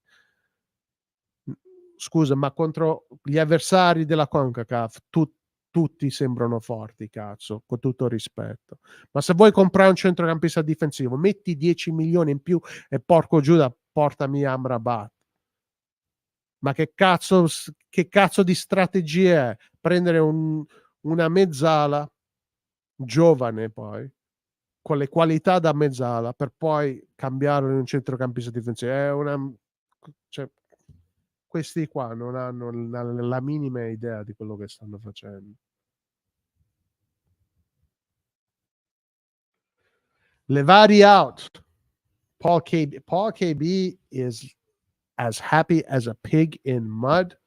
Scusa, ma contro gli avversari della CONCACAF tutti sembrano forti, cazzo, con tutto il rispetto. Ma se vuoi comprare un centrocampista difensivo, metti 10 milioni in più e porco Giuda, portami Amrabat. Ma che cazzo di strategia è prendere una mezzala giovane poi con le qualità da mezzala per poi cambiarlo in un centrocampista difensivo? È una... Cioè, questi qua non hanno la minima idea di quello che stanno facendo. Levari out. Paul KB is as happy as a pig in mud.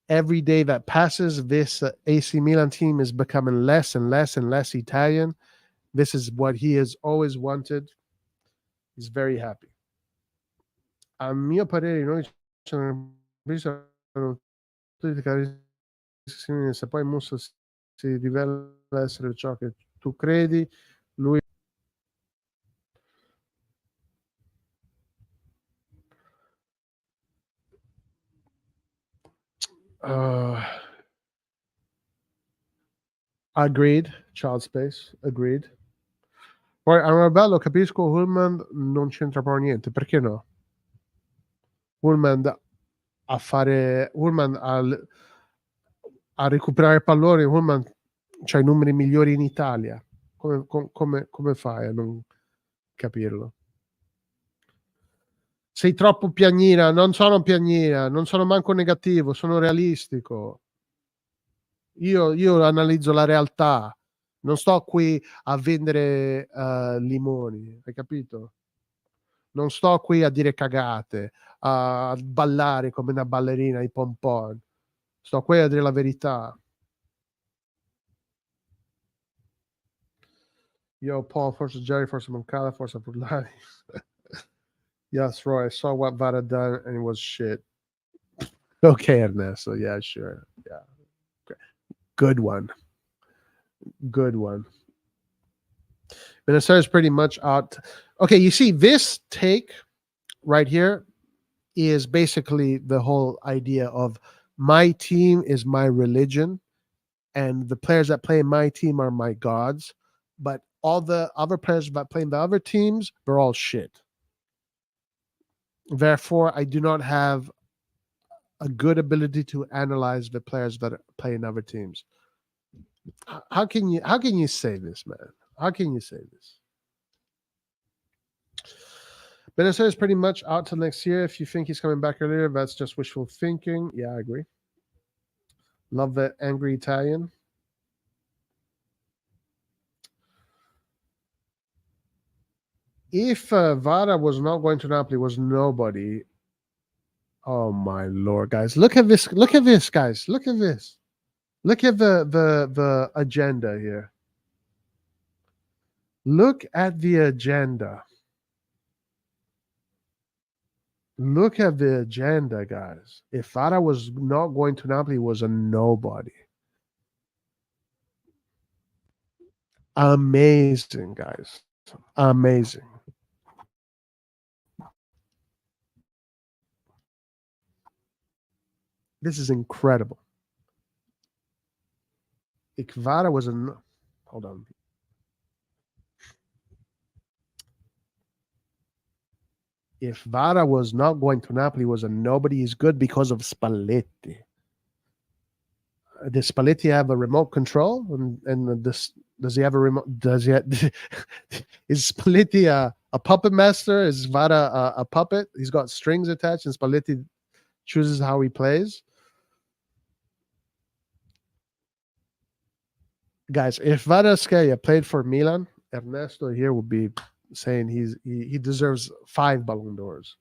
Every day that passes, this AC Milan team is becoming less and less and less Italian. This is what he has always wanted. He's very happy. A mio parere, noi ci hanno visto tutti i poi Musso si rivela essere ciò che tu credi, lui agreed, child space, agreed. Poi allora bello, capisco, Hullman non c'entra proprio niente, perché no? Hullman a recuperare palloni, Hullman c'ha i numeri migliori in Italia. Come fai a non capirlo? Sei troppo piagnina, non sono piagnina, non sono manco negativo, sono realistico. Io analizzo la realtà, non sto qui a vendere limoni, hai capito? Non sto qui a dire cagate, a ballare come una ballerina ai pom pom. Sto qui a dire la verità. Yo, Paul, forse Jerry, forse Moncada, forse Furlani. Yes, Roy, I saw what Vada done and it was shit. Okay, Ernesto. Yeah, sure. Yeah. Okay. Good one. Good one. Minnesota is pretty much out. Okay, you see, this take right here is basically the whole idea of my team is my religion, and the players that play in my team are my gods. But all the other players that play in the other teams, they're all shit. Therefore, I do not have a good ability to analyze the players that play in other teams. How can you say this, man? How can you say this? Minnesota is pretty much out till next year. If you think he's coming back earlier, that's just wishful thinking. Yeah, I agree. Love that angry Italian. If Vara was not going to Napoli, was nobody. Oh my lord, guys! Look at this! Look at this, guys! Look at this! Look at the agenda here. Look at the agenda. Look at the agenda, guys. If Vara was not going to Napoli, was a nobody. Amazing, guys. Amazing. This is incredible. Kvara was a hold on. If Vara was not going to Napoli, was a nobody is good because of Spalletti. Does Spalletti have a remote control? And this does he have a remote? Does he? Is Spalletti a puppet master? Is Vara a puppet? He's got strings attached, and Spalletti chooses how he plays. Guys, if Kvaratskhelia played for Milan, Ernesto here would be saying he deserves 5 Ballon d'Ors.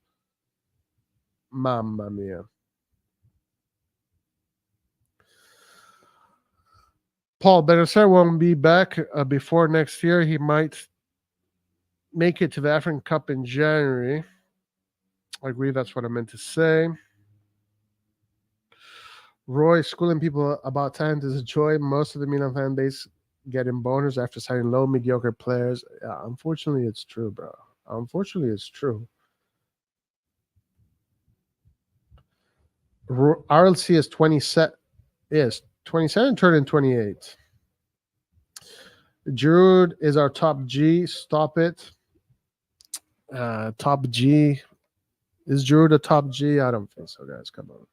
Mamma mia. Paul Benacer won't be back before next year. He might make it to the African Cup in January. I agree. That's what I meant to say. Roy, schooling people about talent is a joy. Most of the Milan fan base getting boners after signing low, mediocre players. Yeah, unfortunately, it's true, bro. Unfortunately, it's true. RLC is 27. Yes, 27 turning 28. Giroud is our top G. Stop it. Top G. Is Giroud a top G? I don't think so, guys. Come on.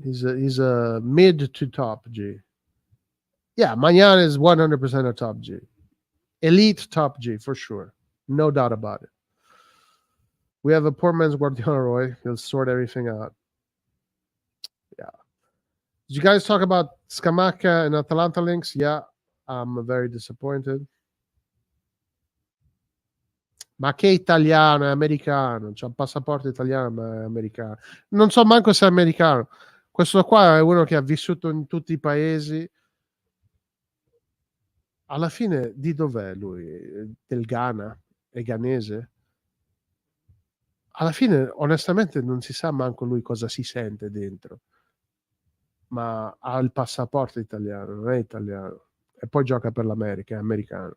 He's a mid to top G. Yeah, Magnan is 100% a top G. Elite top G for sure. No doubt about it. We have a poor man's Guardiola, Roy. He'll sort everything out. Yeah. Did you guys talk about Scamacca and Atalanta links? Yeah, I'm very disappointed. Ma che italiano, è americano. C'ha un passaporto italiano, ma è americano. Non so manco se è americano. Questo qua è uno che ha vissuto in tutti i paesi. Alla fine di dov'è lui? Del Ghana? È ghanese? Alla fine, onestamente, non si sa manco lui cosa si sente dentro. ma ha il passaporto italiano, non è italiano. E poi gioca per l'America, è americano.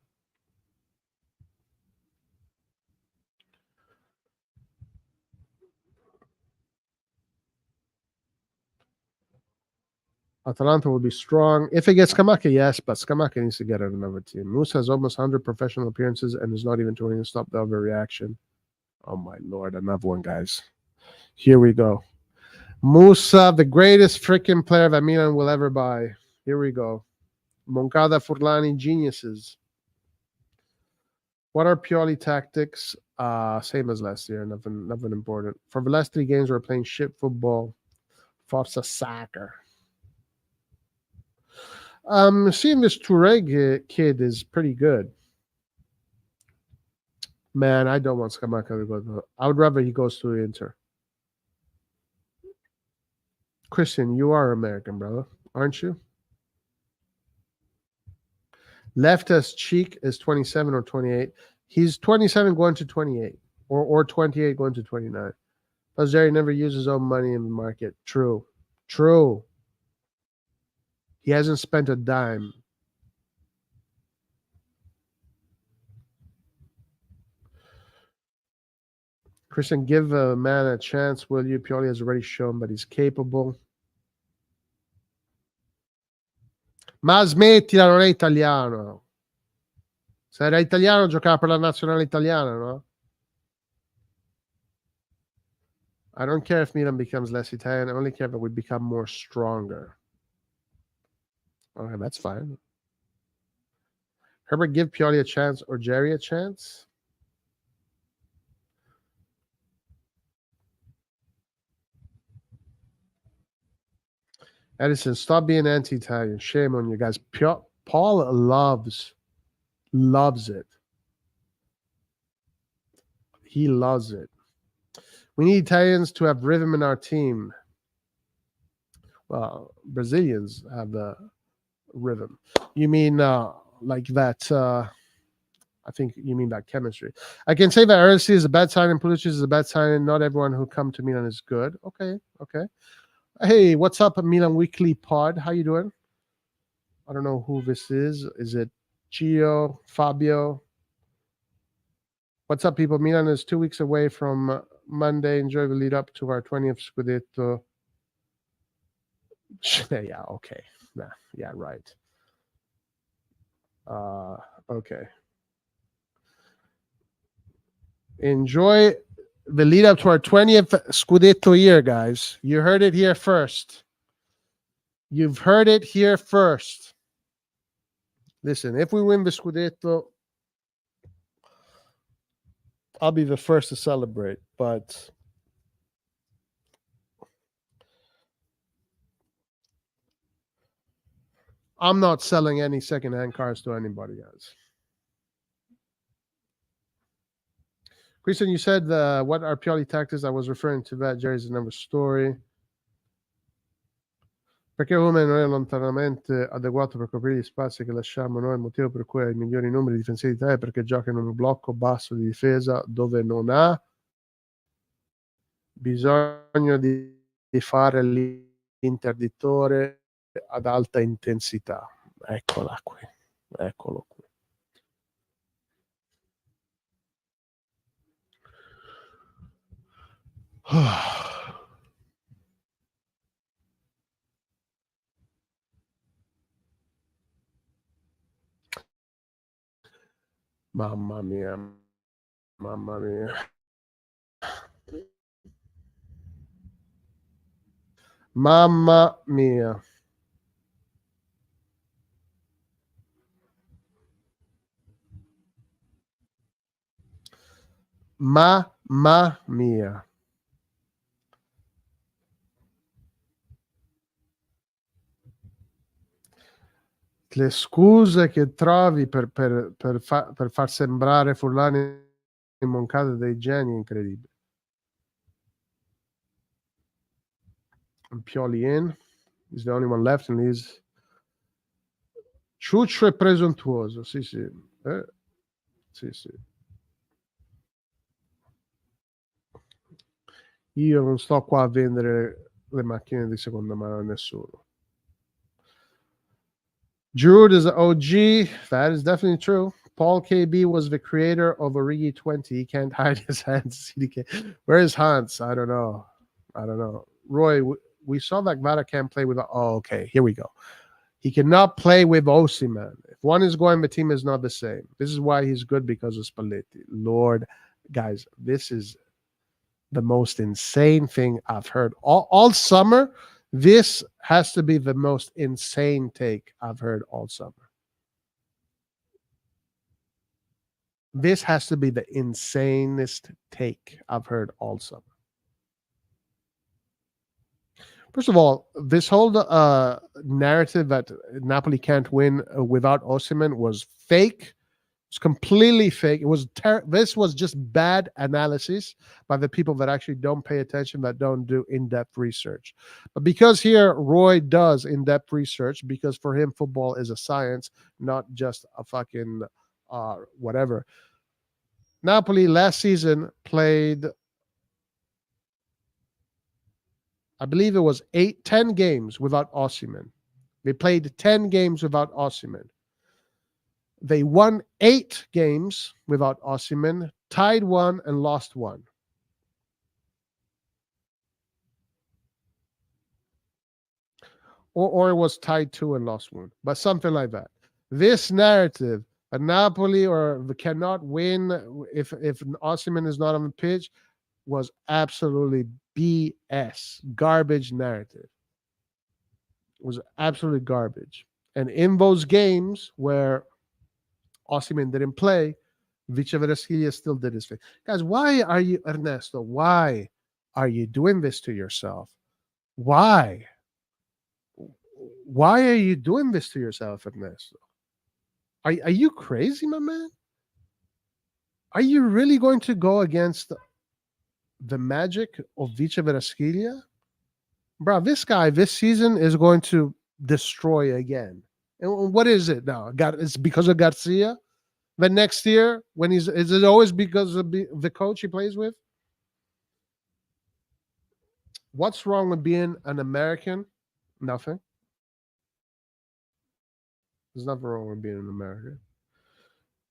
Atalanta will be strong. If it gets Scamacca, yes, but Scamacca needs to get at another team. Moose has almost 100 professional appearances and is not even trying to stop the overreaction. Oh, my Lord. Another one, guys. Here we go. Musa, the greatest freaking player that Milan will ever buy. Here we go. Moncada, Furlani, geniuses. What are Pioli tactics? Same as last year. Nothing important. For the last 3 games, we're playing shit football. Forza soccer. Seeing this Touré kid is pretty good. Man, I don't want Scamacca to go to. I would rather he goes to Inter. Christian, you are American, brother, aren't you? Left as cheek is 27 or 28. He's 27 going to 28, or 28 going to 29. Plus, Jerry never uses his own money in the market. True. He hasn't spent a dime. Christian, give a man a chance, will you? Pioli has already shown that he's capable. Ma smettila, non è italiano. Se era italiano giocava per la nazionale italiana, no? I don't care if Milan becomes less Italian. I only care that we become more stronger. Okay, that's fine. Herbert, give Pioli a chance or Jerry a chance? Edison, stop being anti-Italian. Shame on you guys. Paul loves it. He loves it. We need Italians to have rhythm in our team. Well, Brazilians have the rhythm. You mean like that? I think you mean that chemistry. I can say that RC is a bad sign and Pulisic is a bad sign, and not everyone who come to Milan is good. Okay. Hey, what's up, Milan Weekly Pod? How you doing? I don't know who this is. Is it Gio, Fabio? What's up, people? Milan is 2 weeks away from Monday. Enjoy the lead up to our 20th Scudetto. Yeah, okay. Nah, yeah, right. Okay. Enjoy the lead up to our 20th Scudetto year, guys. You heard it here first. You've heard it here first. Listen, if we win the Scudetto, I'll be the first to celebrate, but I'm not selling any secondhand cars to anybody, guys. Christian, you said what are Pioli tactics? I was referring to that. Jerry's another story. Perché Roma non è lontanamente adeguato per coprire gli spazi che lasciamo noi, il motivo per cui ha i migliori numeri difensivi d'Italia è perché gioca in un blocco basso di difesa dove non ha bisogno di fare l'interditore ad alta intensità. Eccola qui. Eccolo qui. Mamma mia. Mamma mia. Mamma mia. Mamma mia. Le scuse che trovi per far sembrare Furlani e Moncada dei geni incredibili. Pioli in. He's the only one left and he's ciuccio e presuntuoso. Sì. Sì. Io non sto qua a vendere le macchine di seconda mano a nessuno. Giroud is an OG. That is definitely true. Paul KB was the creator of Origi 20. He can't hide his hands. CDK. Where is Hans? I don't know. I don't know. Roy, we saw that Kvaratskhelia can't play with. Oh, okay. Here we go. He cannot play with Osimhen. If one is going, the team is not the same. This is why he's good, because of Spalletti. Lord, guys, this is the most insane thing I've heard all summer. This has to be the most insane take I've heard all summer. This has to be the insanest take I've heard all summer. First of all, this whole narrative that Napoli can't win without Osimhen was fake. It's completely fake. It was this was just bad analysis by the people that actually don't pay attention, that don't do in-depth research. But because here Roy does in-depth research, because for him football is a science, not just a fucking whatever. Napoli last season played, I believe it was 10 games without Osimhen. They played 10 games without Osimhen. They won 8 games without Osimhen, tied 1 and lost 1. Or it was tied 2 and lost 1, but something like that. This narrative, a Napoli or cannot win if Osimhen is not on the pitch, was absolutely BS, garbage narrative. It was absolutely garbage. And in those games where Osimhen didn't play, Kvaratskhelia still did his thing. Guys, why are you, Ernesto? Why are you doing this to yourself? Why? Why are you doing this to yourself, Ernesto? Are you crazy, my man? Are you really going to go against the magic of Kvaratskhelia? Bro, this guy this season is going to destroy again. And what is it now? It's because of Garcia? But next year, when is it always because of the coach he plays with? What's wrong with being an American? Nothing. There's nothing wrong with being an American.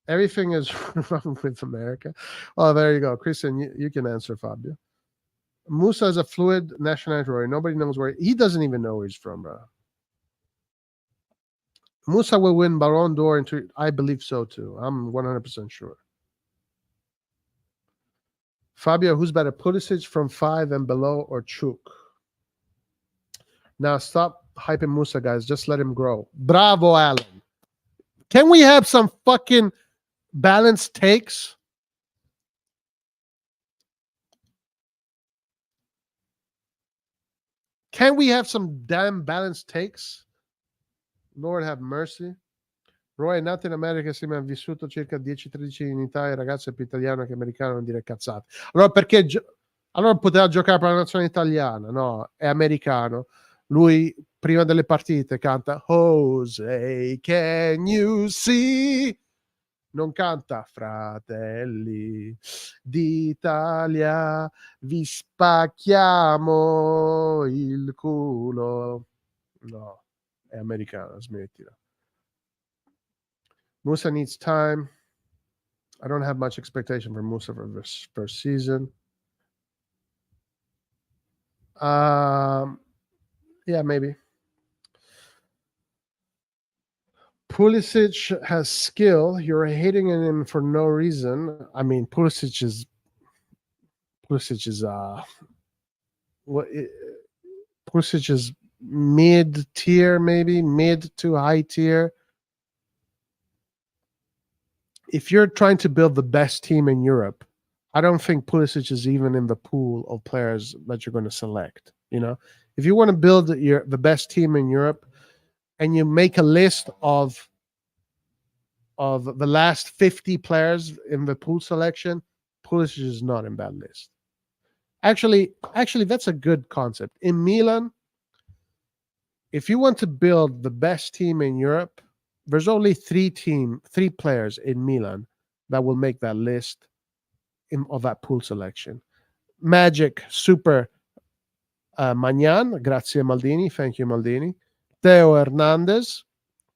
Everything is wrong with America. Oh, there you go. Christian, you can answer, Fabio. Musa is a fluid nationality. Nobody knows where he doesn't even know where he's from, bro. Musa will win Ballon d'Or. I believe so too. I'm 100% sure. Fabio, who's better, Pulisic from 5 and below or Chuk? Now stop hyping Musa, guys. Just let him grow. Bravo, Alan. Can we have some fucking balanced takes? Can we have some damn balanced takes? Lord have mercy. Roy è nato in America, sì, ma ha vissuto circa 10-13 in Italia. Ragazzo è più italiano che americano, non dire cazzate. Allora perché allora poteva giocare per la nazione italiana? No, è americano. Lui prima delle partite canta Jose, can you see? Non canta fratelli d'Italia, vi spacchiamo il culo. No, è americano, smettila. Musa needs time. I don't have much expectation for Musa for this first season. Yeah, maybe. Pulisic has skill. You're hating on him for no reason. I mean, Pulisic is Pulisic is mid tier, maybe mid to high tier. If you're trying to build the best team in Europe, I don't think Pulisic is even in the pool of players that you're going to select. You know, if you want to build the best team in Europe, and you make a list of the last 50 players in the pool selection, Pulisic is not in that list. Actually, that's a good concept. In Milan, if you want to build the best team in Europe, there's only 3 players in Milan that will make that list of that pool selection. Magic, Super, Magnan, grazie Maldini, thank you Maldini. Theo Hernandez,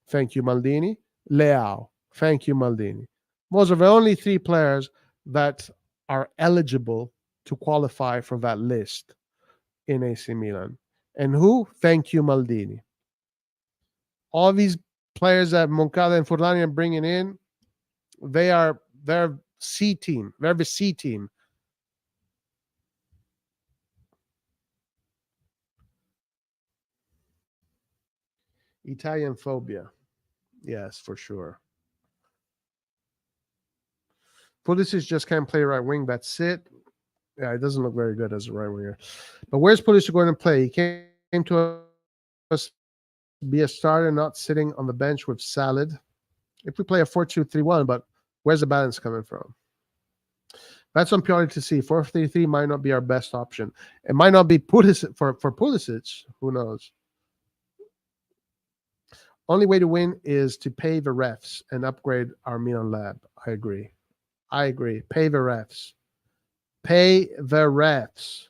Thank you, Maldini. Leao. Thank you, Maldini. Those are the only three players that are eligible to qualify for that list in AC Milan. And who? Thank you, Maldini. All these players that Moncada and Forlani are bringing in, they're C team. They're the C team. Italian phobia. Yes, for sure. Pulisic just can't play right wing. That's it. Yeah, it doesn't look very good as a right winger. But where's Pulisic going to play? He came to us be a starter, not sitting on the bench with Salad. If we play a 4-2-3-1, but where's the balance coming from? That's on Pioli to see. 4-3-3 might not be our best option. It might not be Pulisic for Pulisic. Who knows? Only way to win is to pay the refs and upgrade our Milan lab. I agree. Pay the refs. Pay the refs.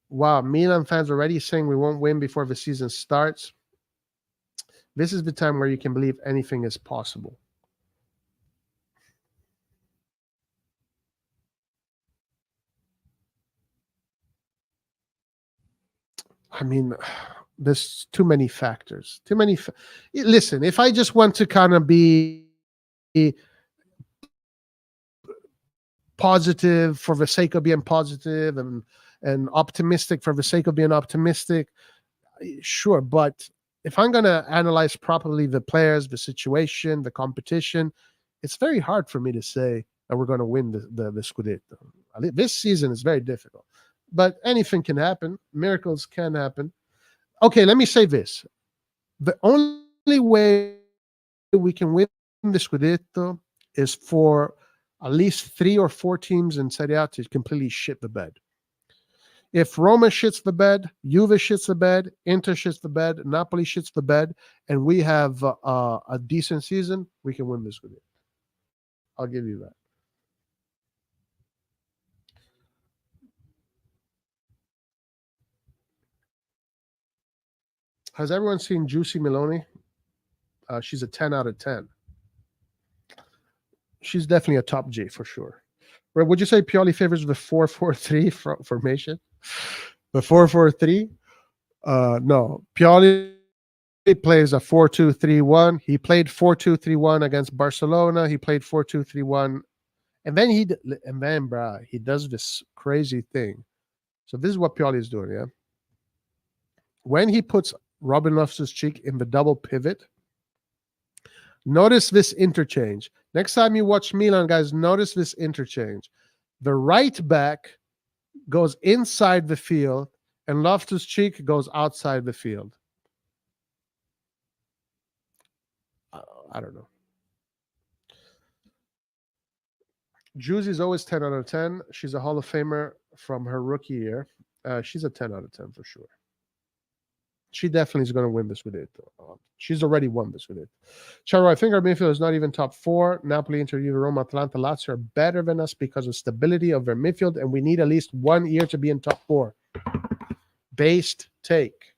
Wow, Milan fans already saying we won't win before the season starts. This is the time where you can believe anything is possible. I mean, there's too many factors. Listen, if I just want to kind of be positive for the sake of being positive and optimistic for the sake of being optimistic, sure. But if I'm going to analyze properly the players, the situation, the competition, it's very hard for me to say that we're going to win the Scudetto. This season is very difficult, but anything can happen. Miracles can happen. Okay, let me say this. The only way we can win the Scudetto is for at least 3 or 4 teams in Serie A to completely shit the bed. If Roma shits the bed, Juve shits the bed, Inter shits the bed, Napoli shits the bed, and we have a decent season, we can win this Scudetto. I'll give you that. Has everyone seen Juicy Meloni? She's a 10 out of 10. She's definitely a top G for sure. Would you say Pioli favors the 4-4-3 formation? The 4-4-3? No. Pioli plays a 4-2-3-1. He played 4-2-3-1 against Barcelona. He played 4-2-3-1. And then he does this crazy thing. So this is what Pioli is doing, yeah? When he puts Robin Loftus-Cheek in the double pivot, notice this interchange. Next time you watch Milan, guys, notice this interchange. The right back goes inside the field and Loftus-Cheek goes outside the field. I don't know. Juicy's always 10 out of 10. She's a Hall of Famer from her rookie year. She's a 10 out of 10 for sure. She definitely is going to win this with it. She's already won this with it. Ciao, I think our midfield is not even top 4. Napoli, Inter, Juve, Roma, Atalanta, Lazio are better than us because of stability of their midfield, and we need at least 1 year to be in top 4. Based take.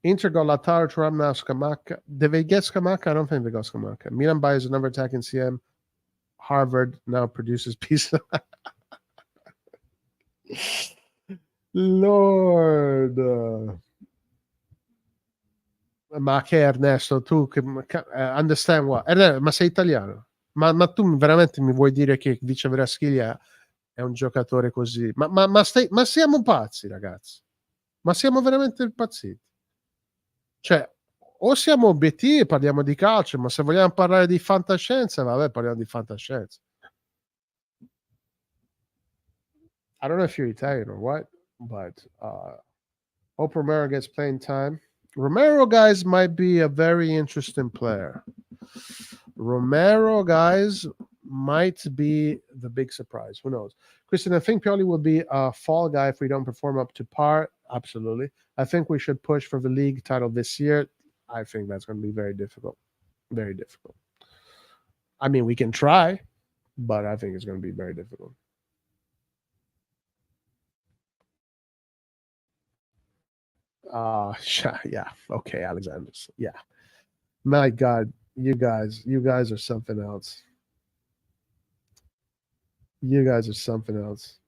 Inter got Lautaro, Thuram, now Scamacca. Did they get Scamacca? I don't think they got Scamacca. Milan buys another attacking CM. Harvard now produces pizza. Lord. Ma che Ernesto, tu che understand what? Ma sei italiano? Ma tu veramente mi vuoi dire che Kvaratskhelia è un giocatore così? Ma siamo pazzi, ragazzi. Ma siamo veramente impazziti. Cioè, o siamo obiettivi e parliamo di calcio, ma se vogliamo parlare di fantascienza, vabbè, parliamo di fantascienza. I don't know if you're Italian or what, but hope Romero gets playing time. Romero, guys, might be a very interesting player. Romero, guys, might be the big surprise. Who knows? Christian, I think Pioli will be a fall guy if we don't perform up to par. Absolutely. I think we should push for the league title this year. I think that's going to be very difficult. Very difficult. I mean, we can try, but I think it's going to be very difficult. Yeah. Okay, Alexander. Yeah. My God, you guys are something else. You guys are something else.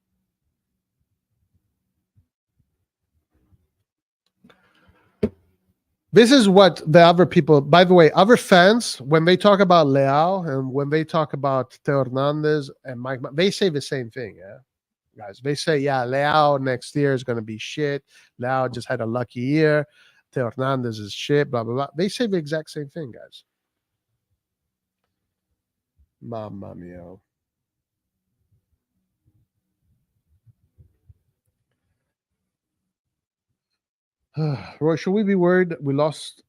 This is what the other people, by the way, other fans, when they talk about Leao and when they talk about Theo Hernandez and Mike, they say the same thing, yeah, guys. They say, yeah, Leao next year is going to be shit. Leao just had a lucky year. Theo Hernandez is shit, blah, blah, blah. They say the exact same thing, guys. Mamma mia. Roy, should we be worried we lost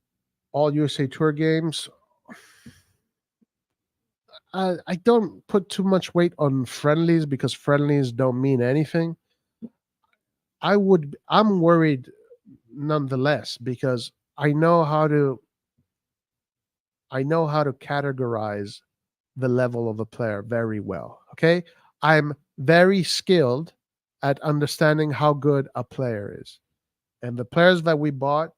all USA Tour games? I don't put too much weight on friendlies because friendlies don't mean anything. I'm worried nonetheless because I know how to categorize the level of a player very well. Okay. I'm very skilled at understanding how good a player is. And the players that we bought,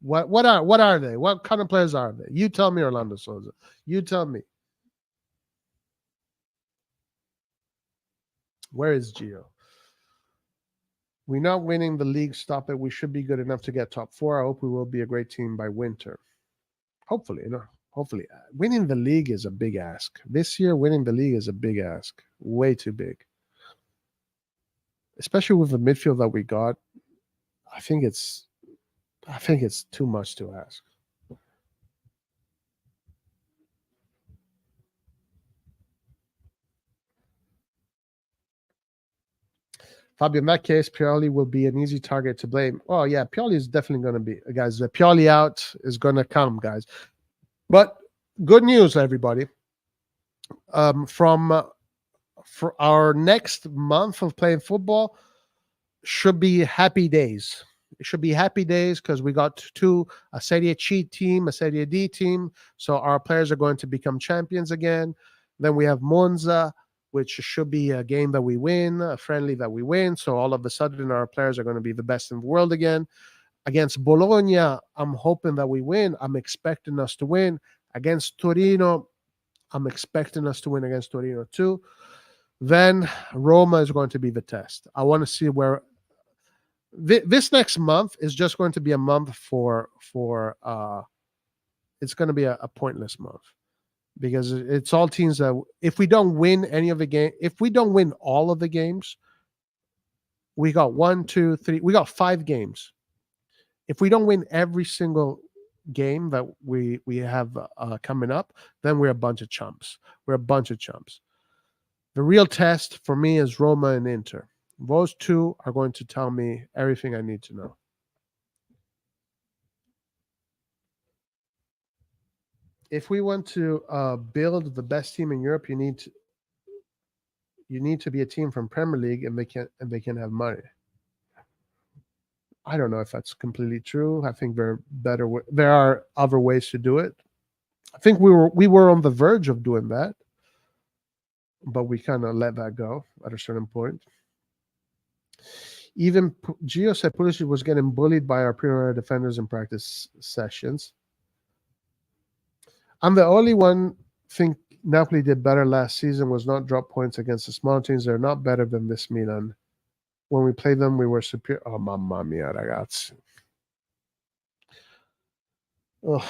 what are they? What kind of players are they? You tell me, Orlando Souza. You tell me. Where is Gio? We're not winning the league. Stop it. We should be good enough to get top four. I hope we will be a great team by winter. Hopefully, hopefully. Winning the league is a big ask. This year, winning the league is a big ask. Way too big. Especially with the midfield that we got. I think it's too much to ask. Fabio, in that case, Pioli will be an easy target to blame. Oh, yeah, Pioli is definitely going to be, guys. The Pioli out is going to come, guys. But good news, everybody. For our next month of playing football should be happy days. It should be happy days because we got a Serie C team, a Serie D team. So our players are going to become champions again. Then we have Monza, which should be a game that we win, a friendly that we win. So all of a sudden, our players are going to be the best in the world again. Against Bologna, I'm hoping that we win. I'm expecting us to win. Against Torino, I'm expecting us to win against Torino too. Then Roma is going to be the test. I want to see where this next month is just going to be a month for it's going to be a pointless month because it's all teams that if we don't win any of the game, if we don't win all of the games, we got 1, 2, 3, we got 5 games. If we don't win every single game that we have coming up, then we're a bunch of chumps. We're a bunch of chumps. The real test for me is Roma and Inter. Those two are going to tell me everything I need to know. If we want to build the best team in Europe, you need to be a team from Premier League, and they can have money. I don't know if that's completely true. I think there are other ways to do it. I think we were on the verge of doing that, but we kind of let that go at a certain point. Even Gio said Pulisic was getting bullied by our premier defenders in practice sessions. I'm the only one think Napoli did better last season, was not drop points against the small teams. They're not better than this Milan. When we played them, we were superior. Oh, mamma mia, ragazzi. Ugh.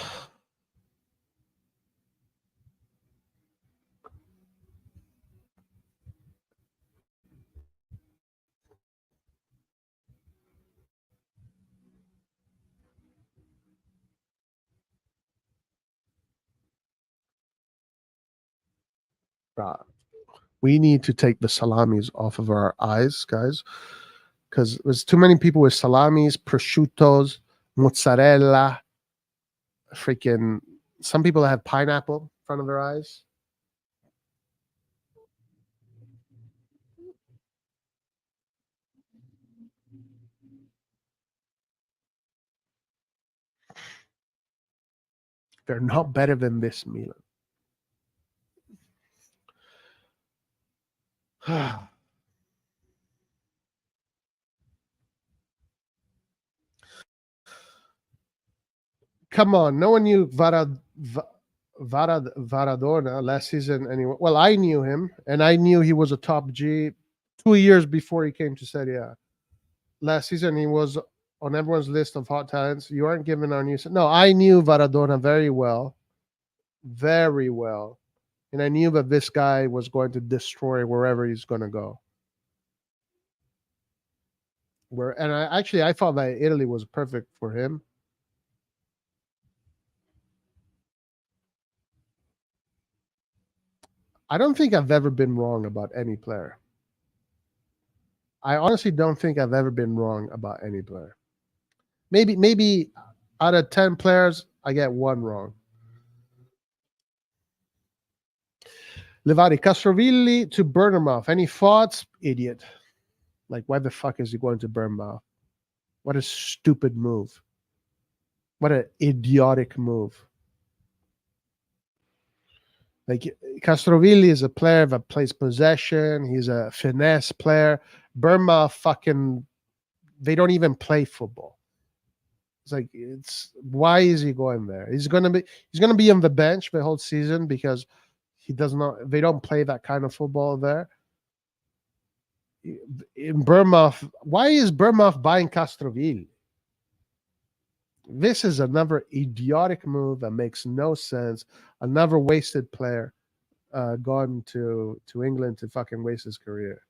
We need to take the salamis off of our eyes, guys, because there's too many people with salamis, prosciuttos, mozzarella, freaking. Some people have pineapple in front of their eyes. They're not better than this Milan. come on, no one knew Varadona last season anyway. Well, I knew him, and I knew he was a top G 2 years before he came to Serie A. Last season, he was on everyone's list of hot talents. You aren't giving our news. No, I knew Varadona very well, and I knew that this guy was going to destroy wherever he's going to go. I thought that Italy was perfect for him. I don't think I've ever been wrong about any player. I honestly don't think I've ever been wrong about any player. Maybe out of 10 players, I get one wrong. Levari Castrovilli to Bournemouth. Any thoughts? Idiot. Like, why the fuck is he going to Bournemouth? What a stupid move. What an idiotic move. Like, Castrovilli is a player that plays possession. He's a finesse player. Bournemouth fucking, they don't even play football. It's like, why is he going there? He's gonna be on the bench the whole season because they don't play that kind of football there. In Bournemouth, why is Bournemouth buying Castrovilli? This is another idiotic move that makes no sense. Another wasted player gone to England to fucking waste his career.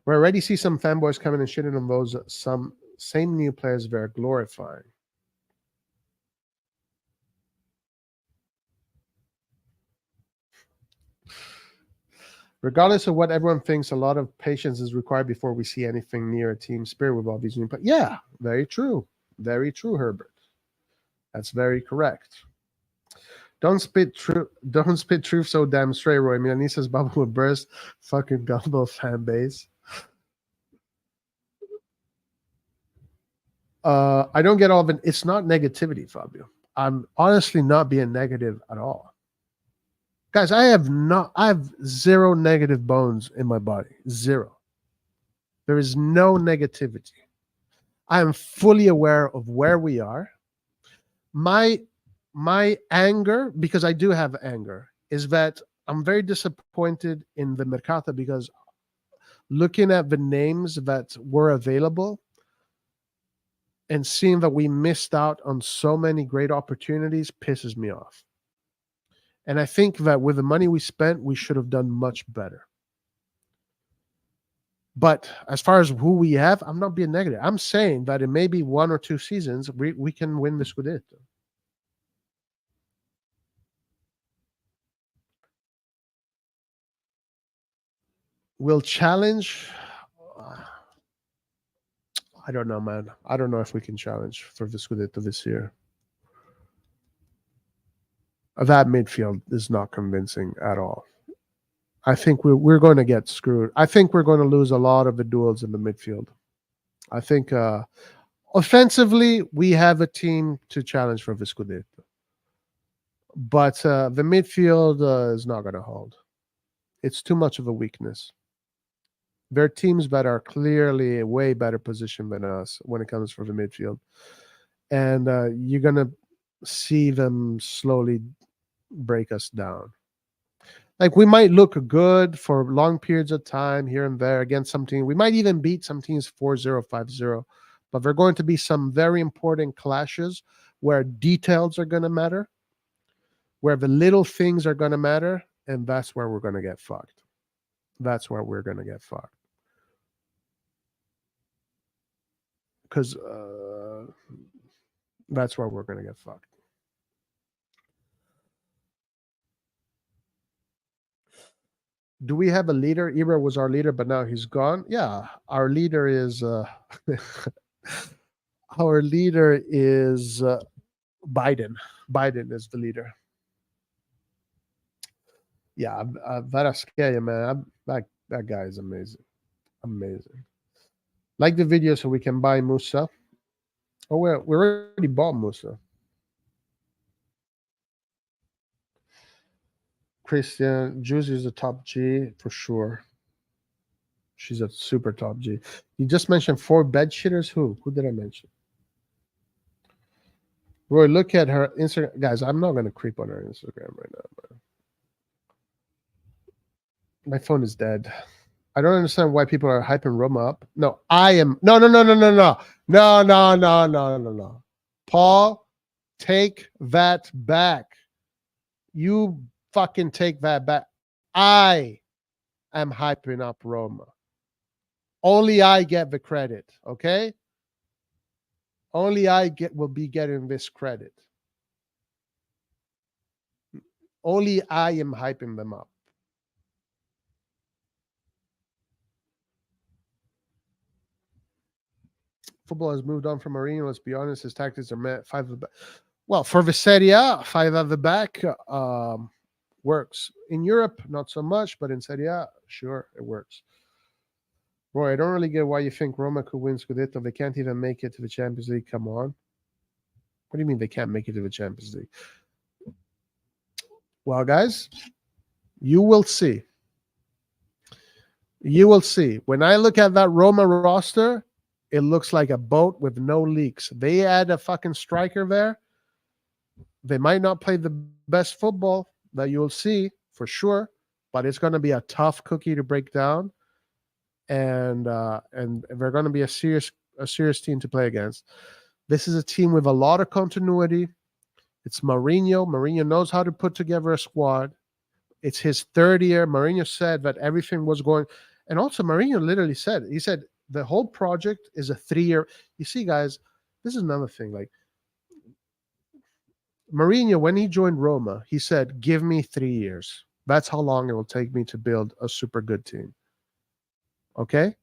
We already see some fanboys coming and shitting on those some same new players they're glorifying. Regardless of what everyone thinks, a lot of patience is required before we see anything near a team spirit with all these new players. Yeah, very true. Very true, Herbert. That's very correct. Don't spit truth so damn straight, Roy. Milanisa's bubble will burst. Fucking gumbo fan base. I don't get all of it. It's not negativity, Fabio. I'm honestly not being negative at all. Guys, I have zero negative bones in my body. Zero. There is no negativity. I am fully aware of where we are. My anger, because I do have anger, is that I'm very disappointed in the Mercato because looking at the names that were available and seeing that we missed out on so many great opportunities pisses me off. And I think that with the money we spent, we should have done much better. But as far as who we have, I'm not being negative. I'm saying that in maybe 1 or 2 seasons, we can win the Scudetto. We'll challenge. I don't know, man. I don't know if we can challenge for the Scudetto this year. That midfield is not convincing at all. I think we're going to get screwed. I think we're going to lose a lot of the duels in the midfield. I think offensively, we have a team to challenge for the Scudetto. But the midfield is not going to hold. It's too much of a weakness. There are teams that are clearly a way better position than us when it comes for the midfield. And you're going to see them slowly break us down. Like, we might look good for long periods of time here and there against some team. We might even beat some teams 4-0, 5-0. But there are going to be some very important clashes where details are going to matter, where the little things are going to matter, and that's where we're going to get fucked. That's where we're going to get fucked. Because that's where we're going to get fucked. Do we have a leader? Ibra was our leader, but now he's gone. Yeah, our leader is our leader is Biden. Biden is the leader. Yeah, Kvaratskhelia, man, that guy is amazing, amazing. Like the video so we can buy Musa. Oh, we already bought Musa. Christian, Juicy is a top G for sure. She's a super top G. You just mentioned 4 bed shitters. Who did I mention? Roy, look at her Instagram. Guys, I'm not going to creep on her Instagram right now. Man. My phone is dead. I don't understand why people are hyping Roma up. No, I am. No. Paul, take that back. You fucking take that back. I am hyping up Roma. Only I get the credit, okay? Only I will be getting this credit. Only I am hyping them up. Football has moved on from Mourinho. Let's be honest, his tactics are met. Well, for the Serie A, 5 at the back works. In Europe, not so much, but in Serie A, sure, it works. Roy, I don't really get why you think Roma could win Scudetto. They can't even make it to the Champions League. Come on. What do you mean they can't make it to the Champions League? Well, guys, you will see. You will see. When I look at that Roma roster, it looks like a boat with no leaks. They add a fucking striker there. They might not play the best football that you'll see for sure, but it's going to be a tough cookie to break down, and they're going to be a serious team to play against. This is a team with a lot of continuity. It's Mourinho. Mourinho knows how to put together a squad. It's his third year. Mourinho said that everything was going, and also Mourinho literally said, he said the whole project is a 3-year. You see, guys, this is another thing. Like Mourinho, when he joined Roma, he said, "Give me 3 years. That's how long it will take me to build a super good team." Okay,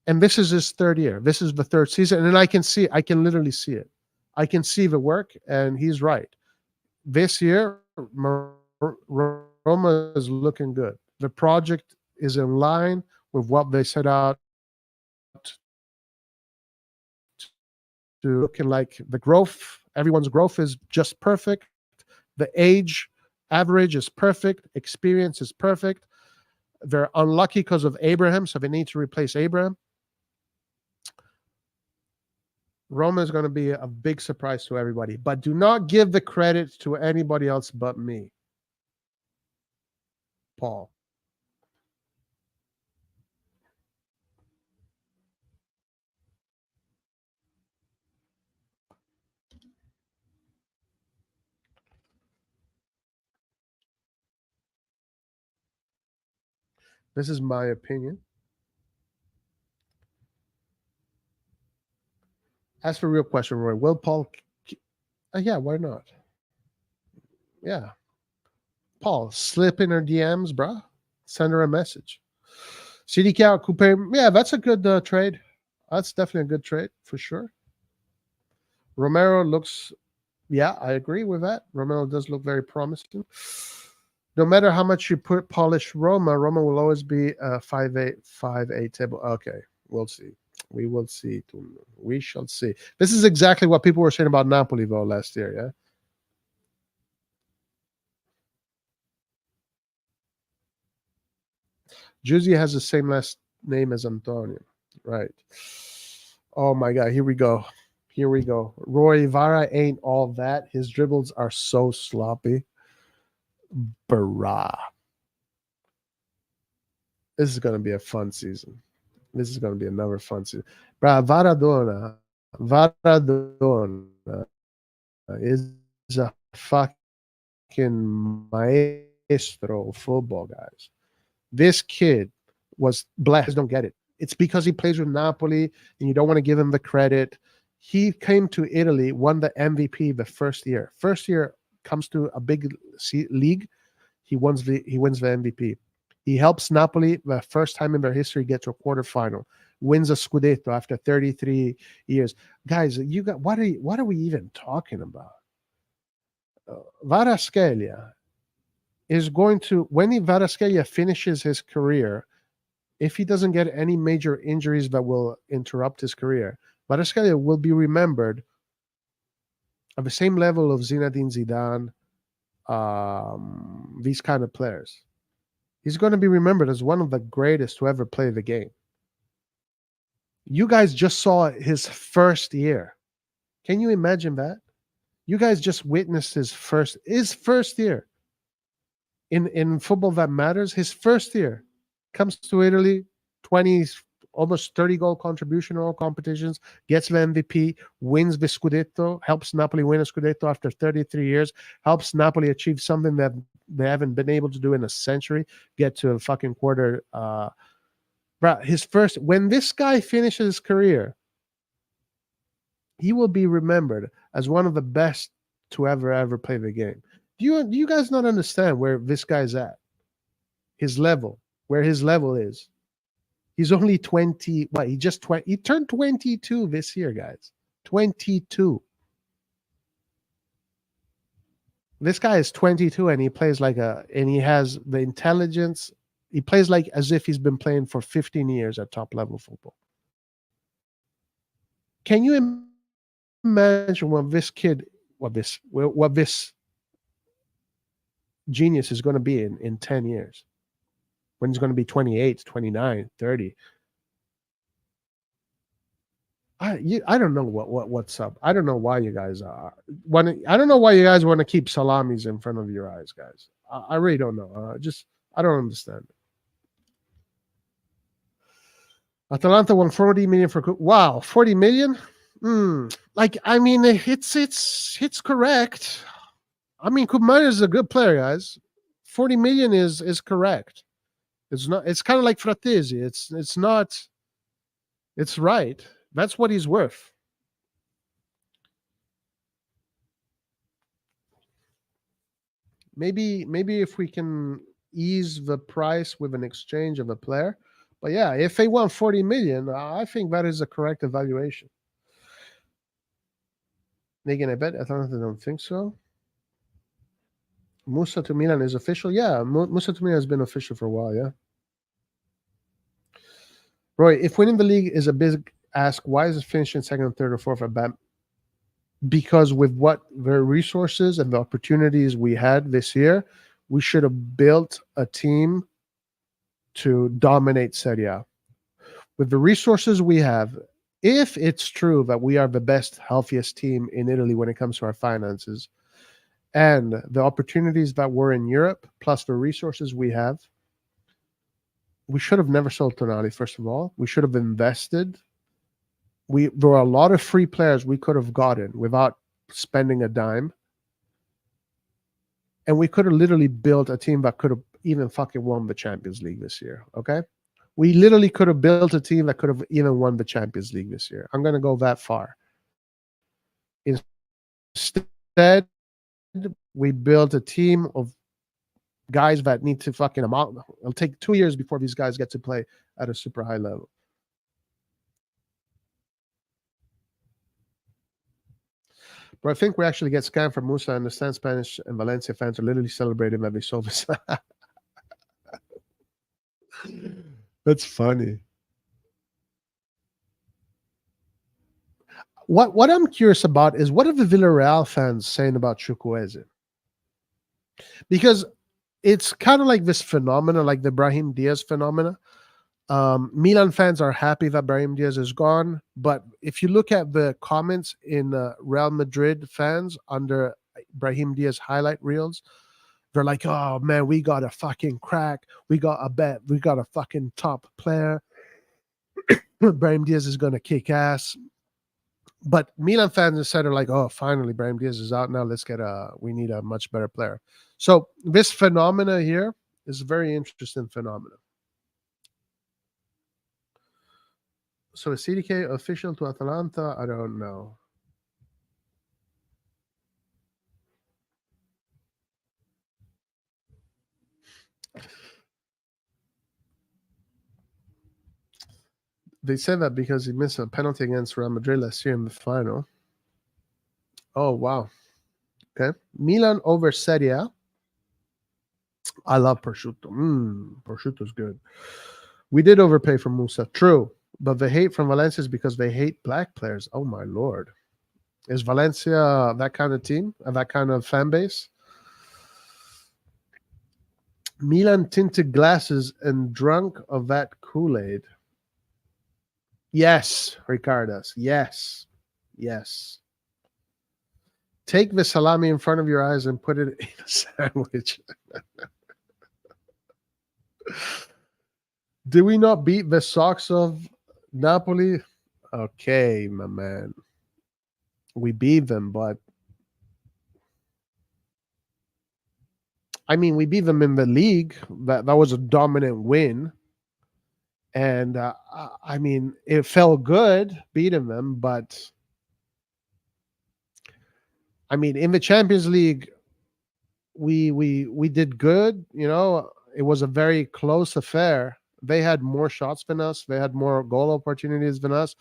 and this is his third year. This is the third season, and I can literally see it. I can see the work, and he's right. This year, Roma is looking good. The project is in line with what they set out to, looking like the growth. Everyone's growth is just perfect. The age average is perfect. Experience is perfect. They're unlucky because of Abraham, so they need to replace Abraham. Roma is going to be a big surprise to everybody, but do not give the credit to anybody else but me, Paul. This is my opinion. As for real question, Roy, will Paul? Yeah, why not? Yeah, Paul, slip in her DMs, bro. Send her a message. CDK Coupe, yeah, that's a good trade. That's definitely a good trade for sure. Romero looks, yeah, I agree with that. Romero does look very promising. No matter how much you polish Roma will always be a 5-8 table. Okay, we'll see. We will see. We shall see. This is exactly what people were saying about Napoli, though, last year, yeah? Juicy has the same last name as Antonio. Right. Oh, my God. Here we go. Here we go. Roy Vara ain't all that. His dribbles are so sloppy. Barra. This is going to be a fun season. This is going to be another fun season. Bro, Varadona is a fucking maestro of football, guys. This kid was blessed. Don't get it. It's because he plays with Napoli, and you don't want to give him the credit. He came to Italy, won the MVP the first year. First year comes to a big league, he wins the MVP. He helps Napoli the first time in their history get to a quarterfinal, wins a Scudetto after 33 years. Guys, you got what are we even talking about? Kvaratskhelia is going to, when Kvaratskhelia finishes his career, if he doesn't get any major injuries that will interrupt his career, Kvaratskhelia will be remembered at the same level of Zinedine Zidane, these kind of players. He's going to be remembered as one of the greatest to ever play the game. You guys just saw his first year. Can you imagine that? You guys just witnessed his first year in football that matters. His first year comes to Italy, 20, almost 30 goal contribution in all competitions, gets the MVP, wins the Scudetto, helps Napoli win a Scudetto after 33 years, helps Napoli achieve something that they haven't been able to do in a century, get to a fucking quarter. His first, when this guy finishes his career, he will be remembered as one of the best to ever play the game. Do you guys not understand where this guy's at? His level, where his level is. He's only 20. What? He turned 22 this year, guys. 22. This guy is 22 and he plays and he has the intelligence. He plays like as if he's been playing for 15 years at top level football. Can you imagine what this genius is going to be in 10 years? When he's going to be 28, 29, 30. I don't know what's up. I don't know why you guys I don't know why you guys want to keep salamis in front of your eyes, guys. I really don't know. I don't understand. Atalanta won 40 million for 40 million. Like, I mean, it's correct. I mean, Kumar is a good player, guys. 40 million is correct. It's not. It's kind of like Fratesi. It's not. It's right. That's what he's worth. Maybe if we can ease the price with an exchange of a player. But yeah, if they want 40 million, I think that is a correct evaluation. Megan, I bet Atalanta don't think so. Musa to Milan is official. Yeah, Musa to Milan has been official for a while. Yeah. Roy, if winning the league is a big ask, why is it finishing second, third, or fourth at BAM? Because with what the resources and the opportunities we had this year, we should have built a team to dominate Serie A. With the resources we have, if it's true that we are the best, healthiest team in Italy when it comes to our finances, and the opportunities that were in Europe, plus the resources we have, we should have never sold Tonali, first of all. We should have invested. There were a lot of free players we could have gotten without spending a dime. And we could have literally built a team that could have even fucking won the Champions League this year, okay? We literally could have built a team that could have even won the Champions League this year. I'm going to go that far. Instead, we built a team of guys that need to fucking amount. It'll take 2 years before these guys get to play at a super high level. But I think we actually get scammed from Musa. I understand Spanish and Valencia fans are literally celebrating that they sold this. That's funny. What I'm curious about is what are the Villarreal fans saying about Chukwueze? Because it's kind of like this phenomena, like the Brahim Diaz phenomena. Milan fans are happy that Brahim Diaz is gone, but if you look at the comments in Real Madrid fans under Brahim Diaz highlight reels, they're like, "Oh man, we got a fucking crack. We got a bet. We got a fucking top player. Brahim Diaz is gonna kick ass." But Milan fans instead are like, "Oh, finally, Brahim Diaz is out. Now we need a much better player." So this phenomena here is a very interesting phenomena. So is CDK official to Atalanta? I don't know. They said that because he missed a penalty against Real Madrid last year in the final. Oh, wow. Okay. Milan over Serie A. I love prosciutto. Prosciutto's good. We did overpay for Musa. True. But the hate from Valencia is because they hate black players. Oh, my Lord. Is Valencia that kind of team? That kind of fan base? Milan tinted glasses and drunk of that Kool-Aid. Yes, Ricardas. Yes. Take the salami in front of your eyes and put it in a sandwich. Did we not beat the socks of Napoli? Okay, my man. We beat them, but I mean, we beat them in the league. That was a dominant win, and I mean, it felt good beating them. But I mean, in the Champions League, we did good. You know, it was a very close affair. They had more shots than us. They had more goal opportunities than us.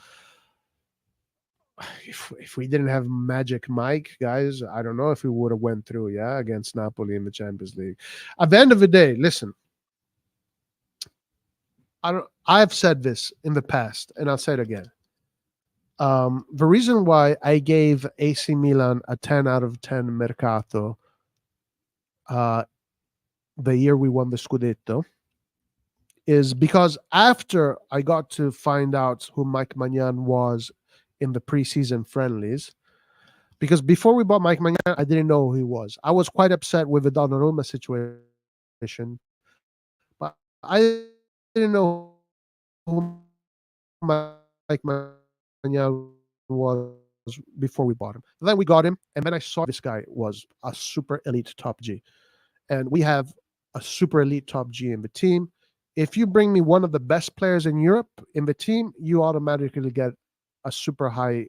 If we didn't have Magic Mike, guys, I don't know if we would have went through, yeah, against Napoli in the Champions League. At the end of the day, listen, I've said this in the past, and I'll say it again. The reason why I gave AC Milan a 10 out of 10 Mercato uh, the year we won the Scudetto is because after I got to find out who Mike Magnan was in the preseason friendlies, because before we bought Mike Magnan, I didn't know who he was. I was quite upset with the Donnarumma situation, but I didn't know who Mike Magnan was before we bought him. And then we got him, and then I saw this guy was a super elite top G. And we have a super elite top G in the team. If you bring me one of the best players in Europe in the team, you automatically get a super high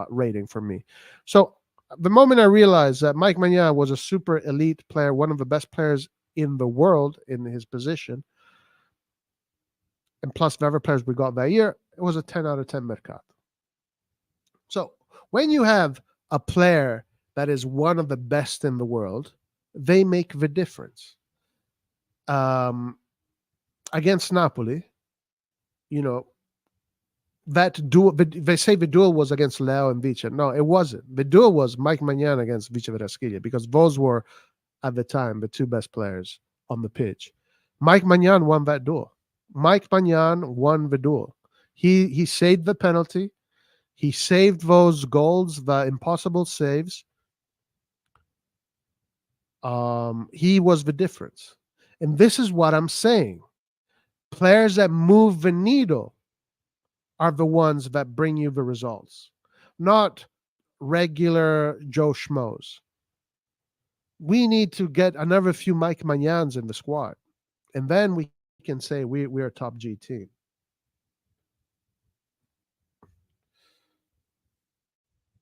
rating from me. So the moment I realized that Mike Magnan was a super elite player, one of the best players in the world in his position, and plus the other players we got that year, it was a 10 out of 10 Mercato. So when you have a player that is one of the best in the world, they make the difference. Against Napoli, you know, that duel, they say the duel was against Leo and Vice. No, it wasn't. The duel was Mike Magnan against Vice Kvaratskhelia because those were, at the time, the two best players on the pitch. Mike Magnan won that duel. Mike Magnan won the duel. He saved the penalty. He saved those goals, the impossible saves. He was the difference. And this is what I'm saying. Players that move the needle are the ones that bring you the results, not regular Joe Schmoes. We need to get another few Mike Magnans in the squad, and then we can say we're a top G team.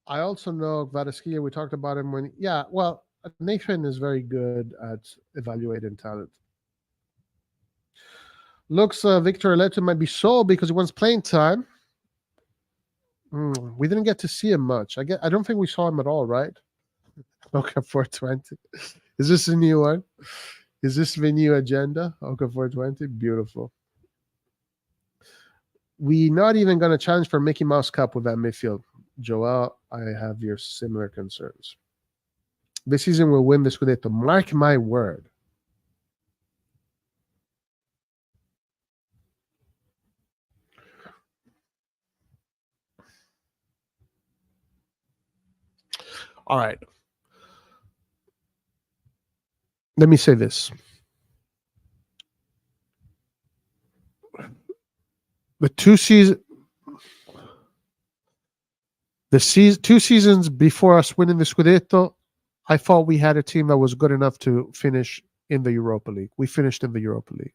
I also know Kvaratskhelia, we talked about him when, yeah, well, Nathan is very good at evaluating talent. Looks Victor Leto might be sold because he wants playing time. We didn't get to see him much. I don't think we saw him at all, right? Okay, 420. Is this a new one? Is this the new agenda? Okay, 420. Beautiful. We not even going to challenge for Mickey Mouse Cup with that midfield. Joel, I have your similar concerns. This season we'll win the Scudetto. Mark my word. All right. Let me say this. The two seasons before us winning the Scudetto, I thought we had a team that was good enough to finish in the Europa League. We finished in the Europa League.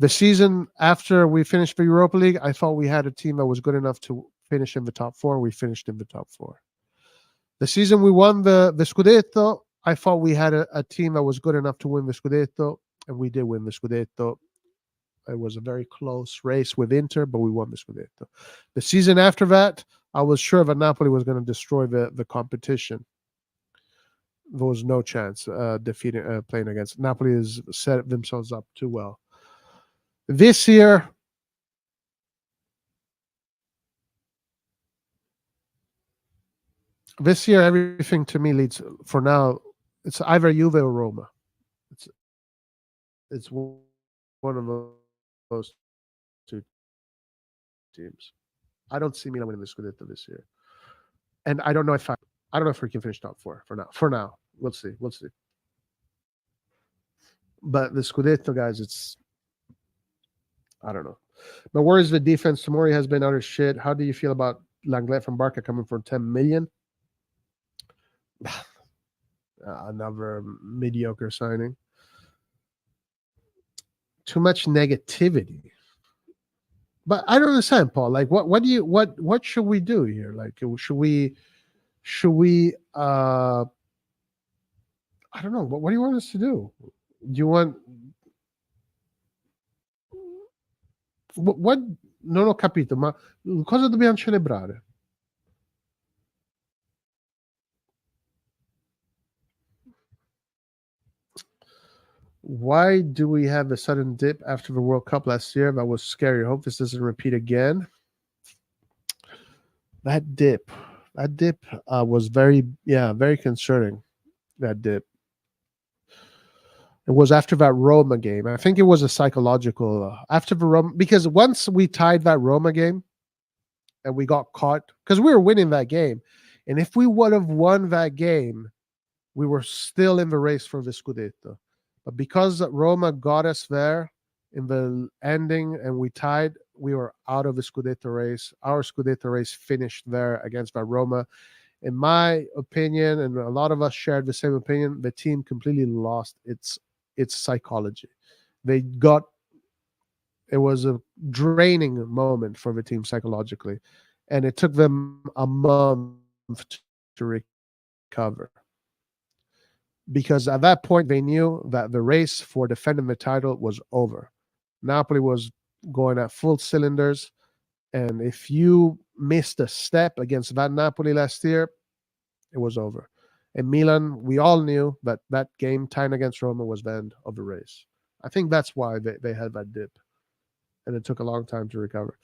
The season after we finished the Europa League, I thought we had a team that was good enough to finish in the top four. We finished in the top four. The season we won the Scudetto, I thought we had a team that was good enough to win the Scudetto, and we did win the Scudetto. It was a very close race with Inter, but we won the Scudetto. The season after that, I was sure that Napoli was going to destroy the competition. There was no chance playing against Napoli. Has set themselves up too well. This year, everything to me leads for now. It's either Juve or Roma. It's one of those two teams. I don't see Milan winning the Scudetto this year, and I don't know if I don't know if we can finish top four for now. For now, we'll see. We'll see. But the Scudetto, guys, it's I don't know. But where is the defense? Tomori has been utter shit. How do you feel about Langlet from Barca coming for 10 million? Another mediocre signing. Too much negativity. But I don't understand, Paul. Like, what should we do here? Like, should we I don't know. What do you want us to do? Do you want what non ho capito, ma cosa dobbiamo celebrare? Why do we have a sudden dip after the World Cup last year? That was scary. I hope this doesn't repeat again. That dip was very concerning. That dip. It was after that Roma game. I think it was a psychological after the Roma, because once we tied that Roma game and we got caught because we were winning that game, and if we would have won that game, we were still in the race for the Scudetto. But because Roma got us there in the ending and we tied, we were out of the Scudetto race. Our Scudetto race finished there against Roma. In my opinion, and a lot of us shared the same opinion, the team completely lost its psychology. It was a draining moment for the team psychologically, and it took them a month to recover. Because at that point, they knew that the race for defending the title was over. Napoli was going at full cylinders, and if you missed a step against that Napoli last year, it was over. And Milan, we all knew that that game tying against Roma was the end of the race. I think that's why they had that dip, and it took a long time to recover.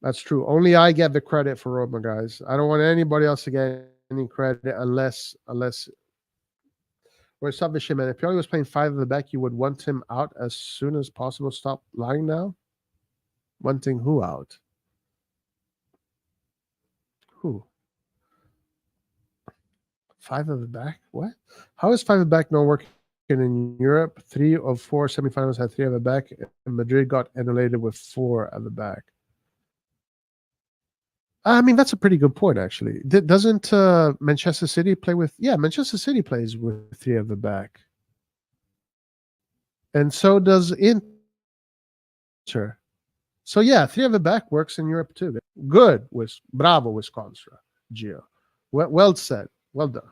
That's true. Only I get the credit for Roma, guys. I don't want anybody else to get any credit unless Where's Savishim? If Pioli was playing 5 at the back, you would want him out as soon as possible. Stop lying now. Wanting who out? Who? 5 at the back? What? How is 5 at the back not working in Europe? 3 of 4 semifinals had 3 at the back, and Madrid got annihilated with 4 at the back. I mean, that's a pretty good point, actually. Doesn't Manchester City play with... Yeah, Manchester City plays with 3 at the back. And so does Inter. So, yeah, 3 at the back works in Europe, too. Good. Bravo, Wisconsin. Gio. Well said. Well done.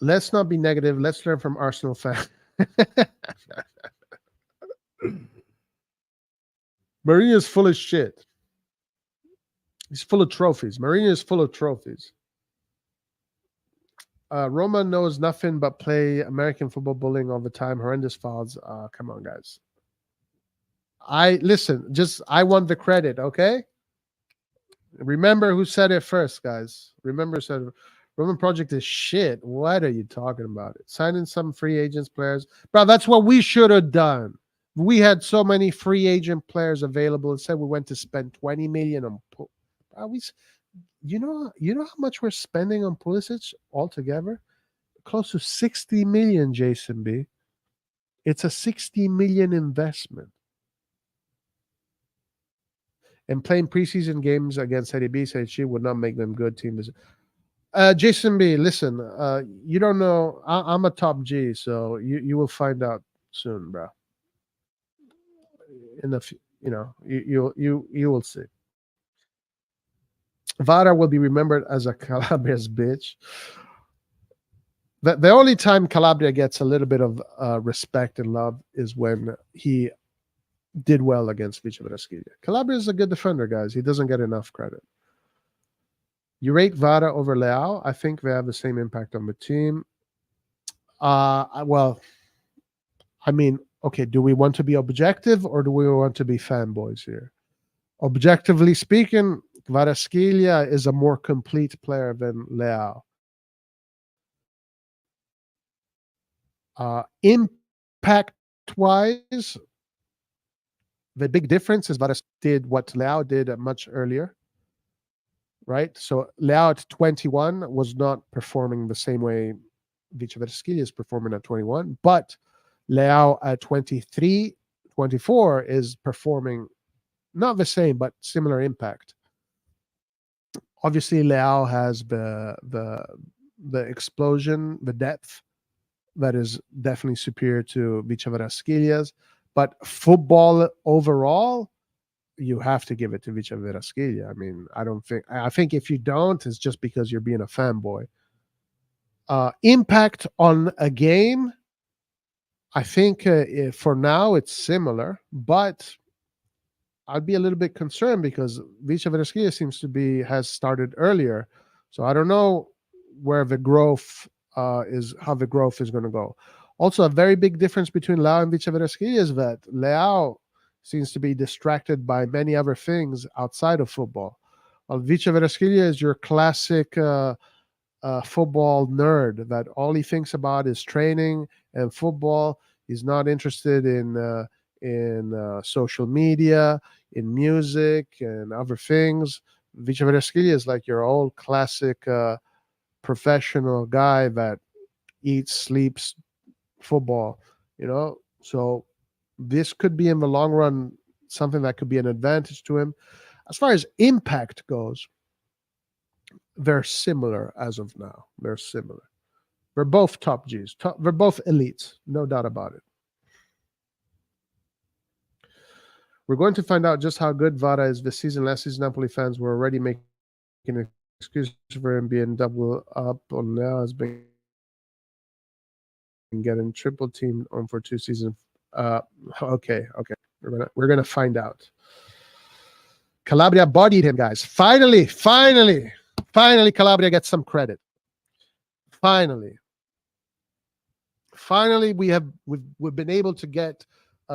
Let's not be negative. Let's learn from Arsenal fans. Mourinho is full of shit. He's full of trophies. Mourinho is full of trophies. Roma knows nothing but play American football bullying all the time. Horrendous fouls. Come on, guys. I want the credit, okay? Remember who said it first, guys. Remember said Roman project is shit. What are you talking about? Signing some free agents players. Bro, that's what we should have done. We had so many free agent players available. Instead, we went to spend 20 million on you know how much we're spending on Pulisic altogether? Close to 60 million, Jason B. It's a 60 million investment. And playing preseason games against Serie B, Serie C would not make them good teams. Jason B, listen, you don't know. I'm a top G, so you will find out soon, bro. You will see. Vara will be remembered as a Calabria's bitch. The only time Calabria gets a little bit of respect and love is when he did well against Kvaratskhelia. Calabria is a good defender, guys. He doesn't get enough credit. You rate Vara over Leao. I think they have the same impact on the team. Well, I mean, okay, do we want to be objective or do we want to be fanboys here? Objectively speaking, Kvaratskhelia is a more complete player than Leao. Impact-wise, the big difference is Kvaratskhelia did what Leao did much earlier. right? So Leao at 21 was not performing the same way Kvaratskhelia is performing at 21, but Leao at 23, 24 is performing not the same, but similar impact. Obviously, Leao has the explosion, the depth that is definitely superior to Kvaratskhelia. But football overall, you have to give it to Kvaratskhelia. I mean, I think if you don't, it's just because you're being a fanboy. Impact on a game, I think for now it's similar, but I'd be a little bit concerned because Kvaratskhelia seems to be has started earlier, so I don't know where the growth is, how the growth is going to go. Also, a very big difference between Leao and Kvaratskhelia is that Leao seems to be distracted by many other things outside of football, while Kvaratskhelia is your classic football nerd that all he thinks about is training and football. He's not interested in social media, in music, and other things. Kvaratskhelia is like your old classic professional guy that eats, sleeps football. So this could be in the long run something that could be an advantage to him. As far as impact goes, they're similar as of now. They're similar. They're both top Gs. They're both elites, no doubt about it. We're going to find out just how good Vara is this season. Last season, Napoli fans were already making excuses for him being double up on now. Has been getting triple teamed on for 2 seasons. Okay. We're gonna find out. Calabria bodied him, guys. Finally, Calabria gets some credit. Finally, we've been able to get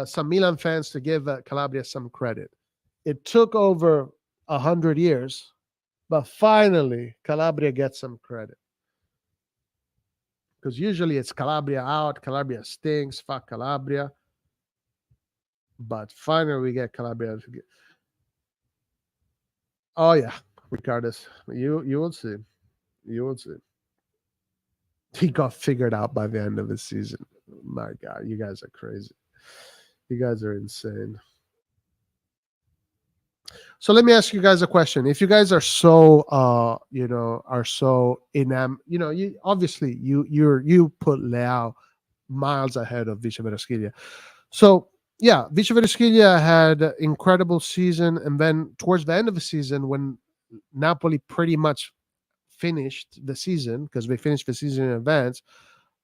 some Milan fans to give Calabria some credit. It took over 100 years, but finally Calabria gets some credit. Because usually it's Calabria out, Calabria stinks, fuck Calabria. But finally we get Calabria. Oh yeah, Ricardus, you will see. You will see. He got figured out by the end of the season. My God, you guys are crazy. You guys are insane. So let me ask you guys a question. If you guys are so are so you obviously you put Leao miles ahead of Kvaratskhelia. So yeah, Kvaratskhelia had an incredible season, and then towards the end of the season, when Napoli pretty much finished the season, because they finished the season in advance,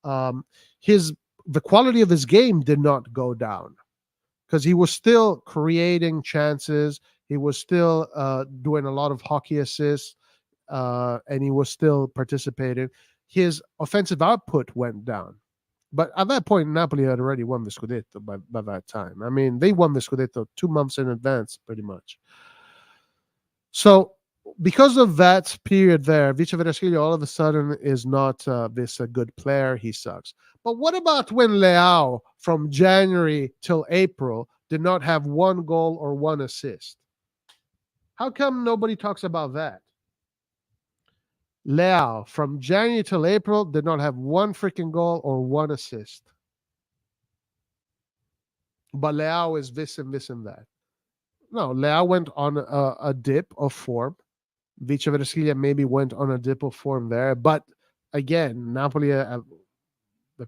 the quality of his game did not go down, because he was still creating chances. He was still doing a lot of hockey assists, and he was still participating. His offensive output went down. But at that point, Napoli had already won the Scudetto by that time. I mean, they won the Scudetto 2 months in advance, pretty much. So because of that period there, Kvaratskhelia all of a sudden is not this a good player. He sucks. But what about when Leao from January till April did not have 1 goal or 1 assist? How come nobody talks about that? Leao from January till April did not have 1 freaking goal or 1 assist. But Leao is this and this and that. No, Leao went on a dip of form. Kvaratskhelia maybe went on a dip of form there. But again, Napoli, the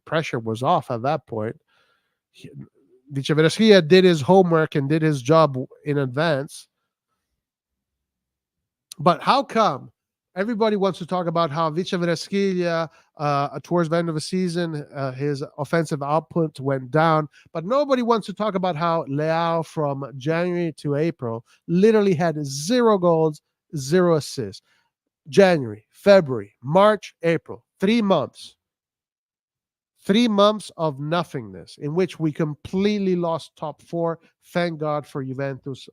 pressure was off at that point. Kvaratskhelia did his homework and did his job in advance. But how come everybody wants to talk about how Kvaratskhelia, towards the end of the season, his offensive output went down, but nobody wants to talk about how Leao from January to April literally had 0 goals, 0 assists. January, February, March, April, 3 months. 3 months of nothingness in which we completely lost top 4. Thank God for Juventus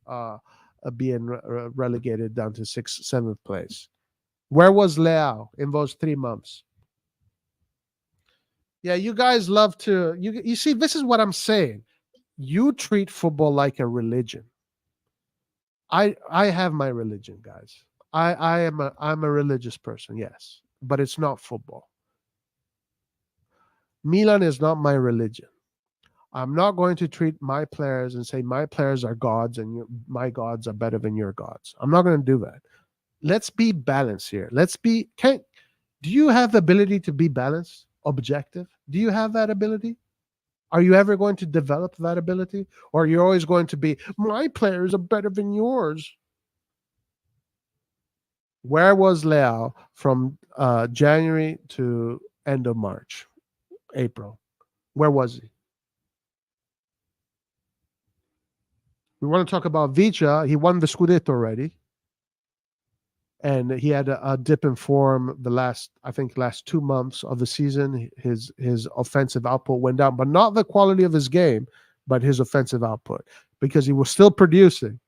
being relegated down to 6th, 7th place. Where was Leao in those 3 months? Yeah, you guys love to. You see, this is what I'm saying. You treat football like a religion. I have my religion, guys. I'm a religious person, yes, but it's not football. Milan is not my religion. I'm not going to treat my players and say my players are gods and my gods are better than your gods. I'm not going to do that. Let's be balanced here. Let's be. Can Do you have the ability to be balanced, objective? Do you have that ability? Are you ever going to develop that ability, or you're always going to be my players are better than yours? Where was Leao from January to end of March, April? Where was he? We want to talk about Vicha. He won the Scudetto already, and he had a dip in form the last 2 months of the season. His offensive output went down, but not the quality of his game, but his offensive output, because he was still producing.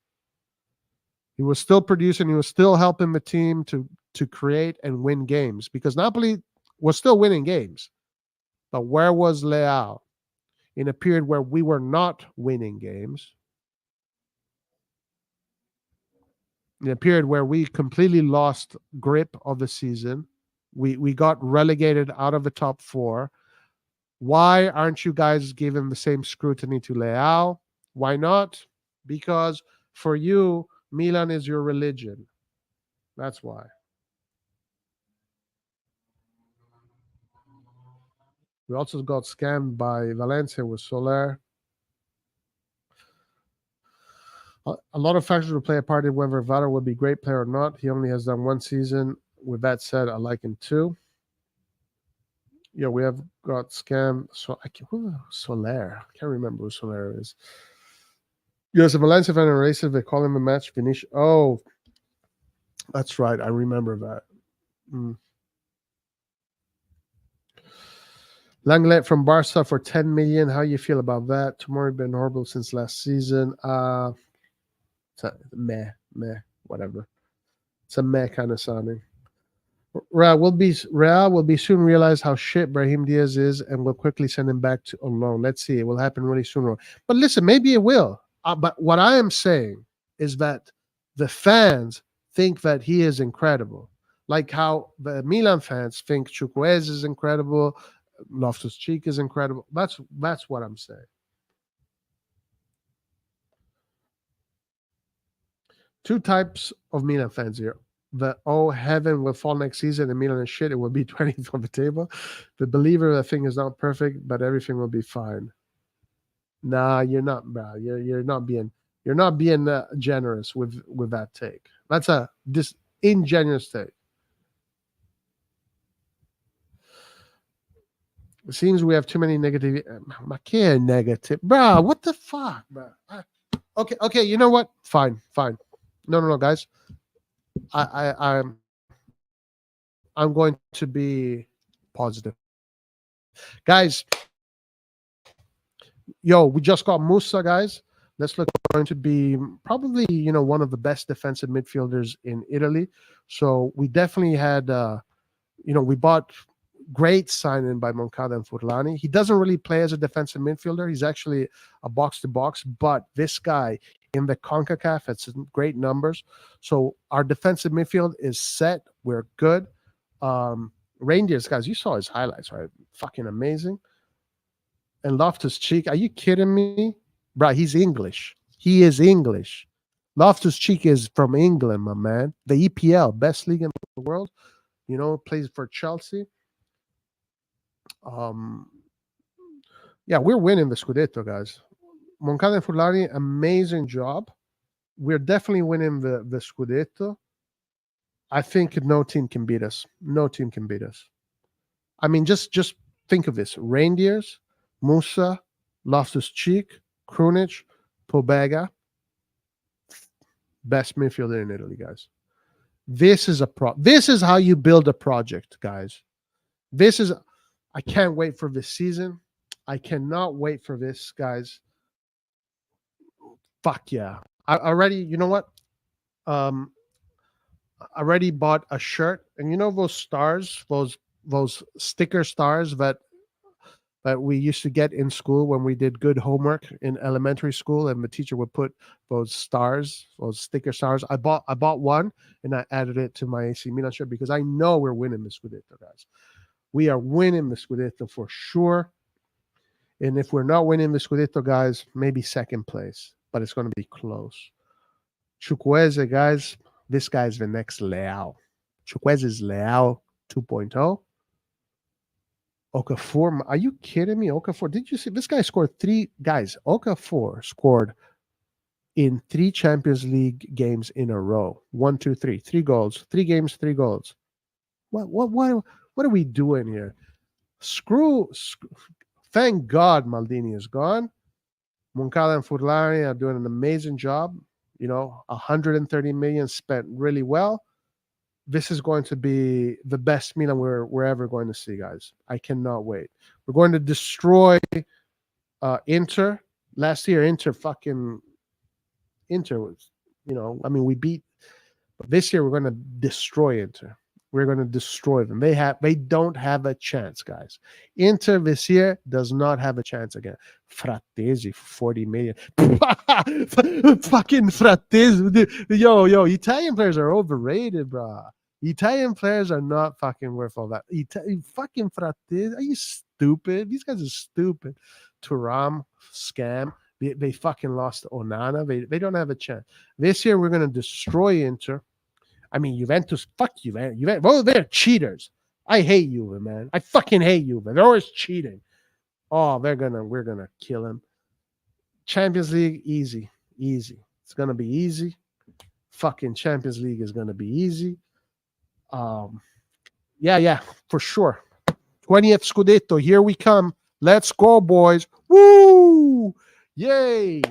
He was still producing. He was still helping the team to create and win games, because Napoli was still winning games. But where was Leao in a period where we were not winning games? In a period where we completely lost grip of the season, we got relegated out of the top four. Why aren't you guys giving the same scrutiny to Leao? Why not? Because for you, Milan is your religion. That's why. We also got scammed by Valencia with Soler. A lot of factors will play a part in whether Vara will be a great player or not. He only has done one season. With that said, I like him too. Yeah, we have got scammed. So Soler. I can't remember who Soler is. Yes, a Valencia fan and racist. They call him a match finish. Oh, that's right. I remember that. Langlet from Barca for 10 million. How you feel about that? Tomorrow been horrible since last season. Meh, whatever. It's a meh kind of sounding. Real will be soon realize how shit Brahim Diaz is, and will quickly send him back to on loan. Let's see, it will happen really soon. But listen, maybe it will. But what I am saying is that the fans think that he is incredible, like how the Milan fans think Chukwueze is incredible, Loftus Cheek is incredible. That's what I'm saying. Two types of Milan fans here. The heaven will fall next season and Milan is shit, it will be 20th on the table. The believer that thing is not perfect, but everything will be fine. Nah, you're not, bro. You're not being generous with that take. That's a ingenuous take. It seems we have too many negative. I can't negative, bro. What the fuck, bro? Okay. You know what? Fine. No, guys. I'm going to be positive, guys. Yo, we just got Musa, guys. Let's look going to be probably one of the best defensive midfielders in Italy. So we definitely had we bought great signing by Moncada and Furlani. He doesn't really play as a defensive midfielder. He's actually a box to box, but this guy in the CONCACAF has great numbers. So our defensive midfield is set. We're good. Rangers, guys, you saw his highlights, right? Fucking amazing. And Loftus Cheek, are you kidding me? Bro, he's English. He is English. Loftus Cheek is from England, my man. The EPL, best league in the world. Plays for Chelsea. Yeah, we're winning the Scudetto, guys. Moncada and Furlani, amazing job. We're definitely winning the Scudetto. I think no team can beat us. No team can beat us. I mean, just think of this: Reindeers, Musa, Loftus Cheek, Krunic, Pobega, best midfielder in Italy, guys. This is This is how you build a project, guys. I can't wait for this season. I cannot wait for this, guys. Fuck yeah! I already, you know what? I already bought a shirt, and those stars, those sticker stars that that we used to get in school when we did good homework in elementary school, and the teacher would put those stars, those sticker stars. I bought one and I added it to my AC Milan shirt because I know we're winning the Scudetto, guys. We are winning the Scudetto for sure. And if we're not winning the Scudetto, guys, maybe second place, but it's going to be close. Chukwueze, guys, this guy's the next Leao. Chukwueze is Leao 2.0. Okafor, are you kidding me? Okafor, did you see this guy scored 3 guys? Okafor scored in 3 Champions League games in a row. 1, 2, 3, 3 goals, 3 games, 3 goals. What are we doing here? Screw. Thank God Maldini is gone. Moncada and Furlani are doing an amazing job. 130 million spent really well. This is going to be the best Milan we're ever going to see, guys. I cannot wait. We're going to destroy Inter. Last year, Inter was, we beat. But this year, we're going to destroy Inter. We're going to destroy them. They don't have a chance, guys. Inter this year does not have a chance again. Frattesi, 40 million. Fucking Frattesi. Yo, Italian players are overrated, bro. Italian players are not fucking worth all that. Fucking Frattesi. Are you stupid? These guys are stupid. Thuram, scam. They fucking lost Onana. They don't have a chance. This year, we're going to destroy Inter. I mean, Juventus, fuck Juventus. Well, they're cheaters. I hate Juve, man. I fucking hate Juve. They're always cheating. Oh, we're gonna kill him. Champions League, easy. It's gonna be easy. Fucking Champions League is gonna be easy. Yeah, for sure. 20th Scudetto, here we come. Let's go, boys. Woo! Yay!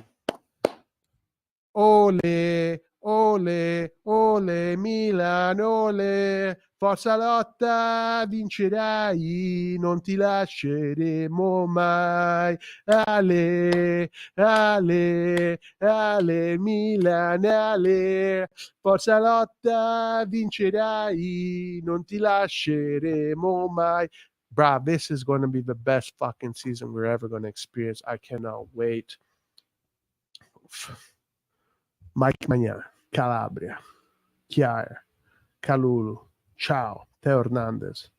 Ole, ole, ole, Milan, ole, forza lotta, vincerai, non ti lasceremo mai. Ale, ale, ale, Milan, ale, forza lotta, vincerai, non ti lasceremo mai. Bruh, this is going to be the best fucking season we're ever going to experience. I cannot wait. Mike Maignan, Calabria, Chiar, Kalulu, Ciao, Teo Hernandez,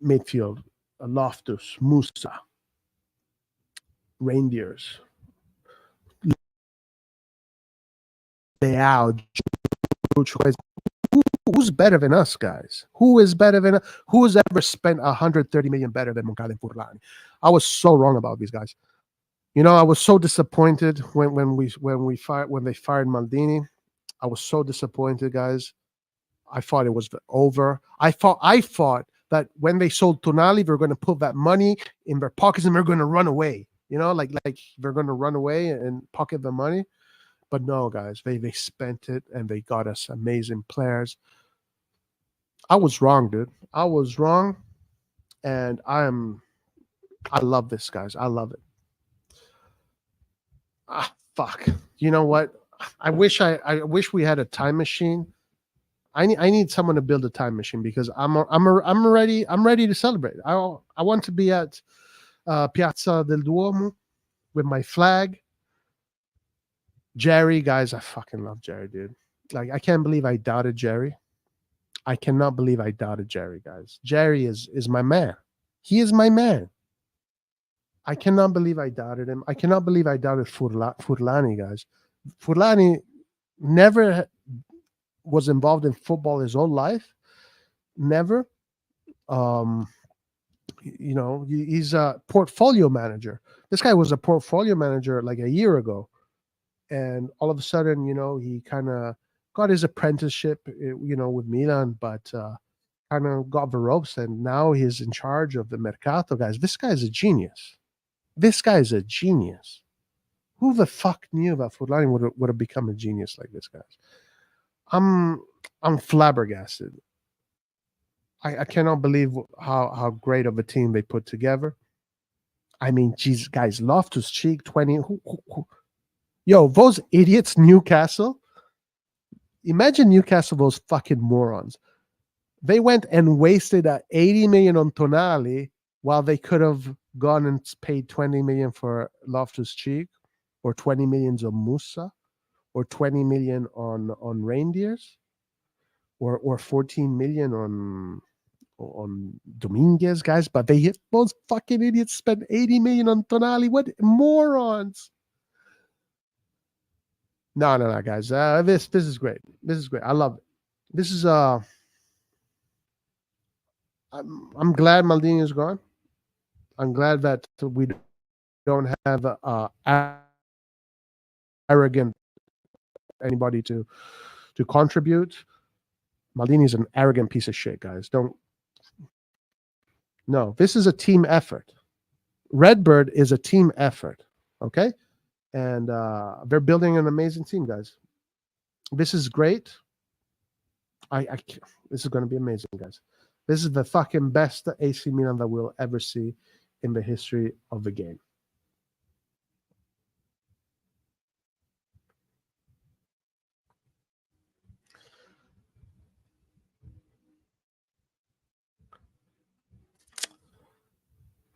midfield, Loftus, Musa, Reindeers, Leao, who's better than us, guys? Who is better than us? Who has ever spent 130 million better than Moncada and Furlani? I was so wrong about these guys. I was so disappointed when they fired Maldini. I was so disappointed, guys. I thought it was over. I thought that when they sold Tonali, they're going to put that money in their pockets and they're going to run away. Like they're going to run away and pocket the money. But no, guys, they spent it and they got us amazing players. I was wrong, dude. I was wrong, and I love this, guys. I love it. Fuck. You know what? I wish we had a time machine. I need someone to build a time machine because I'm ready to celebrate. I want to be at Piazza del Duomo with my flag. Jerry, guys, I fucking love Jerry, dude. Like, I can't believe I doubted Jerry. I cannot believe I doubted Jerry, guys. Jerry is my man. He is my man. I cannot believe I doubted him. I cannot believe I doubted Furlani, guys. Furlani never was involved in football his whole life. Never. He's a portfolio manager. This guy was a portfolio manager like a year ago. And all of a sudden, he kind of got his apprenticeship, with Milan, but kind of got the ropes. And now he's in charge of the Mercato, guys. This guy's a genius. This guy is a genius. Who the fuck knew that Furlani would have become a genius like this, guys? I'm flabbergasted. I cannot believe how great of a team they put together. I mean, geez, guys, Loftus Cheek 20. Yo, those idiots, Newcastle. Imagine Newcastle, those fucking morons. They went and wasted 80 million on Tonali while they could have gone and paid 20 million for Loftus-Cheek, or 20 million on Musa, or 20 million on Reindeers, or 14 million on Dominguez, guys. But they hit those fucking idiots spent 80 million on Tonali. What morons! No, guys. This is great. This is great. I love it. This is I'm glad Maldini is gone. I'm glad that we don't have arrogant anybody to contribute. Maldini is an arrogant piece of shit, guys. No, this is a team effort. Redbird is a team effort, okay? And they're building an amazing team, guys. This is great. This is going to be amazing, guys. This is the fucking best AC Milan that we'll ever see in the history of the game.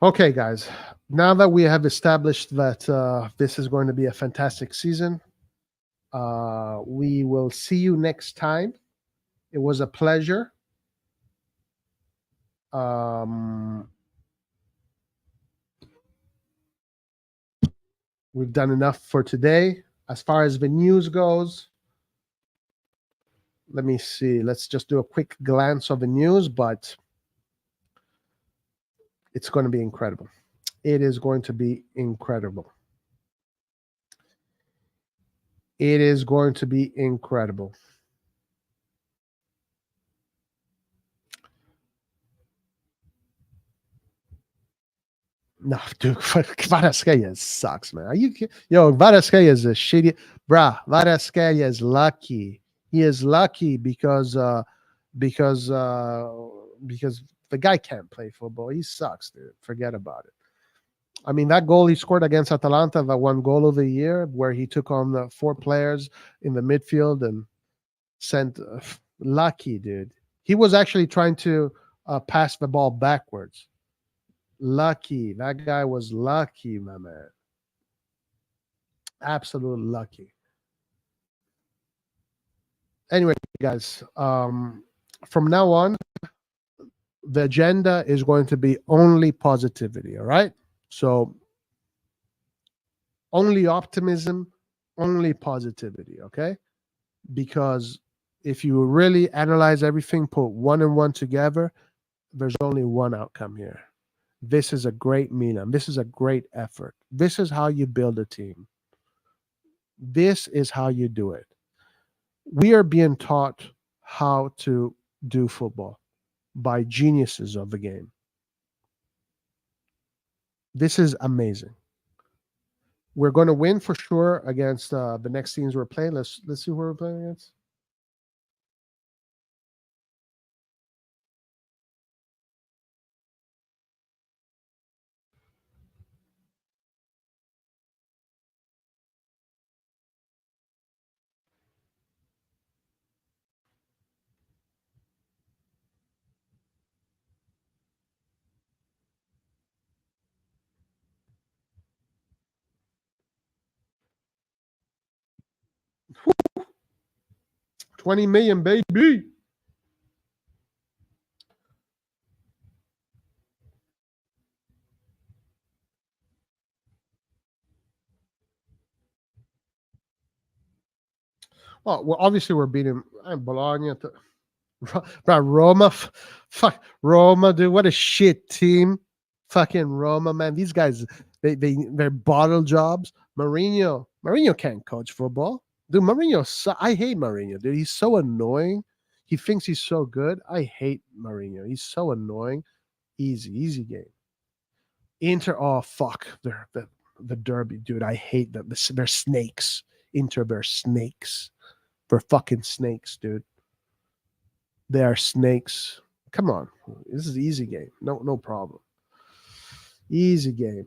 Okay, guys. Now that we have established that this is going to be a fantastic season, we will see you next time. It was a pleasure. We've done enough for today. As far as the news goes, let me see. Let's just do a quick glance of the news, but it's going to be incredible. It is going to be incredible. It is going to be incredible. No, dude, Kvaratskhelia sucks, man. Are you kidding? Yo, Kvaratskhelia is a shitty... Bruh, Kvaratskhelia is lucky. He is lucky because the guy can't play football. He sucks, dude. Forget about it. I mean, that goal he scored against Atalanta, the one goal of the year, where he took on the 4 players in the midfield and sent... lucky, dude. He was actually trying to pass the ball backwards. Lucky. That guy was lucky, my man. Absolute lucky. Anyway, guys, from now on, the agenda is going to be only positivity, all right? So only optimism, only positivity, okay? Because if you really analyze everything, put 1 and 1 together, there's only one outcome here. This is a great Milan. This is a great effort. This is how you build a team. This is how you do it. We are being taught how to do football by geniuses of the game. This is amazing. We're going to win for sure against the next teams we're playing. Let's see who we're playing against. $20 million, baby. Well, obviously we're beating Bologna. Roma, fuck Roma, dude. What a shit team. Fucking Roma, man. These guys, they're bottle jobs. Mourinho can't coach football. Dude, I hate Mourinho, dude. He's so annoying. He thinks he's so good. I hate Mourinho. He's so annoying. Easy game. Inter, oh fuck. The derby, dude. I hate them. They're snakes. Inter, they're snakes. They're fucking snakes, dude. They are snakes. Come on. This is an easy game. No problem. Easy game.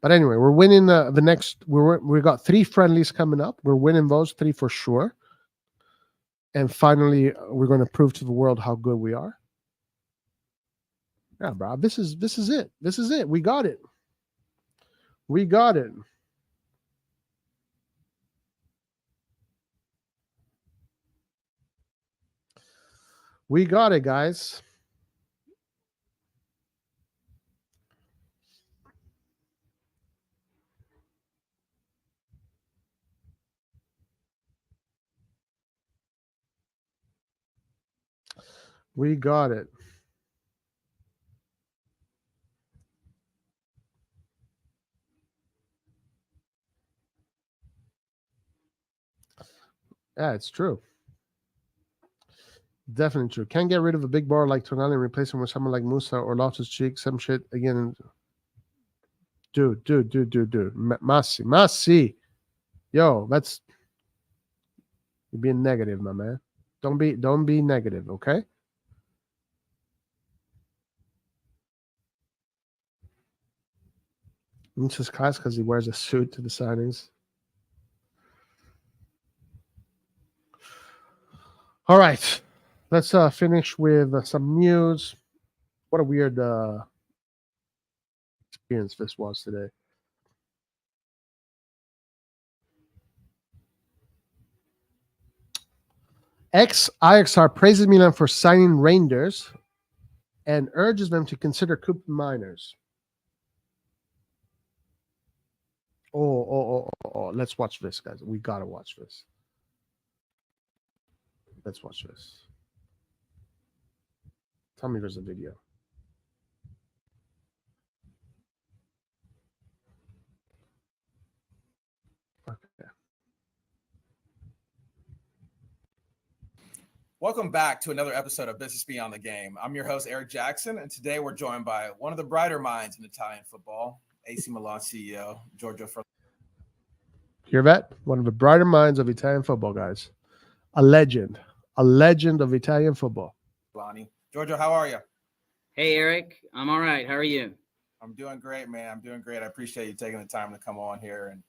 But anyway, we're winning the next. We got 3 friendlies coming up. We're winning those 3 for sure. And finally, we're going to prove to the world how good we are. Yeah, bro. This is it. This is it. We got it. We got it. We got it, guys. We got it. Yeah, it's true. Definitely true. Can't get rid of a big bar like Tonali and replace him with someone like Musa or Loftus Cheek. Some shit again. Dude. Massi. Yo, that's you're being negative, my man. Don't be negative, okay? It's just class because he wears a suit to the signings. All right, let's finish with some news. What a weird experience this was today. Ex-Ajaxar praises Milan for signing Reinders and urges them to consider Coop minors. Oh, let's watch this, guys. We gotta watch this. Let's watch this. Tell me there's a video. Okay. Welcome back to another episode of Business Beyond the Game. I'm your host, Eric Jackson, and today we're joined by one of the brighter minds in Italian football, AC Milan CEO, Giorgio Furlani. Hear that? One of the brighter minds of Italian football, guys. A legend of Italian football. Giorgio, how are you? Hey, Eric. I'm all right. How are you? I'm doing great, man. I'm doing great. I appreciate you taking the time to come on here and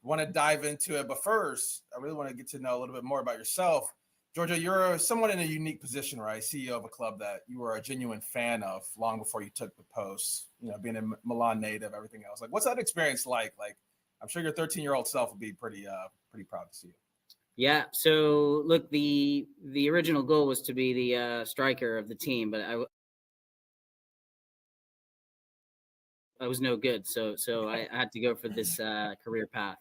want to dive into it. But first, I really want to get to know a little bit more about yourself. Giorgio, you're somewhat in a unique position, right? CEO of a club that you were a genuine fan of long before you took the post, you know, being a Milan native, everything else. Like, what's that experience like? Like, I'm sure your 13-year-old self would be pretty proud to see you. Yeah. So, look, the original goal was to be the striker of the team, but I was no good. So I had to go for this career path.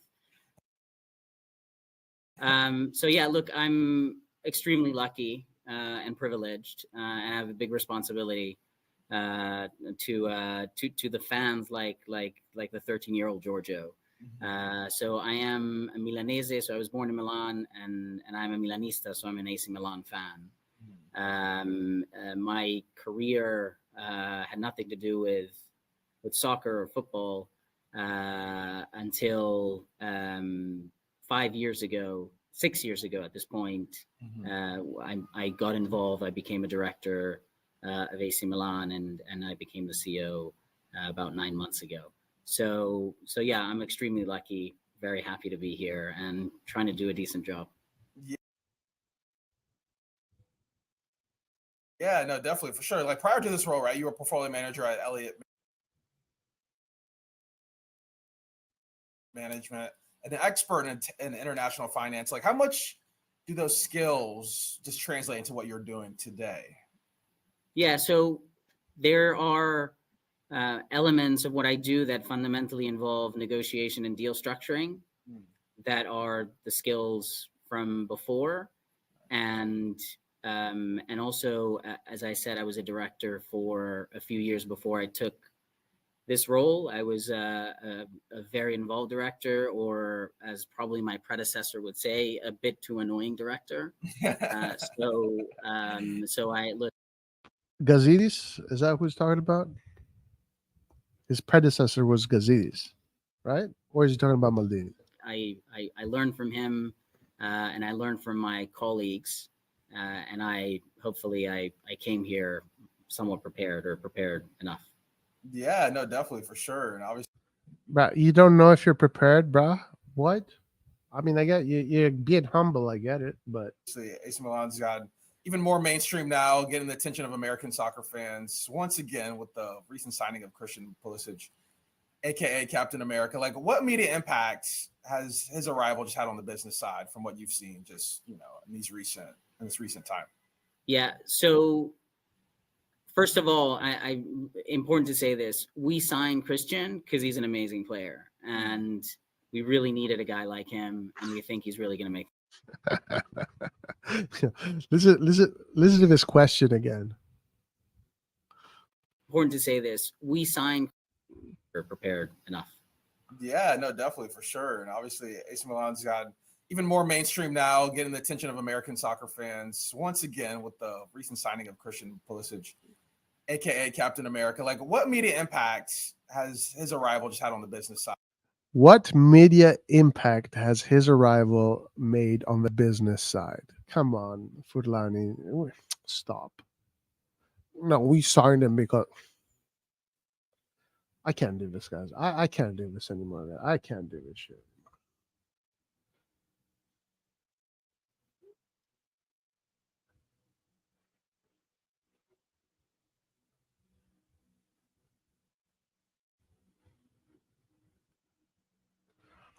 So yeah, look, I'm extremely lucky and privileged, and I have a big responsibility to the fans like the 13-year-old Giorgio. So I am a Milanese, so I was born in Milan, and I'm a Milanista, so I'm an AC Milan fan. My career had nothing to do with soccer or football until 6 years ago at this point. I got involved. I became a director of AC Milan, and I became the CEO about 9 months ago. So yeah, I'm extremely lucky, very happy to be here and trying to do a decent job. Yeah, no, definitely, for sure. Like, prior to this role, right, you were portfolio manager at Elliott Management, an expert in international finance. Like, how much do those skills just translate into what you're doing today? Yeah, so there are elements of what I do that fundamentally involve negotiation and deal structuring that are the skills from before. And also, as I said, I was a director for a few years before I took this role. I was a very involved director, or as probably my predecessor would say, a bit too annoying director. So I look. Gazidis, is that who he's talking about? His predecessor was Gazidis, right? Or is he talking about Maldini? I learned from him, and I learned from my colleagues, and I came here somewhat prepared enough. Yeah, no, definitely, for sure. And obviously, Bruh, you don't know if you're prepared, bruh? What? I mean, I get you. You're being humble. I get it, but AC Milan's got even more mainstream now, getting the attention of American soccer fans once again with the recent signing of Christian Pulisic, aka Captain America. Like, what media impact has his arrival just had on the business side from what you've seen, just in this recent time? Yeah. So first of all, I important to say this: we signed Christian because he's an amazing player, and we really needed a guy like him, and we think he's really going to make. Listen to this question again. Important to say this: we signed. We're prepared enough. Yeah, no, definitely, for sure. And obviously, AC Milan's got even more mainstream now, getting the attention of American soccer fans once again with the recent signing of Christian Pulisic, aka Captain America. Like, what media impact has his arrival just had on the business side? What media impact has his arrival made on the business side? Come on, Furlani, stop. No, we signed him because I can't do this, guys. I can't do this anymore. I can't do this shit.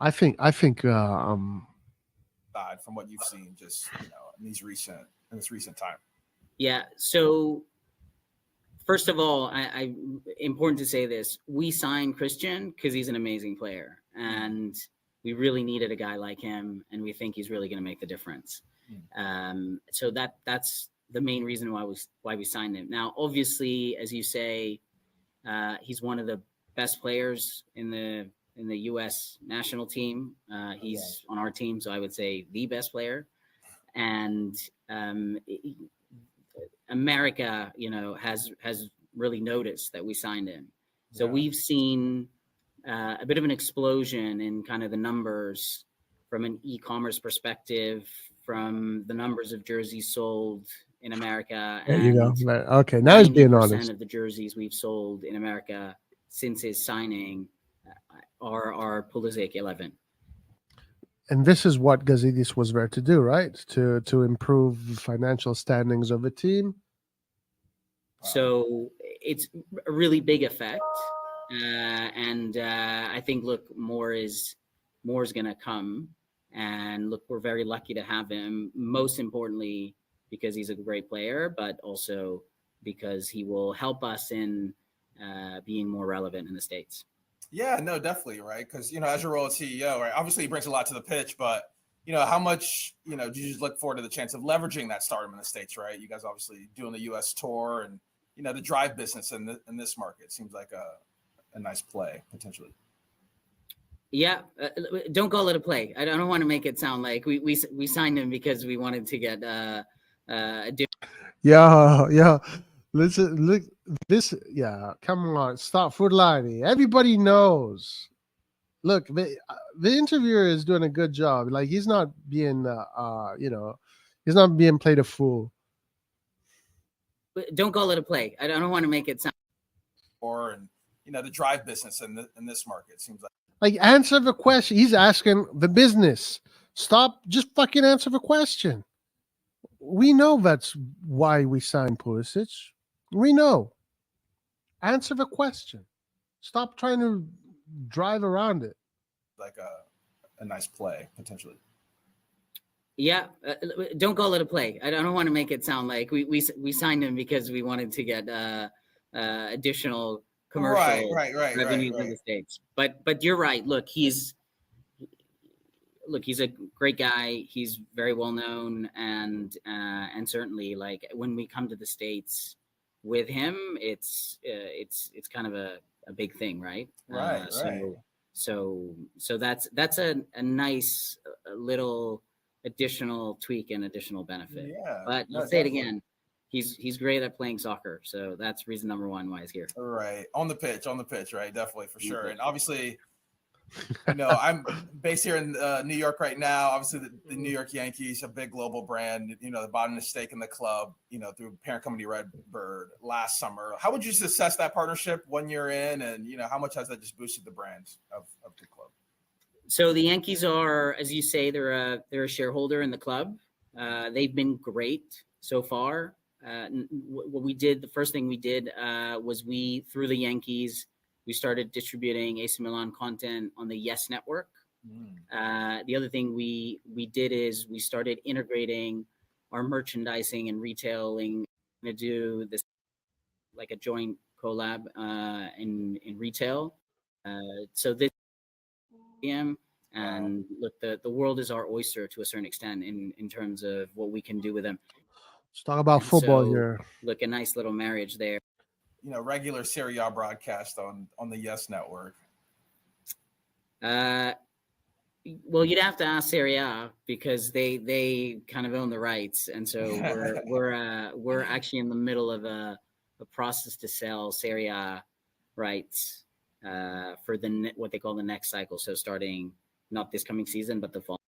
I think Side from what you've seen, just in this recent time. Yeah. So first of all, I important to say this: we signed Christian because he's an amazing player, and we really needed a guy like him, and we think he's really going to make the difference. So that's the main reason why we signed him. Now, obviously, as you say, he's one of the best players in the U.S. national team. He's on our team, so I would say the best player. And America, has really noticed that we signed him. So we've seen a bit of an explosion in kind of the numbers from an e-commerce perspective, from the numbers of jerseys sold in America. There you go. Okay, now he's being honest. 90% of the jerseys we've sold in America since his signing are Pulisic 11. And this is what Gazidis was there to do, right? To improve financial standings of a team. So it's a really big effect. And I think, look, more is going to come. And look, we're very lucky to have him, most importantly, because he's a great player, but also because he will help us in being more relevant in the States. Yeah, no, definitely, right? Because, as your role as CEO, right, obviously he brings a lot to the pitch, but, how much, do you just look forward to the chance of leveraging that stardom in the States, right? You guys obviously doing the U.S. tour and, the drive business in this market seems like a nice play, potentially. Yeah, don't call it a play. I don't want to make it sound like we signed him because we wanted to get a Yeah. Listen, look, this. Yeah, come on, stop Furlani. Everybody knows. Look, the interviewer is doing a good job. Like, he's not being, he's not being played a fool. Don't call it a play. I don't want to make it sound. Or the drive business in this market seems like. Like, answer the question. He's asking the business. Stop. Just fucking answer the question. We know that's why we signed Pulisic. We know. Answer the question. Stop trying to drive around it. Like a nice play, potentially. Yeah, don't call it a play. I don't want to make it sound like we signed him because we wanted to get additional commercial revenues in the States. But you're right. Look, he's a great guy. He's very well known, and certainly, like, when we come to the States with him, it's kind of a big thing, right? Right. So that's a nice little additional tweak and additional benefit. Yeah. But I'll say it again. He's great at playing soccer, so that's reason number one why he's here. Right. On the pitch, right? Definitely, for sure. And obviously, I'm based here in New York right now. Obviously, the New York Yankees, a big global brand. They bought a stake in the club, through parent company Redbird last summer. How would you assess that partnership 1 year in, and how much has that just boosted the brand of the club? So the Yankees are, as you say, they're a shareholder in the club. They've been great so far. What we did, the first thing we did was through the Yankees, we started distributing AC Milan content on the Yes Network. The other thing we did is we started integrating our merchandising and retailing to do this like a joint collab in retail. So this and look, the world is our oyster to a certain extent in terms of what we can do with them. Let's talk about football here. Look, a nice little marriage there. You know, regular Serie A broadcast on the Yes Network. Well, you'd have to ask Serie A because they kind of own the rights, and so we're actually in the middle of a process to sell Serie A rights for what they call the next cycle. So starting not this coming season, but the fall.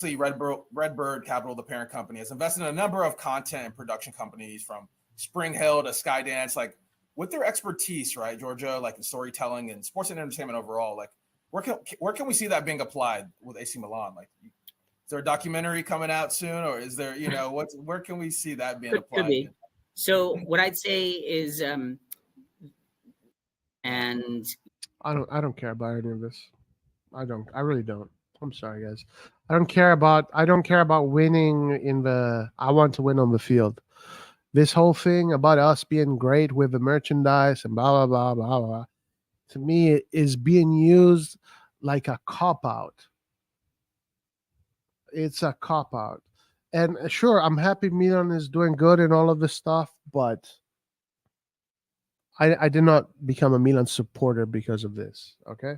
Redbird Capital, the parent company, has invested in a number of content and production companies from Spring Hill to Skydance. Like with their expertise, right, Giorgio, like in storytelling and sports and entertainment overall, like where can we see that being applied with AC Milan? Like, is there a documentary coming out soon, or is there, you know, where can we see that being applied? Could be. So what I'd say is, and I don't care about any of this. I really don't. I'm sorry, guys. I don't care about winning I want to win on the field. This whole thing about us being great with the merchandise and blah, blah, blah, blah, blah, to me is being used like a cop-out. It's a cop-out. And sure, I'm happy Milan is doing good and all of this stuff, but I did not become a Milan supporter because of this, okay?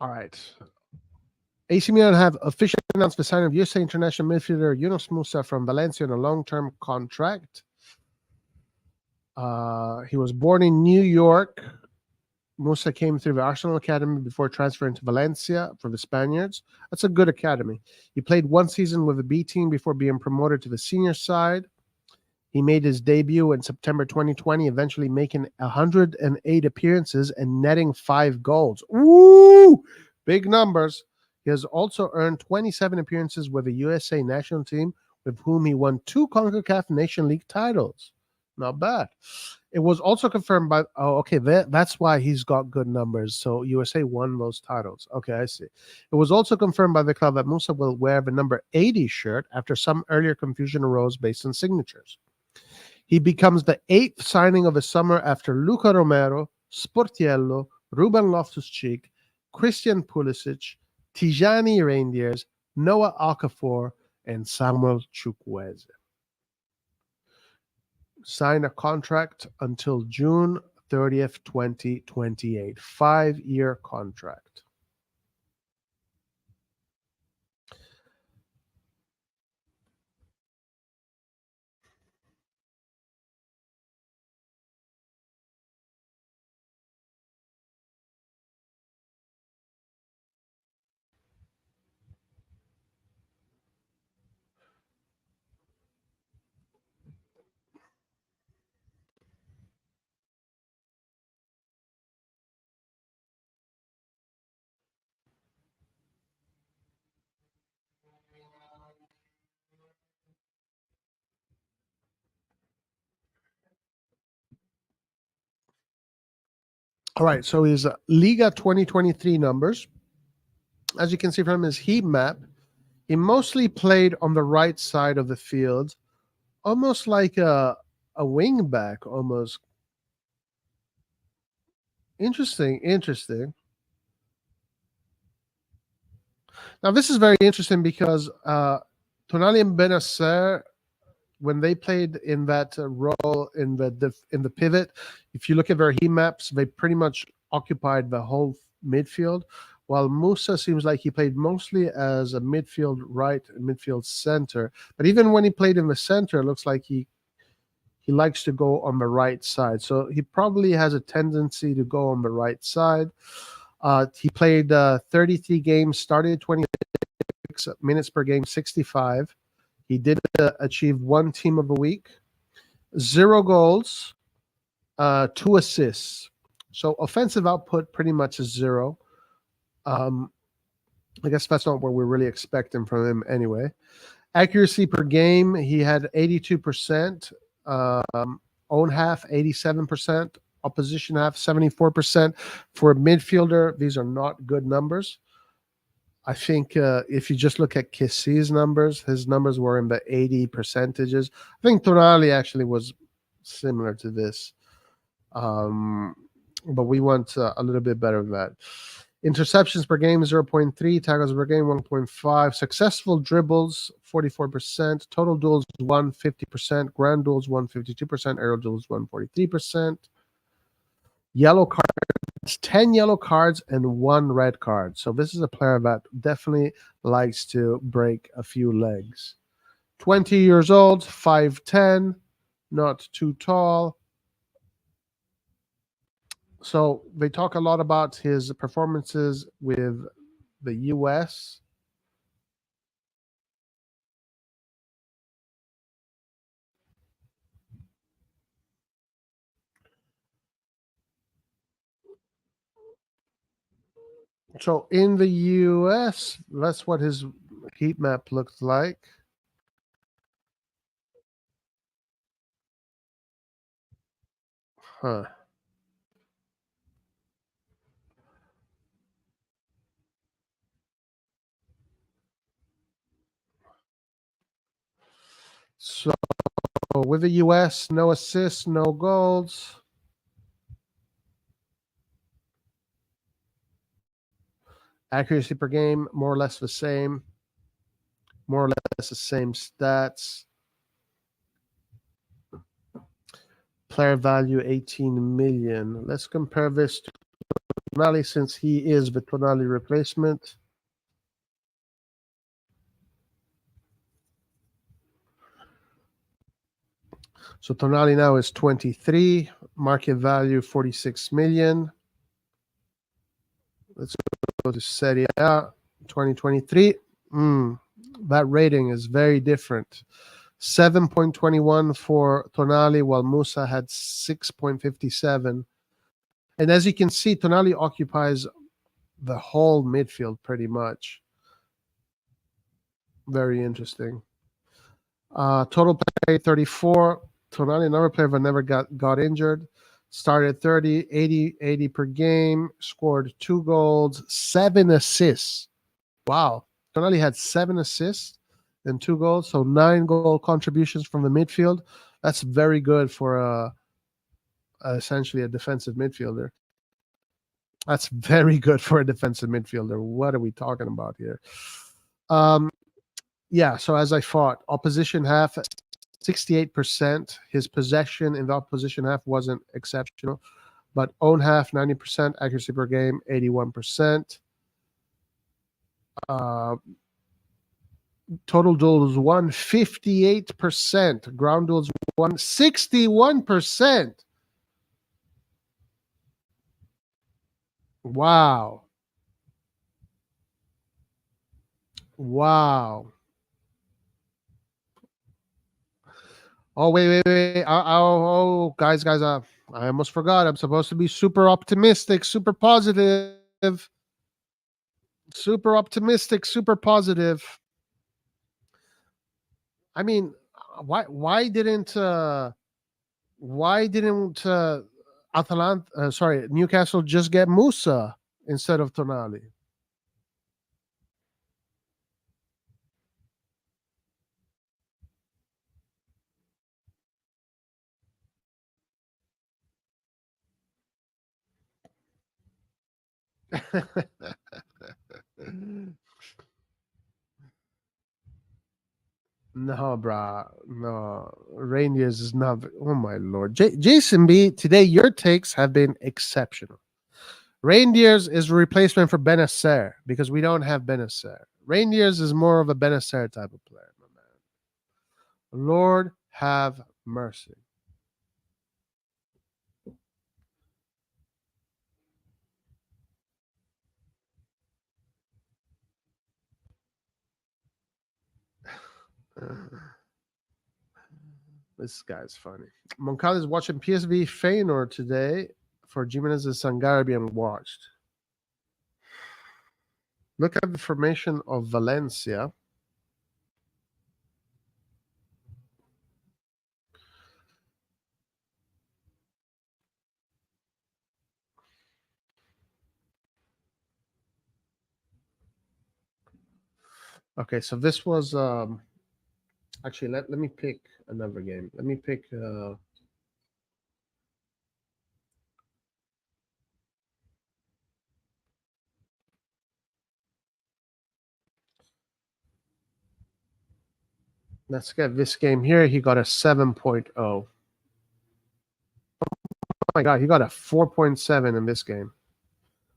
All right. AC Milan have officially announced the signing of USA international midfielder Yunus Musa from Valencia on a long-term contract. He was born in New York. Musa came through the Arsenal Academy before transferring to Valencia for the Spaniards. That's a good academy. He played one season with the B team before being promoted to the senior side. He made his debut in September 2020, eventually making 108 appearances and netting 5 goals. Woo! Big numbers. He has also earned 27 appearances with the USA national team, with whom he won 2 CONCACAF Nation League titles. Not bad. It was also confirmed by, that's why he's got good numbers. So USA won those titles. Okay, I see. It was also confirmed by the club that Musa will wear the number 80 shirt after some earlier confusion arose based on signatures. He becomes the 8th signing of the summer after Luca Romero, Sportiello, Ruben Loftus-Cheek, Christian Pulisic, Tijani Reindeers, Noah Okafor, and Samuel Chukwueze. Sign a contract until June 30th, 2028. 5-year contract. All right, so his Liga 2023 numbers, as you can see from his heat map, he mostly played on the right side of the field, almost like a wing back, almost. Interesting. Now, this is very interesting because Tonali and Benacer, when they played in that role in the pivot, if you look at their heat maps, they pretty much occupied the whole midfield, while Musa seems like he played mostly as a midfield right and midfield center. But even when he played in the center, it looks like he likes to go on the right side. So he probably has a tendency to go on the right side. He played 33 games, started 26 minutes per game, 65. He did achieve 1 team of the week, 0 goals, 2 assists. So offensive output pretty much is 0. I guess that's not what we're really expecting from him anyway. Accuracy per game, he had 82%. Own half, 87%. Opposition half, 74%. For a midfielder, these are not good numbers. I think if you just look at Kessi's numbers, his numbers were in the 80 percentages. I think Tonali actually was similar to this. But we want a little bit better than that. Interceptions per game, 0.3. Tackles per game, 1.5. Successful dribbles, 44%. Total duels, 150%. Ground duels, 152%. Aerial duels, 143%. Yellow cards, 10 yellow cards and 1 red card. So this is a player that definitely likes to break a few legs. 20 years old, 5'10", not too tall. So they talk a lot about his performances with the US. So in the US, that's what his heat map looks like. Huh. So with the US, no assists, no goals. Accuracy per game, more or less the same. More or less the same stats. Player value 18 million. Let's compare this to Tonali since he is the Tonali replacement. So Tonali now is 23, market value 46 million. Let's go to Serie A 2023. That rating is very different. 7.21 for Tonali, while Musa had 6.57. And as you can see, Tonali occupies the whole midfield pretty much. Very interesting. Total play 34. Tonali, another player that never got injured. Started 30, 80 per game. Scored 2 goals, 7 assists. Wow. Tonali had 7 assists and 2 goals. So 9 goal contributions from the midfield. That's very good for essentially a defensive midfielder. That's very good for a defensive midfielder. What are we talking about here? Yeah, so as I thought, opposition half, 68%. His possession in the opposition half wasn't exceptional, but own half, 90%. Accuracy per game, 81%. Total duels, 158%. Ground duels, 161%. Wow. Wow. Oh, wait. Oh, guys, I almost forgot. I'm supposed to be super optimistic, super positive. Super optimistic, super positive. I mean, why didn't Newcastle just get Musa instead of Tonali? No, brah. No. Rangers is not. Oh, my Lord. Jason B, today your takes have been exceptional. Reindeers is a replacement for Benacer because we don't have Benacer. Reindeers is more of a Benacer type of player, my man. Lord have mercy. This guy's funny. Moncada is watching PSV Feyenoord today for Jimenez and Sangare being watched. Look at the formation of Valencia. Okay, so this was actually let me pick another game. Let me pick let's get this game here. He got a 7.0. Oh my god, he got a 4.7 in this game.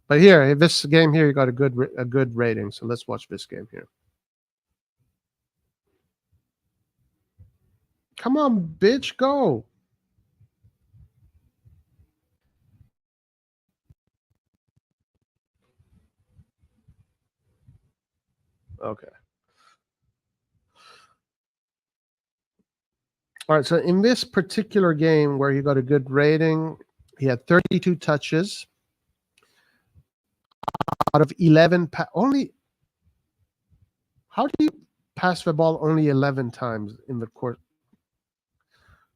But here, this game here, he got a good rating. So let's watch this game here. Come on, bitch, go. Okay. All right, so in this particular game where he got a good rating, he had 32 touches out of 11. Only, how do you pass the ball only 11 times in the court?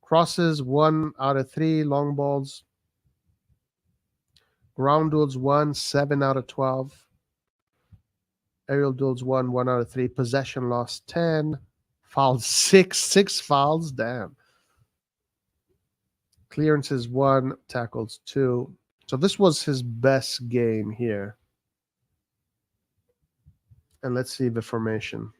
Crosses 1 out of 3, long balls, ground duels 1, 7 out of 12, aerial duels 1, 1 out of 3, possession loss 10, fouls 6 fouls, damn. Clearances 1, tackles 2. So this was his best game here. And let's see the formation.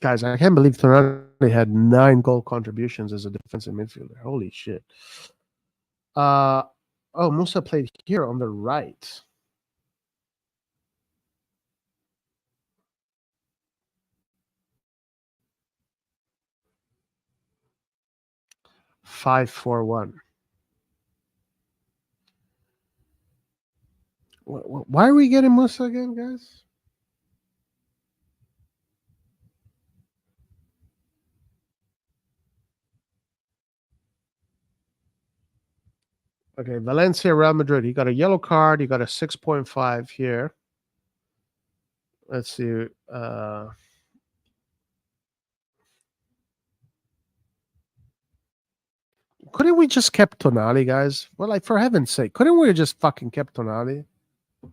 Guys, I can't believe Tonali had 9 goal contributions as a defensive midfielder. Holy shit. Oh, Musa played here on the right. Five, 4, 1. Why are we getting Musa again, guys? Okay, Valencia, Real Madrid. He got a yellow card. He got a 6.5 here. Let's see. Couldn't we just kept Tonali, guys? Well, like, for heaven's sake, couldn't we have just fucking kept Tonali? All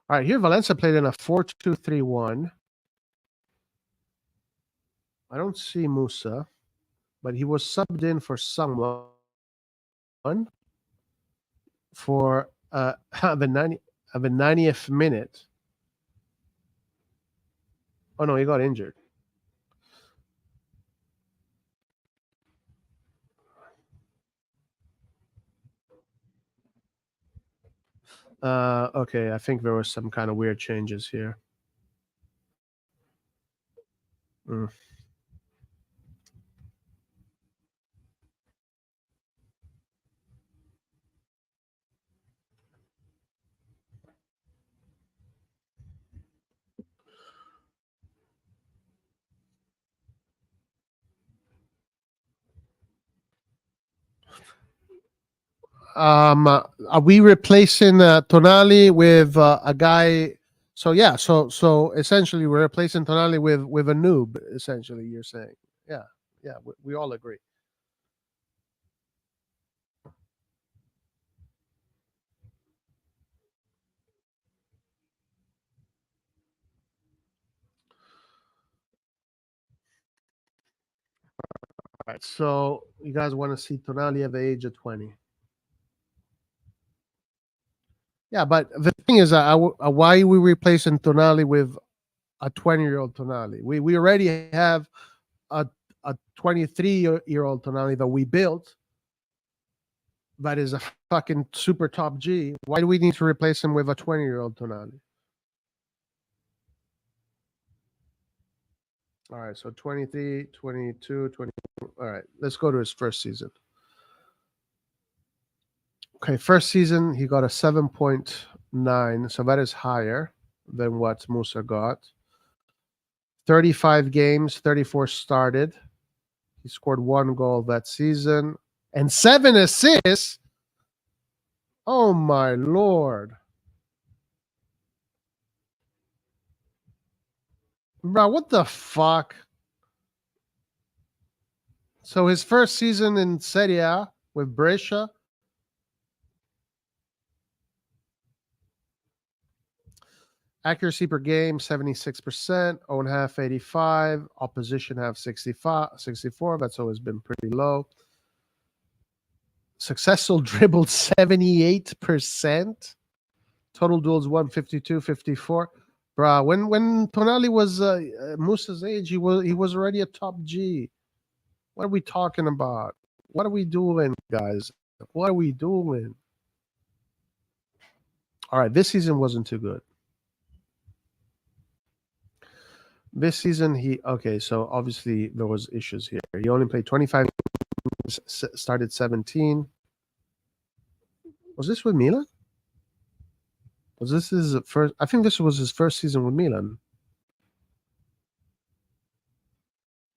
right, here Valencia played in a 4-2-3-1. I don't see Musa, but he was subbed in for someone for the 90th minute. Oh no, he got injured. Okay, I think there was some kind of weird changes here. Are we replacing Tonali with a guy? So yeah, so essentially we're replacing Tonali with a noob. Essentially, you're saying, yeah, we all agree. All right, so you guys want to see Tonali at the age of 20? Yeah, but the thing is, why are we replacing Tonali with a 20-year-old Tonali? We already have a 23-year-old Tonali that we built that is a fucking super top G. Why do we need to replace him with a 20-year-old Tonali? All right, so 23, 22, 20. All right, let's go to his first season. Okay, first season, he got a 7.9, so that is higher than what Musa got. 35 games, 34 started. He scored 1 goal that season and 7 assists. Oh my lord. Bro, what the fuck? So his first season in Serie A with Brescia. Accuracy per game, 76%. Own half, 85. Opposition half, 64. That's always been pretty low. Successful dribbled, 78%. Total duels, 152, 54. Bro, when Tonali was Musa's age, he was already a top G. What are we talking about? What are we doing, guys? What are we doing? All right, this season wasn't too good. This season, so obviously there was issues here. He only played 25 games, started 17. Was this with Milan? Was this his first? I think this was his first season with Milan.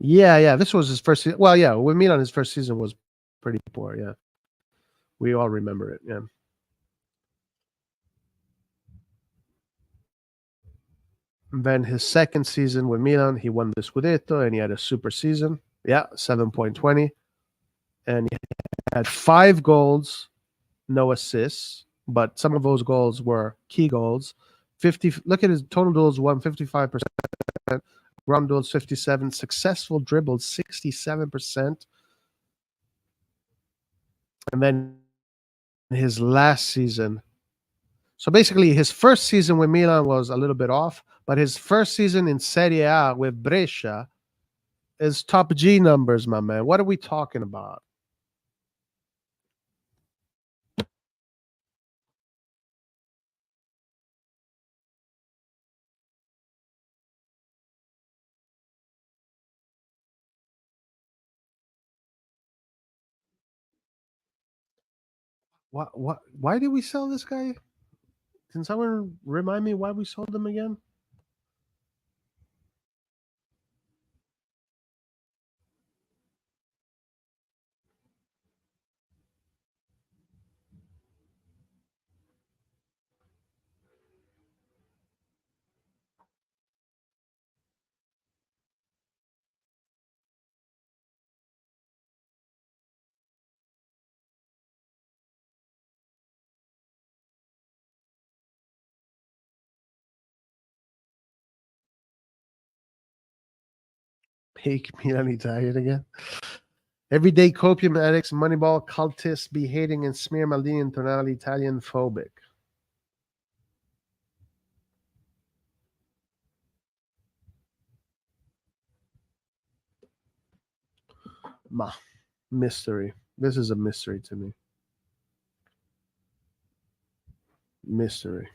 Yeah, this was his first season. Well, yeah, with Milan, his first season was pretty poor, yeah. We all remember it, yeah. And then his second season with Milan, he won the Scudetto and he had a super season. Yeah, 7.20. And he had 5 goals, no assists, but some of those goals were key goals. Look at his total duels, 155%. Ground duels, 57. Successful dribbles, 67%. And then his last season. So basically, his first season with Milan was a little bit off, but his first season in Serie A with Brescia is top G numbers, my man. What are we talking about? Why did we sell this guy? Can someone remind me why we sold him again? Make Milan Italian again. Everyday copium addicts, Moneyball, cultists, behaving and smear Maldini and Tonali Italian phobic. Mystery. This is a mystery to me. Mystery.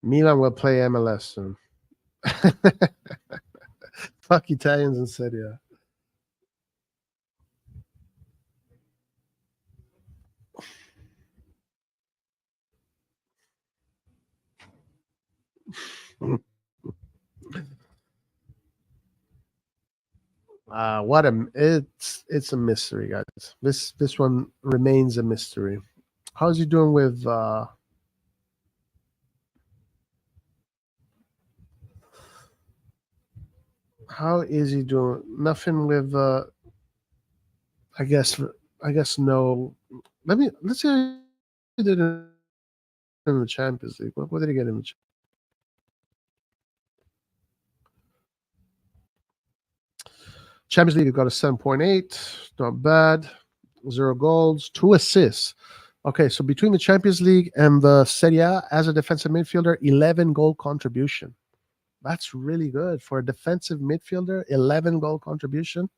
Milan will play MLS soon. Fuck Italians and Serie A. It's a mystery, guys. This one remains a mystery. How's he doing with how is he doing? Nothing with I guess no. Let's see how he did in the Champions League. What did he get in the Champions League? He got a 7.8. Not bad. 0 goals, 2 assists. Okay, so between the Champions League and the Serie A, as a defensive midfielder, 11 goal contribution. That's really good for a defensive midfielder. 11 goal contribution.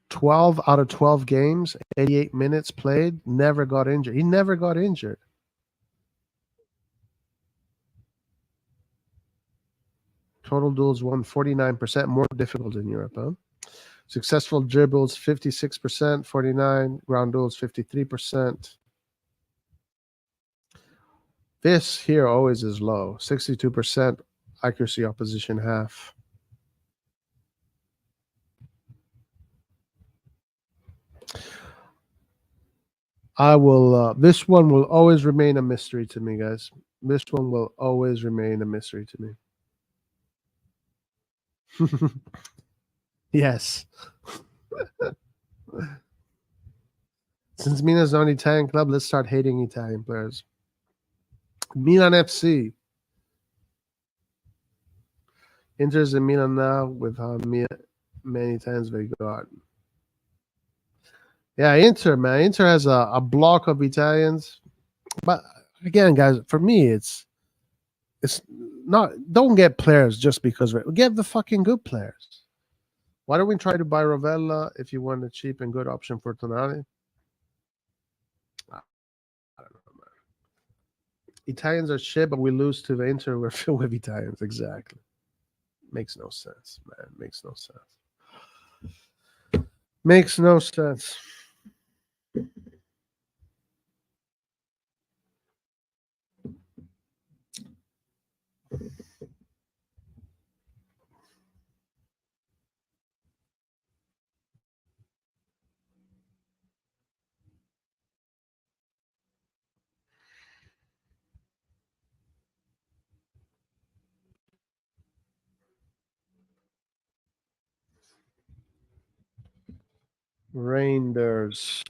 "12 out of 12 games, 88 minutes played, never got injured." He never got injured. Total duels won 49%, more difficult in Europe, huh? Successful dribbles 56%, 49. Ground duels 53%. This here always is low. 62% accuracy opposition half. This one will always remain a mystery to me, guys. This one will always remain a mystery to me. Yes. Since Milan's not an Italian club, let's start hating Italian players. Milan FC. Inter's in Milan now with how many Italians they got. Yeah, Inter, man. Inter has a block of Italians. But again, guys, for me, it's not, don't get players just because get the fucking good players. Why don't we try to buy Rovella if you want a cheap and good option for Tonali? I don't know, man. Italians are shit, but we lose to the Inter. We're filled with Italians. Exactly. Makes no sense, man. Makes no sense. Makes no sense. Rangers.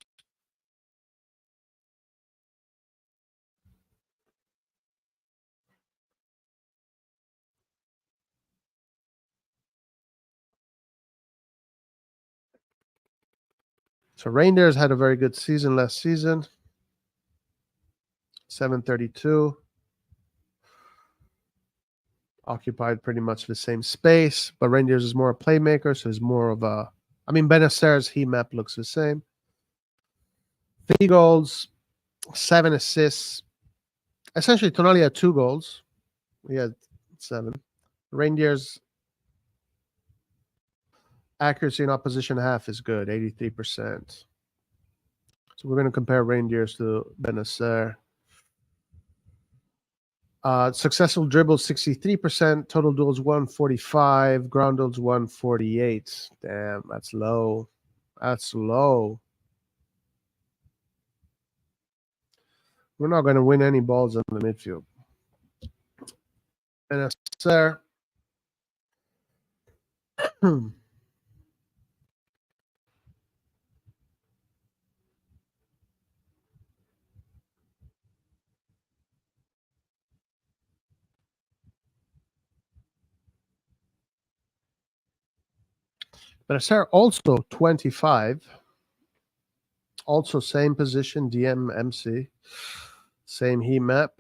So Rangers had a very good season last season. 732. Occupied pretty much the same space, but Rangers is more a playmaker, so he's more of a. I mean, Benacer's heat map looks the same. 3 goals, 7 assists. Essentially, Tonali had 2 goals. He had 7. Rangers' accuracy in opposition half is good, 83%. So we're going to compare Rangers to Benacer. Successful dribbles 63%, total duels 145, ground duels 148. Damn, that's low. That's low. We're not going to win any balls in the midfield. Benacer. Benacer also 25. Also same position, DMMC. Same heat map.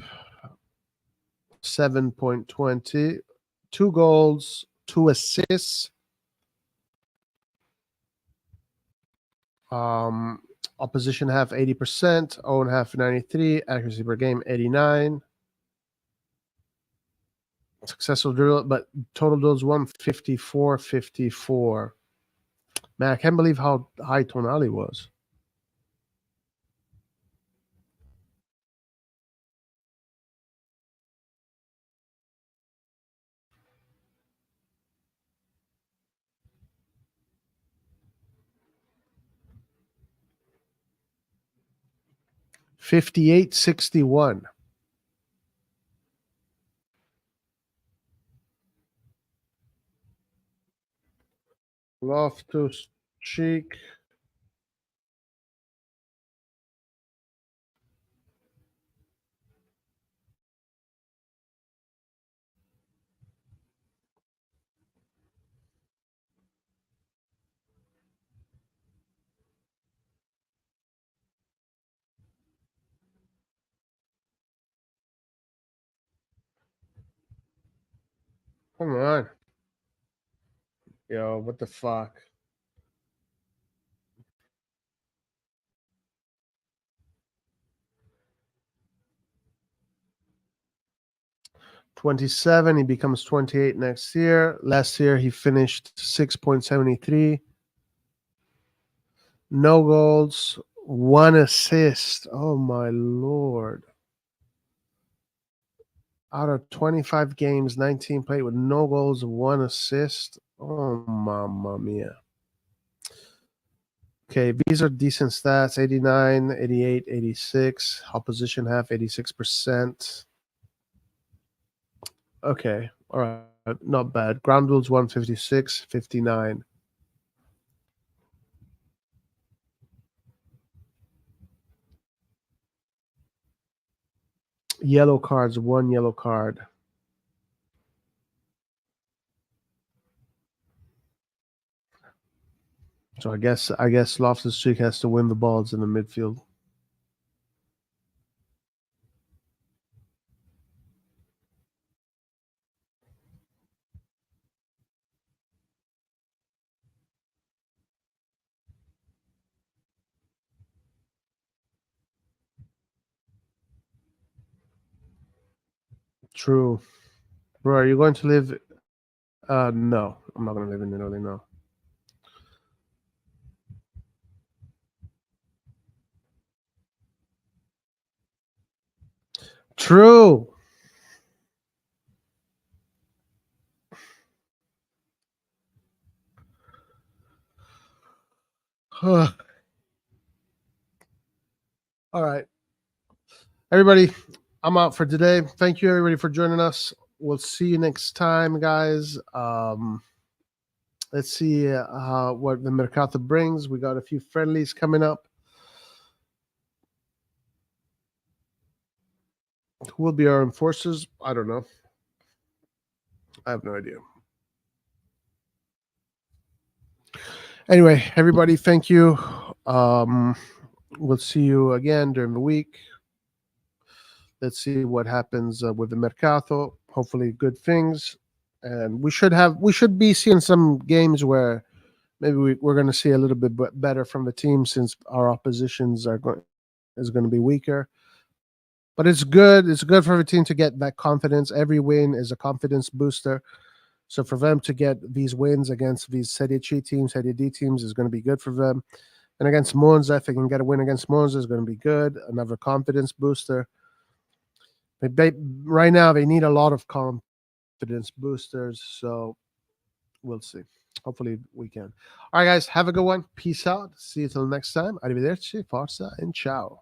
7.20. 2 goals, 2 assists. Opposition half 80%, own half 93, accuracy per game 89. Successful drill, but total duels 154.54. Man, I can't believe how high Tonali was. $58.61. Loftus Cheek. Come on. Yo, what the fuck? $27. He becomes 28 next year. Last year he finished 6.73. No goals, 1 assist. Oh my lord. Out of 25 games, 19 played with no goals, 1 assist. Oh mamma mia. Okay, these are decent stats. 89, 88, 86. Opposition half, 86%. Okay, all right. Not bad. Ground rules 156, 59. Yellow cards, 1 yellow card. So I guess Loftus-Cheek has to win the balls in the midfield. True. Bro, are you going to live? No, I'm not going to live in Italy. No. True. All right. Everybody, I'm out for today. Thank you, everybody, for joining us. We'll see you next time, guys. Let's see what the Mercato brings. We got a few friendlies coming up. Who will be our enforcers? I don't know. I have no idea. Anyway, everybody, thank you. We'll see you again during the week. Let's see what happens with the Mercato. Hopefully, good things, and we should be seeing some games where maybe we're going to see a little bit better from the team since our oppositions is going to be weaker. But it's good. It's good for the team to get that confidence. Every win is a confidence booster. So for them to get these wins against these Serie C teams, Serie D teams is going to be good for them. And against Monza, if they can get a win against Monza, is going to be good. Another confidence booster. Right now, they need a lot of confidence boosters. So we'll see. Hopefully we can. All right, guys. Have a good one. Peace out. See you till next time. Arrivederci, forza, and ciao.